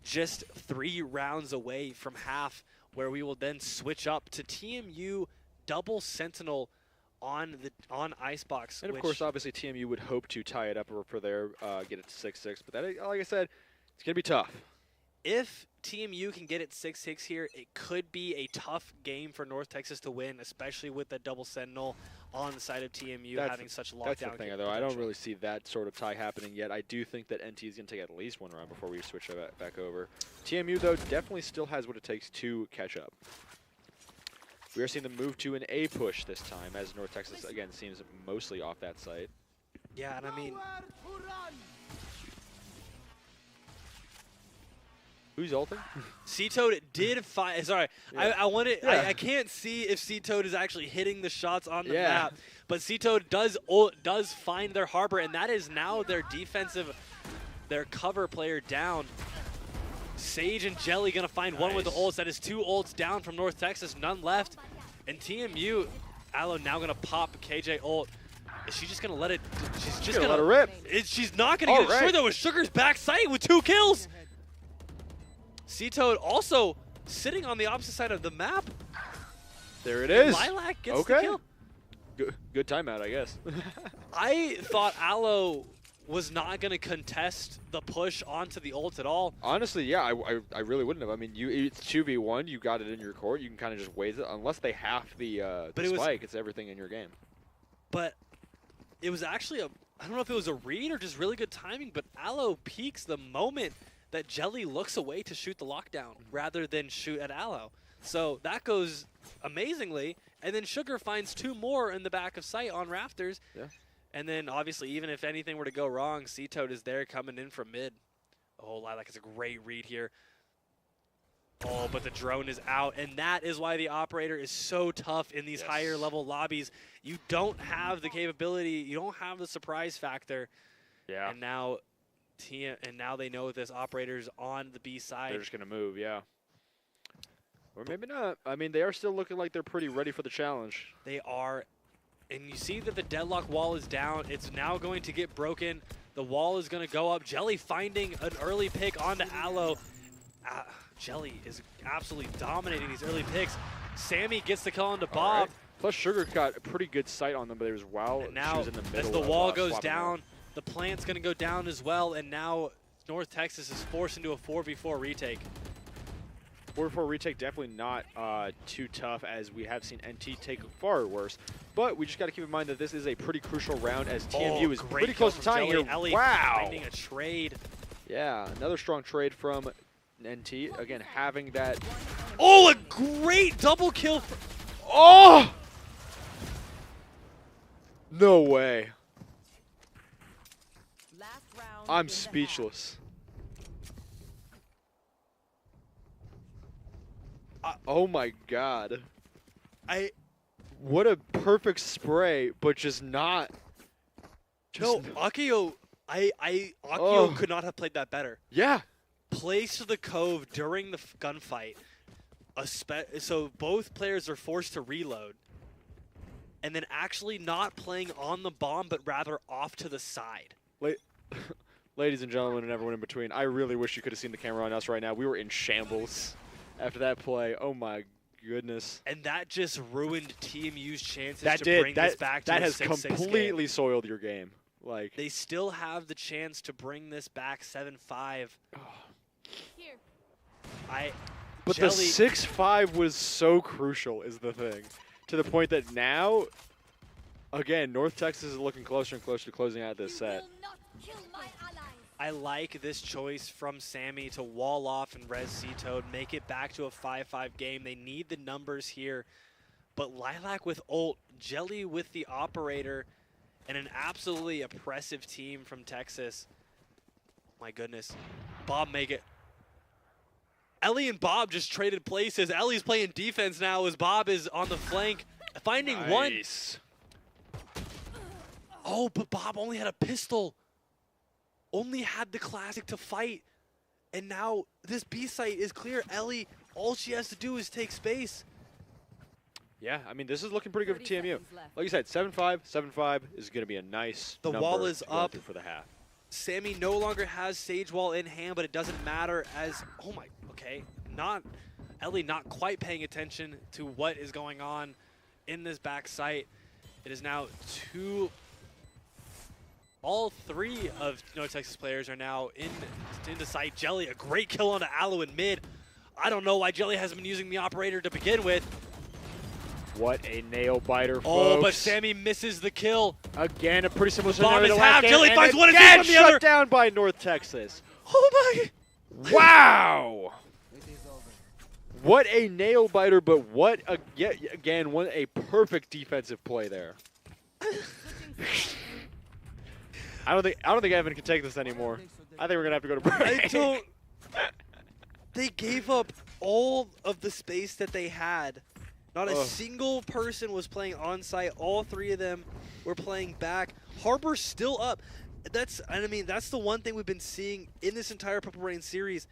just 3 rounds away from half, where we will then switch up to TMU double sentinel on Icebox. And of course, obviously, TMU would hope to tie it up for their get it to 6-6, but that, like I said, it's going to be tough. If TMU can get it 6-6 here, it could be a tough game for North Texas to win, especially with the double sentinel on the side of TMU having such lockdown. That's the thing, though. I don't really see that sort of tie happening yet. I do think that NT is going to take at least 1 round before we switch back over. TMU, though, definitely still has what it takes to catch up. We are seeing them move to an A push this time, as North Texas, again, seems mostly off that site. Yeah, and I mean... Who's ulting? C-Toad did find. Sorry, I wanted. I can't see if C-Toad is actually hitting the shots on the map, but C-Toad does find their harbor, and that is now their cover player down. Sage and Jelly gonna find one with the ults. That is 2 ults down from North Texas, none left, and TMU. Aloe now gonna pop KJ ult. Is she just gonna let it? She's just gonna let it rip. She's not gonna get it destroyed though. With Sugar's backside with 2 kills. C-Toad also sitting on the opposite side of the map. There it is. Lilac gets the kill. Good timeout, I guess. I thought Aloe was not going to contest the push onto the ult at all. Honestly, yeah, I really wouldn't have. I mean, it's 2v1. You got it in your court. You can kind of just waste it. Unless they have the spike, it's everything in your game. But it was actually I don't know if it was a read or just really good timing, but Aloe peaks the moment that Jelly looks away to shoot the lockdown rather than shoot at Aloe. So that goes amazingly, and then Sugar finds 2 more in the back of sight on rafters. Yeah. And then obviously, even if anything were to go wrong, C-Toad is there coming in from mid. Oh, Lilac is a great read here. Oh, but the drone is out, and that is why the operator is so tough in these higher level lobbies. You don't have the capability, you don't have the surprise factor. Yeah. And now they know this operator's on the B side. They're just going to move, yeah. Or maybe not. I mean, they are still looking like they're pretty ready for the challenge. They are. And you see that the deadlock wall is down. It's now going to get broken. The wall is going to go up. Jelly finding an early pick onto Aloe. Jelly is absolutely dominating these early picks. Sammy gets the kill onto Bob. Right. Plus, Sugar got a pretty good sight on them, but it was now, she was in the middle as the wall goes swapping down, out. The plant's going to go down as well, and now North Texas is forced into a 4v4 retake. 4v4 retake definitely not too tough, as we have seen NT take far worse. But we just got to keep in mind that this is a pretty crucial round, as TMU is pretty close to tying here. Ellie wow! finding a trade. Yeah, another strong trade from NT. Again, having that. Oh, a great double kill. Oh! No way. I'm speechless. Oh my god. What a perfect spray, but just not. No, Akio, Akio could not have played that better. Yeah. Plays to the cove during the gunfight. So both players are forced to reload. And then actually not playing on the bomb, but rather off to the side. Ladies and gentlemen and everyone in between, I really wish you could have seen the camera on us right now. We were in shambles after that play. Oh my goodness. And that just ruined TMU's chances That to did. bring this back to that a has 6-6 completely game. soiled your game. Like They still have the chance to bring this back 7-5. Here. But Jelly, the 6-5 was so crucial is the thing. To the point that now, again, North Texas is looking closer and closer to closing out this set. I like this choice from Sammy to wall off and res C-Toad, make it back to a 5-5 game. They need the numbers here. But Lilac with ult, Jelly with the operator, and an absolutely oppressive team from Texas. My goodness. Bob make it. Ellie and Bob just traded places. Ellie's playing defense now as Bob is on the flank, finding one. Oh, but Bob only had a pistol. Only had the classic to fight. And now this B site is clear. Ellie, all she has to do is take space. Yeah, I mean, this is looking pretty good for 30 TMU. seconds left. Like you said, 7-5. 7-5 is going to be a nice The number wall is to go up. through for the half. Sammy no longer has Sage Wall in hand, but it doesn't matter as, oh my, okay, Ellie not quite paying attention to what is going on in this back site. It is now all three of North Texas players are now into site. Jelly, a great kill onto Aloe in mid. I don't know why Jelly hasn't been using the operator to begin with. What a nail biter, Oh, folks. but Sammy misses the kill. Again, a pretty similar Bomb scenario is to last half. game, Jelly and finds one and again two from the shut other. down by North Texas. Oh my. Wow! What a nail biter, but what a again a perfect defensive play there. I don't think Evan can take this anymore. I think we're gonna have to go to break. I don't. They gave up all of the space that they had. Not a single person was playing on site. All three of them were playing back. Harbor's still up. That's the one thing we've been seeing in this entire Purple Rain series.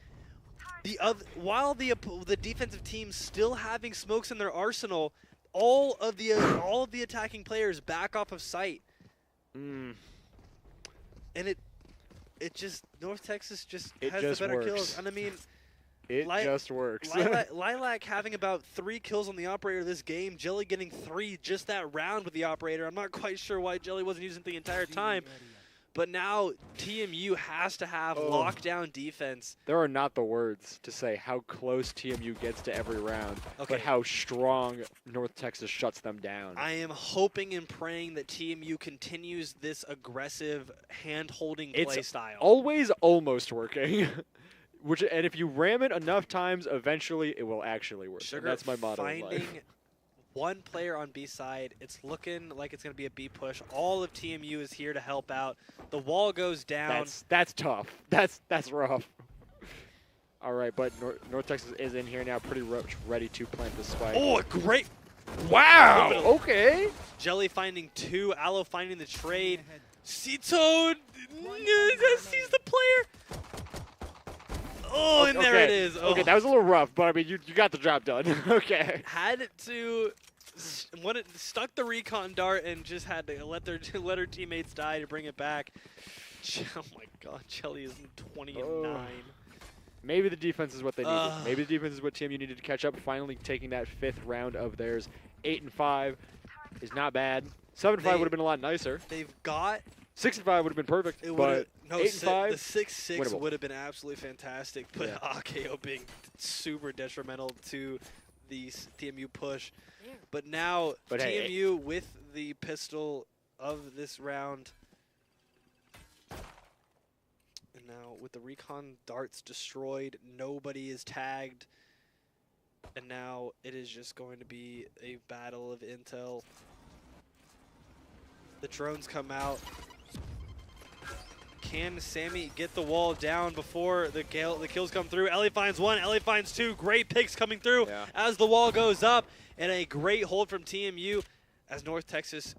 While the defensive team's still having smokes in their arsenal, all of the attacking players back off of site. And it just North Texas just has just the better works. kills. And I mean, It just works. Lilac having about 3 kills on the operator this game. Jelly getting 3 just that round with the operator. I'm not quite sure why Jelly wasn't using it the entire time. But now TMU has to have lockdown defense. There are not the words to say how close TMU gets to every round, but how strong North Texas shuts them down. I am hoping and praying that TMU continues this aggressive hand-holding play style. Always almost working. And if you ram it enough times, eventually it will actually work. Sugar, And that's my motto in finding life. one player on B side. It's looking like it's going to be a B push. All of TMU is here to help out. The wall goes down. That's tough. That's rough. All right, but North Texas is in here now, pretty much ready to plant the spike. Oh, a great. Wow. Okay. Jelly finding 2. Aloe finding the trade. C-Toad sees the player. Oh, and there it is. Oh. Okay, that was a little rough, but I mean, you got the job done. Okay. Had to stuck the recon dart and just had to let her teammates die to bring it back. Oh my God, Jelly is 20-9. Maybe the defense is what they needed. Maybe the defense is what TMU needed to catch up. Finally taking that 5th round of theirs. 8-5 is not bad. 7-5 would have been a lot nicer. They've got 6-5 would have been perfect. But 8-5, the 6-6 would have been absolutely fantastic. But Yeah. AKO being super detrimental to the TMU push. But now TMU with the pistol of this round. And now with the recon darts destroyed, nobody is tagged. And now it is just going to be a battle of intel. The drones come out. Can Sammy get the wall down before the kills come through? Ellie finds 1, Ellie finds 2. Great picks coming through as the wall goes up. And a great hold from TMU as North Texas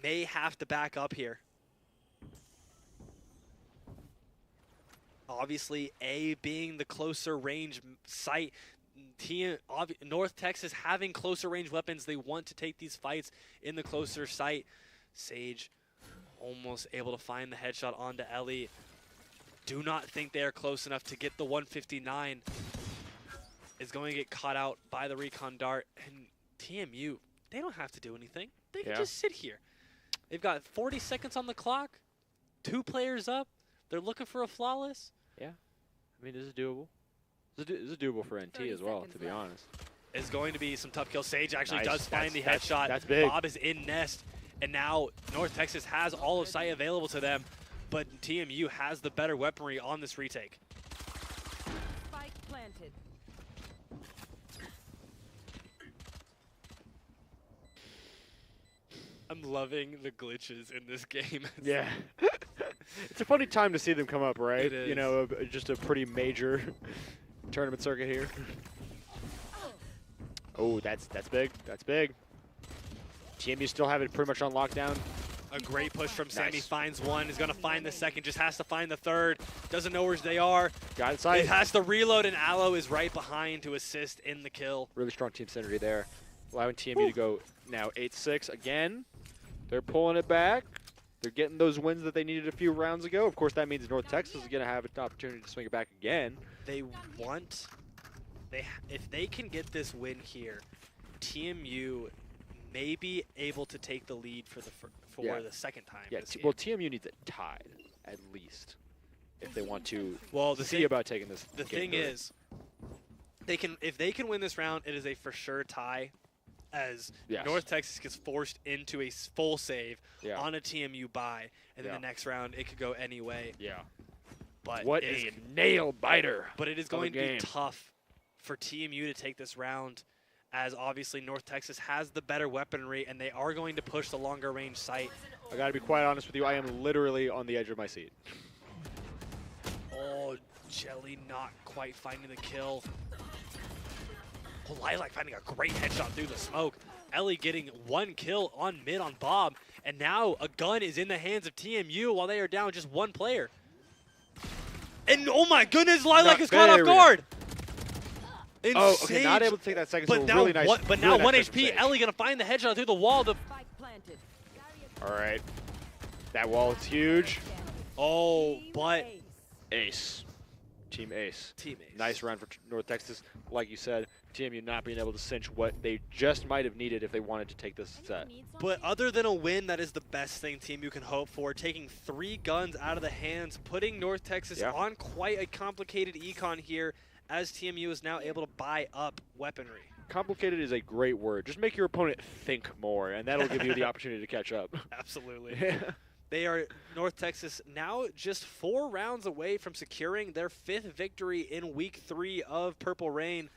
may have to back up here. Obviously, A being the closer range site. North Texas having closer range weapons. They want to take these fights in the closer site. Sage almost able to find the headshot onto Ellie. do not think they are close enough to get the 159. Is going to get caught out by the recon dart. And TMU, they don't have to do anything. They can just sit here. They've got 40 seconds on the clock, 2 players up. They're looking for a flawless. Yeah. I mean, this is doable. This is doable for NT as well, to be honest. Is going to be some tough kill. Sage actually Nice. does find the headshot. That's big. Bob is in nest, and now North Texas has all of sight available to them, but TMU has the better weaponry on this retake. Spike planted. I'm loving the glitches in this game. Yeah. It's a funny time to see them come up, right? It is. You know, just a pretty major tournament circuit here. Oh, that's big. That's big. TMU still have it pretty much on lockdown. A great push from Sammy. Nice. Finds one, is going to find the second, just has to find the third. Doesn't know where they are. Got inside. It has to reload, and Aloe is right behind to assist in the kill. Really strong team synergy there. Allowing TMU to go now 8-6 again. They're pulling it back. They're getting those wins that they needed a few rounds ago. Of course, that means North Texas is going to have an opportunity to swing it back again. They want, if they can get this win here, TMU may be able to take the lead for the second time. Yeah, this game. well, TMU needs it tied, at least, if they want to Well, see about taking this the game thing early. is, if they can win this round, it is a for sure tie, as Yes. North Texas gets forced into a full save Yeah. on a TMU bye, and then Yeah. the next round it could go any way. Yeah. But What it a is, nail biter. but it is of a going to be game. tough for TMU to take this round, as obviously North Texas has the better weaponry, and they are going to push the longer range sight. I got to be quite honest with you. I am literally on the edge of my seat. Oh, Jelly not quite finding the kill. Oh, Lilac finding a great headshot through the smoke. Ellie getting 1 kill on mid on Bob. And now a gun is in the hands of TMU while they are down just 1 player. And oh my goodness, Lilac is caught off there we go. guard. And Oh, okay, Sage- not able to take that second, but so now, really nice. but really now nice 1 play from HP. Sage. Ellie gonna find the headshot through the wall. Spike planted. All right. That wall is huge. Oh, but Ace. Team Ace. teammates. Nice round for North Texas. Like you said, TMU not being able to cinch what they just might have needed if they wanted to take this set. But other than a win, that is the best thing TMU can hope for. Taking 3 guns out of the hands, putting North Texas on quite a complicated econ here, as TMU is now able to buy up weaponry. Complicated is a great word. Just make your opponent think more, and that'll give you the opportunity to catch up. Absolutely. They are, North Texas, now just 4 rounds away from securing their 5th victory in Week 3 of Purple Rain.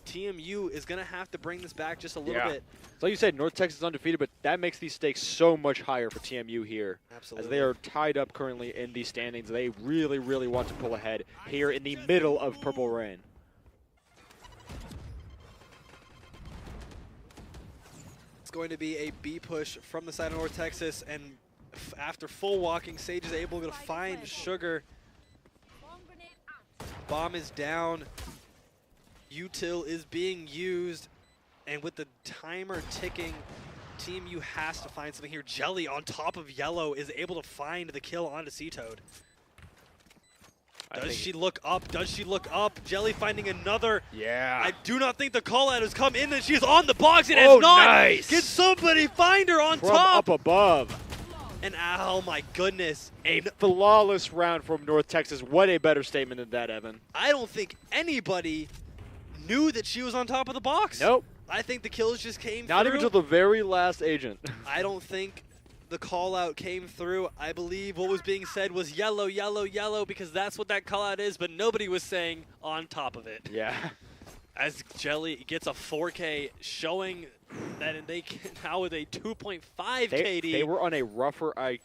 TMU is going to have to bring this back just a little bit. So like you said, North Texas is undefeated, but that makes these stakes so much higher for TMU here. Absolutely. As they are tied up currently in these standings. They really, really want to pull ahead here in the middle of Purple Rain. It's going to be a B push from the side of North Texas, and after full walking, Sage is able to find Sugar. Bomb is down. Util is being used, and with the timer ticking, TMU has to find something here. Jelly on top of Yellow is able to find the kill onto Seatoad. Does she look up? Does she look up? Jelly finding another. Yeah. I do not think the call out has come in, and she is on the box, and Oh, it's not. nice. Can somebody find her on From top? up above. And oh my goodness. A flawless round from North Texas. What a better statement than that, Evan. I don't think anybody knew that she was on top of the box. Nope. I think the kills just came Not through. even till the very last agent. I don't think the call out came through. I believe what was being said was yellow, yellow, yellow, because that's what that call out is, but nobody was saying on top of it. Yeah. As Jelly gets a 4K showing that they can now with a 2.5 KD. They were on a rougher, a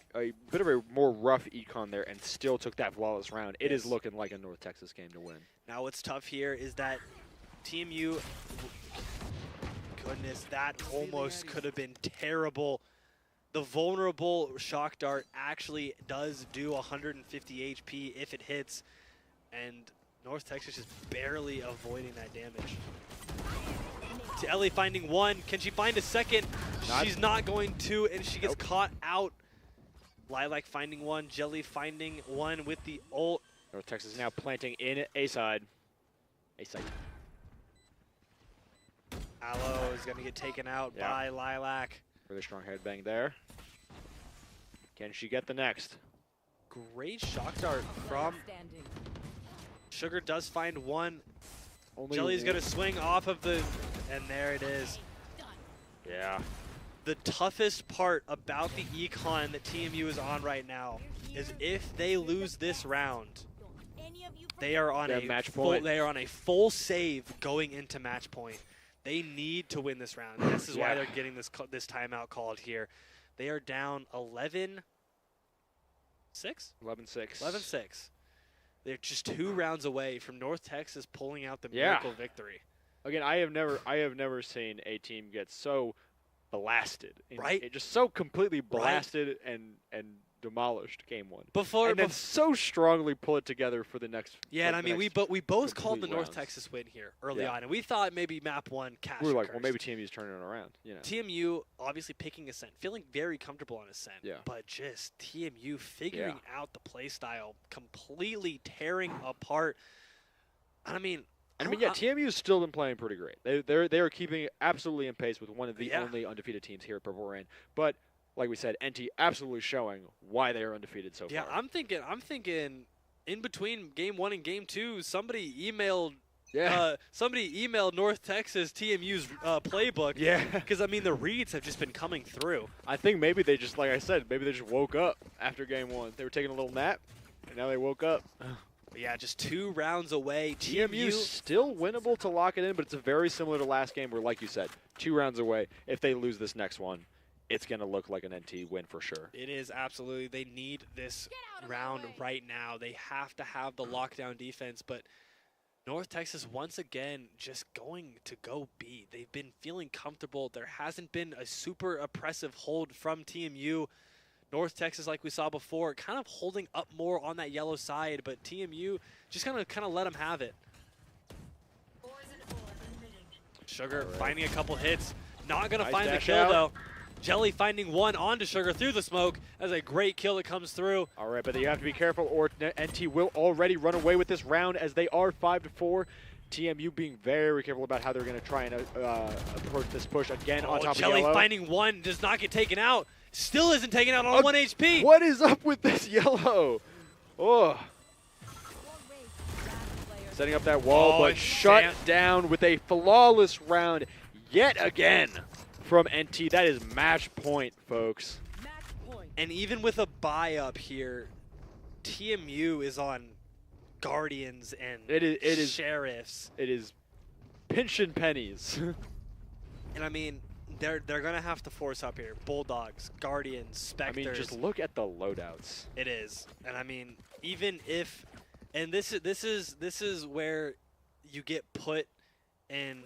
bit of a more rough econ there and still took that flawless round. It is looking like a North Texas game to win. Now what's tough here is that TMU, goodness, that almost could have been terrible. The vulnerable shock dart actually does do 150 HP if it hits, and North Texas is barely avoiding that damage. To Ellie finding 1. Can she find a second? She's not going to, and she gets caught out. Lilac finding 1. Jelly finding 1 with the ult. North Texas now planting in A side. A side. Aloe is going to get taken out by Lilac. Really strong headbang there. Can she get the next? Great shock dart from Standing. Sugar. Does find one. Only Jelly's going to swing off of the, and there it is. Yeah. The toughest part about the econ that TMU is on right now is if they lose this round, they are on a match full, point. they are on a full save going into match point. They need to win this round. This is why they're getting this timeout called here. They are down 11-6. 11-6. 11-6. They're just 2 rounds away from North Texas pulling out the miracle victory. Again, I have never seen a team get so blasted. Right? It just so completely blasted and demolished game 1. And then so strongly pull it together for the next. Yeah, and I mean, we both called the North rounds. Texas win here early on, and we thought maybe map 1 cash. We were like, well, maybe TMU's turning it around. You know. TMU obviously picking Ascent, feeling very comfortable on Ascent, but just TMU figuring out the play style, completely tearing apart. I mean, TMU's still been playing pretty great. They are keeping absolutely in pace with one of the only undefeated teams here at Purple Rain. But like we said, NT absolutely showing why they are undefeated so far. Yeah, I'm thinking in between game 1 and game 2, somebody emailed North Texas TMU's playbook. Yeah. Because I mean the reads have just been coming through. I think maybe they just, like I said, maybe they just woke up after game 1. They were taking a little nap, and now they woke up. But yeah, just 2 rounds away. TMU still winnable to lock it in, but it's very similar to last game where, like you said, 2 rounds away. If they lose this next one, it's going to look like an NT win for sure. It is, absolutely. They need this round right now. They have to have the lockdown defense, but North Texas once again just going to go B. They've been feeling comfortable. There hasn't been a super oppressive hold from TMU. North Texas, like we saw before, kind of holding up more on that yellow side, but TMU just going to kind of let them have it. Sugar finding a couple hits. Not going to find the kill, though. Jelly finding one onto Sugar through the smoke. That's a great kill that comes through. All right, but you have to be careful, or NT will already run away with this round as they are 5-4. TMU being very careful about how they're going to try and approach this push again on top of Jelly yellow. finding one, does not get taken out. Still isn't taken out on 1 HP. What is up with this yellow? Oh. Setting up that wall, but shut down with a flawless round yet again from NT. That is match point, folks. Match point. And even with a buy up here, TMU is on Guardians and Sheriffs. It is pinch and pennies. And I mean, they're gonna have to force up here. Bulldogs, Guardians, Spectres. I mean, just look at the loadouts. It is, and I mean, even if, and this is where you get put in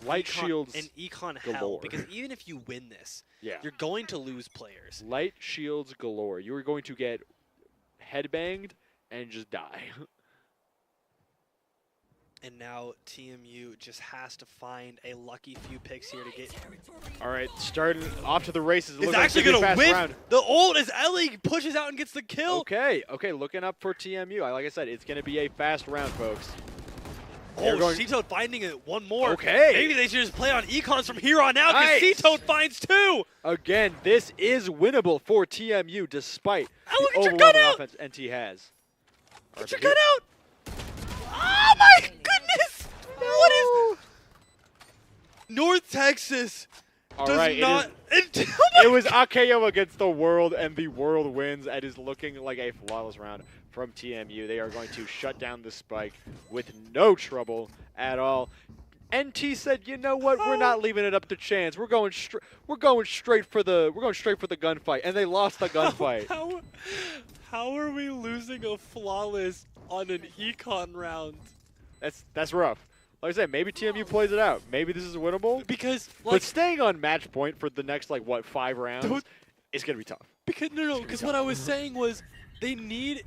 Light shields and econ galore. hell, because even if you win this, you're going to lose players. Light shields galore. You are going to get headbanged and just die. And now TMU just has to find a lucky few picks here to get. All right, starting off to the races. It's actually going to win the ult as Ellie pushes out and gets the kill. Okay, looking up for TMU. Like I said, it's going to be a fast round, folks. Oh, C-Toad finding it one more. Okay. Maybe they should just play on econs from here on out because C-Toad finds 2. Again, this is winnable for TMU despite the look at overwhelming offense NT has. Get your gun out. Oh my goodness! What is North Texas? All does right, not. It was AKO against the World, and the World wins. It is looking like a flawless round from TMU. They are going to shut down the spike with no trouble at all. NT said, "You know what? We're not leaving it up to chance. We're going straight for the gunfight," and they lost the gunfight. How are we losing a flawless on an econ round? That's rough. Like I said, maybe TMU plays it out. Maybe this is winnable. Because but staying on match point for the next 5 rounds is gonna be tough. Because because what I was saying was They need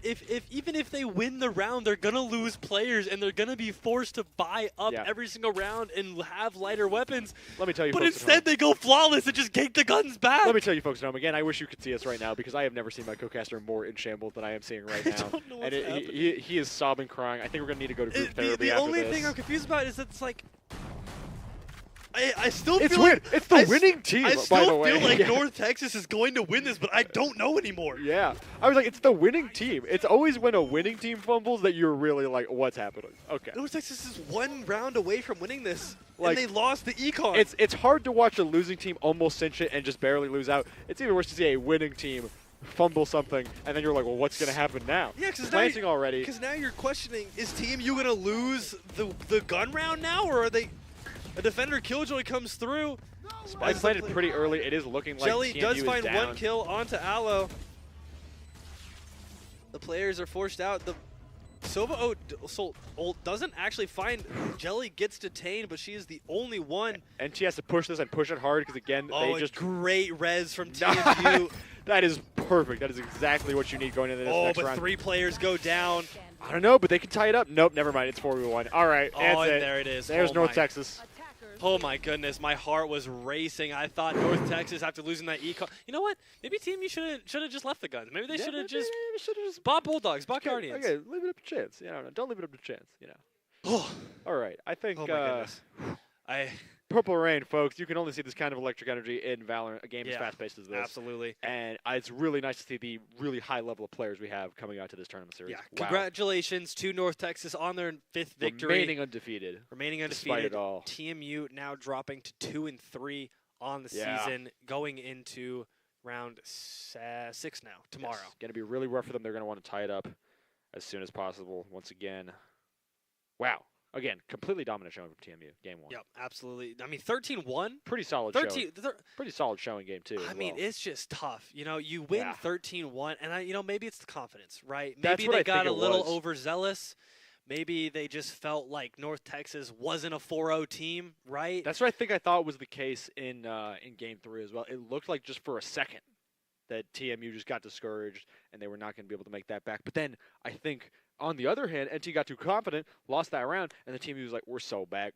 even if they win the round, they're gonna lose players and they're gonna be forced to buy up Yeah. every single round and have lighter weapons. Let me tell you, But folks at instead home. they go flawless and just take the guns back. Let me tell you, folks at home. Again, I wish you could see us right now because I have never seen my co-caster more in shambles than I am seeing right I now. don't know what's And he is sobbing, crying. I think we're gonna need to go to group therapy the after only this. thing I'm confused about is that it's like I still It's feel weird. like it's the winning team. I by the still way. feel like Yeah. North Texas is going to win this, but I don't know anymore. Yeah, I was like, it's the winning team. It's always when a winning team fumbles that you're really like, what's happening? Okay. North Texas is one round away from winning this, Like, and they lost the econ. It's hard to watch a losing team almost cinch it and just barely lose out. It's even worse to see a winning team fumble something, and then you're like, well, what's going to happen now? Yeah, because Planting already. Because now you're questioning: is TMU gonna lose the gun round now, or are they? A defender killjoy comes through. Spike planted pretty early. It is looking like Jelly TMU does is find down. one kill onto Aloe. The players are forced out. The Sova doesn't actually find Jelly, gets detained, but she is the only one. And she has to push this and push it hard because, again, Oh, they just... great res from TMU. That is perfect. That is exactly what you need going into this Oh, next but round. 3 players go down. I don't know, but they can tie it up. Nope, never mind. It's 4v1. All right, Oh, that's and it. there it is. There's Oh North my- Texas. Oh my goodness, my heart was racing. I thought North Texas, after losing that econ, you know what? Maybe TMU should have just left the guns. Maybe they should have just bought Bulldogs, bought Guardians. Okay, leave it up to chance. You know, don't leave it up to chance. You know. Oh, All right, I think oh my goodness. Purple Rain, folks. You can only see this kind of electric energy in Valorant, a game as Yeah, fast-paced as this. Absolutely. And it's really nice to see the really high level of players we have coming out to this tournament series. Yeah. Wow. Congratulations to North Texas on their 5th victory. Remaining undefeated. Remaining Despite undefeated. it all. TMU now dropping to 2-3 on the Yeah. season, going into round 6 now, tomorrow. It's going to be really rough for them. They're going to want to tie it up as soon as possible. Once again, wow. Again, completely dominant showing from TMU, game 1. Yep, absolutely. I mean, 13-1. Pretty solid 13. showing. Pretty solid showing game 2. I as mean, well. it's just tough. You know, you win Yeah. 13-1, and maybe it's the confidence, right? That's Maybe what they I got think a it little was. overzealous. Maybe they just felt like North Texas wasn't a 4-0 team, right? That's what I think I thought was the case in game 3 as well. It looked like just for a second that TMU just got discouraged and they were not going to be able to make that back. But then I think on the other hand, NT got too confident, lost that round, and the TMU was like, "We're so back,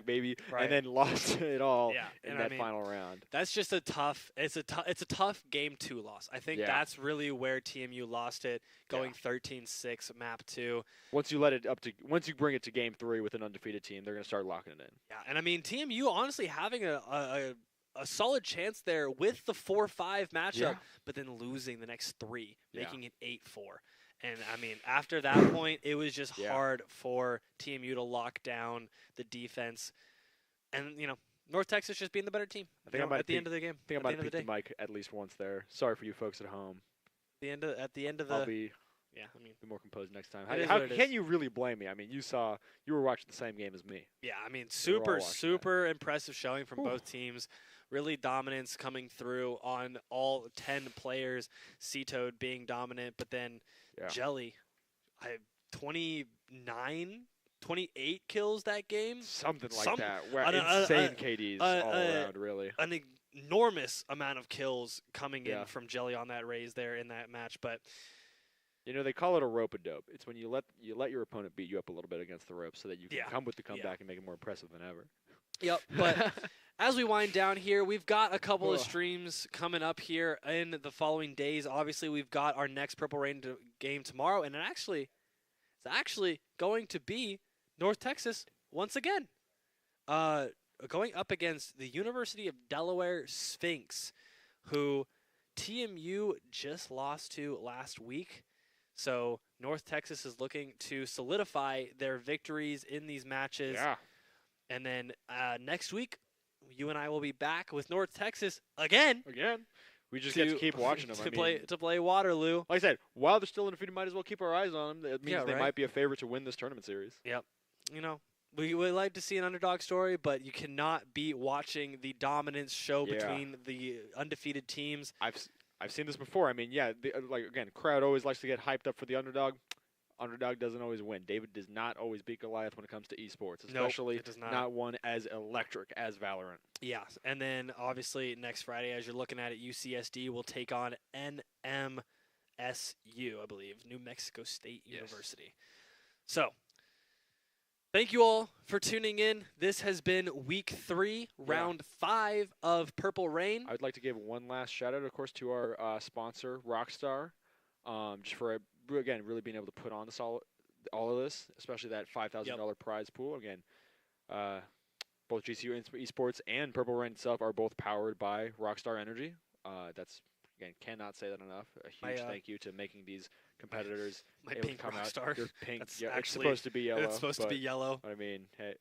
baby," Right. and then lost it all Yeah, in and I that mean, final round. That's just a tough. It's a tough game 2 loss. I think Yeah. that's really where TMU lost it, going 13-6 map 2. Once you bring it to game 3 with an undefeated team, they're going to start locking it in. Yeah, and I mean TMU honestly having a solid chance there with the 4-5 matchup, Yeah. but then losing the next 3, Yeah. making it 8-4. And I mean, after that point, it was just Yeah. hard for TMU to lock down the defense, and North Texas just being the better team. I think I might at the end of the game. I think I at might the have end of peeked the the day. mic at least once there. Sorry for you folks at home. At the end of the I'll be yeah. I mean, more composed next time. It is How what it can is. you really blame me? I mean, you were watching the same game as me. yeah. I mean, We were all watching that. super impressive showing from Whew. both teams. Really dominance coming through on all 10 players. C-Toad being dominant, but then Yeah. Jelly, 28 kills that game. Something like Some- that. Where an- insane KDs all around, really. An enormous amount of kills coming Yeah. in from Jelly on that raise there in that match, but You know, they call it a rope-a-dope. It's when you let your opponent beat you up a little bit against the ropes so that you can Yeah. come with the Yeah. comeback and make it more impressive than ever. yep. But as we wind down here, we've got a couple of Ugh. streams coming up here in the following days. Obviously, we've got our next Purple Rain game tomorrow, and it's actually going to be North Texas once again. Going up against the University of Delaware Sphinx, who TMU just lost to last week. So North Texas is looking to solidify their victories in these matches. Yeah. And then next week, you and I will be back with North Texas again. Again, we just get to keep watching them. to play Waterloo. Like I said, while they're still undefeated, might as well keep our eyes on them. It means Yeah, they right. might be a favorite to win this tournament series. You know, we would like to see an underdog story, but you cannot beat watching the dominance show Yeah. between the undefeated teams. I've seen this before. I mean, yeah, again, crowd always likes to get hyped up for the underdog. Underdog doesn't always win. David does not always beat Goliath when it comes to esports, Nope, especially it does not. one as electric as Valorant. Yeah, and then obviously next Friday, as you're looking at it, UCSD will take on NMSU, I believe, New Mexico State Yes. University. So, thank you all for tuning in. This has been week 3, round 5 of Purple Rain. I would like to give one last shout out, of course, to our sponsor, Rockstar, just for again really being able to put on all of this, especially that $5,000 prize pool. Again, both GCU Esports and Purple Rain itself are both powered by Rockstar Energy. That's again cannot say that enough. A huge thank you to making these competitors My able pink to come Rockstar. out. Your pink, That's yeah, it's actually- supposed to be yellow. It's supposed to be but, yellow. I mean, hey,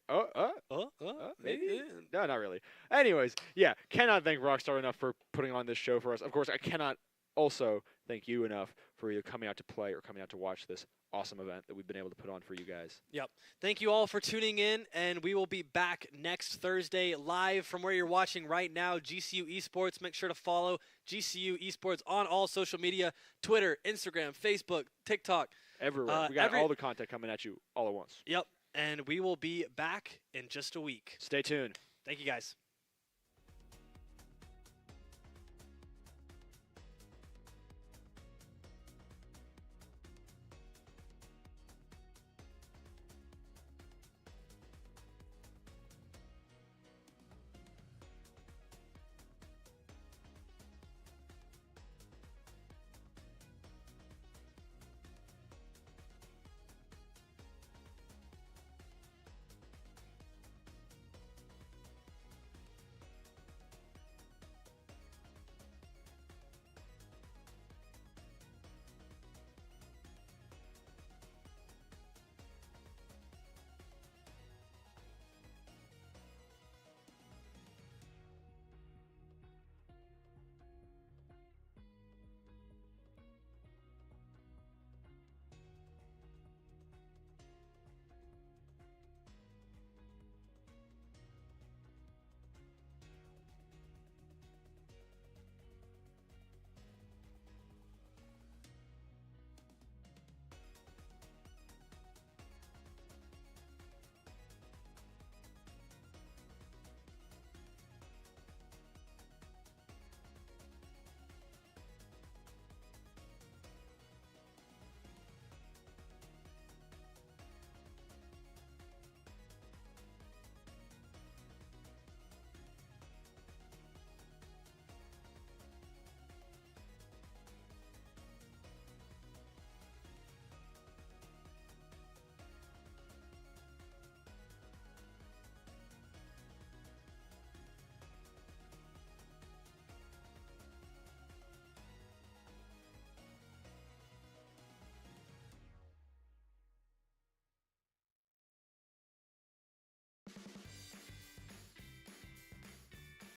Maybe. no, not really. Anyways, yeah, cannot thank Rockstar enough for putting on this show for us. Of course, I cannot also thank you enough for either coming out to play or coming out to watch this awesome event that we've been able to put on for you guys. Yep. Thank you all for tuning in, and we will be back next Thursday live from where you're watching right now, GCU Esports. Make sure to follow GCU Esports on all social media, Twitter, Instagram, Facebook, TikTok. Everywhere. We got all the content coming at you all at once. Yep. And we will be back in just a week. Stay tuned. Thank you, guys.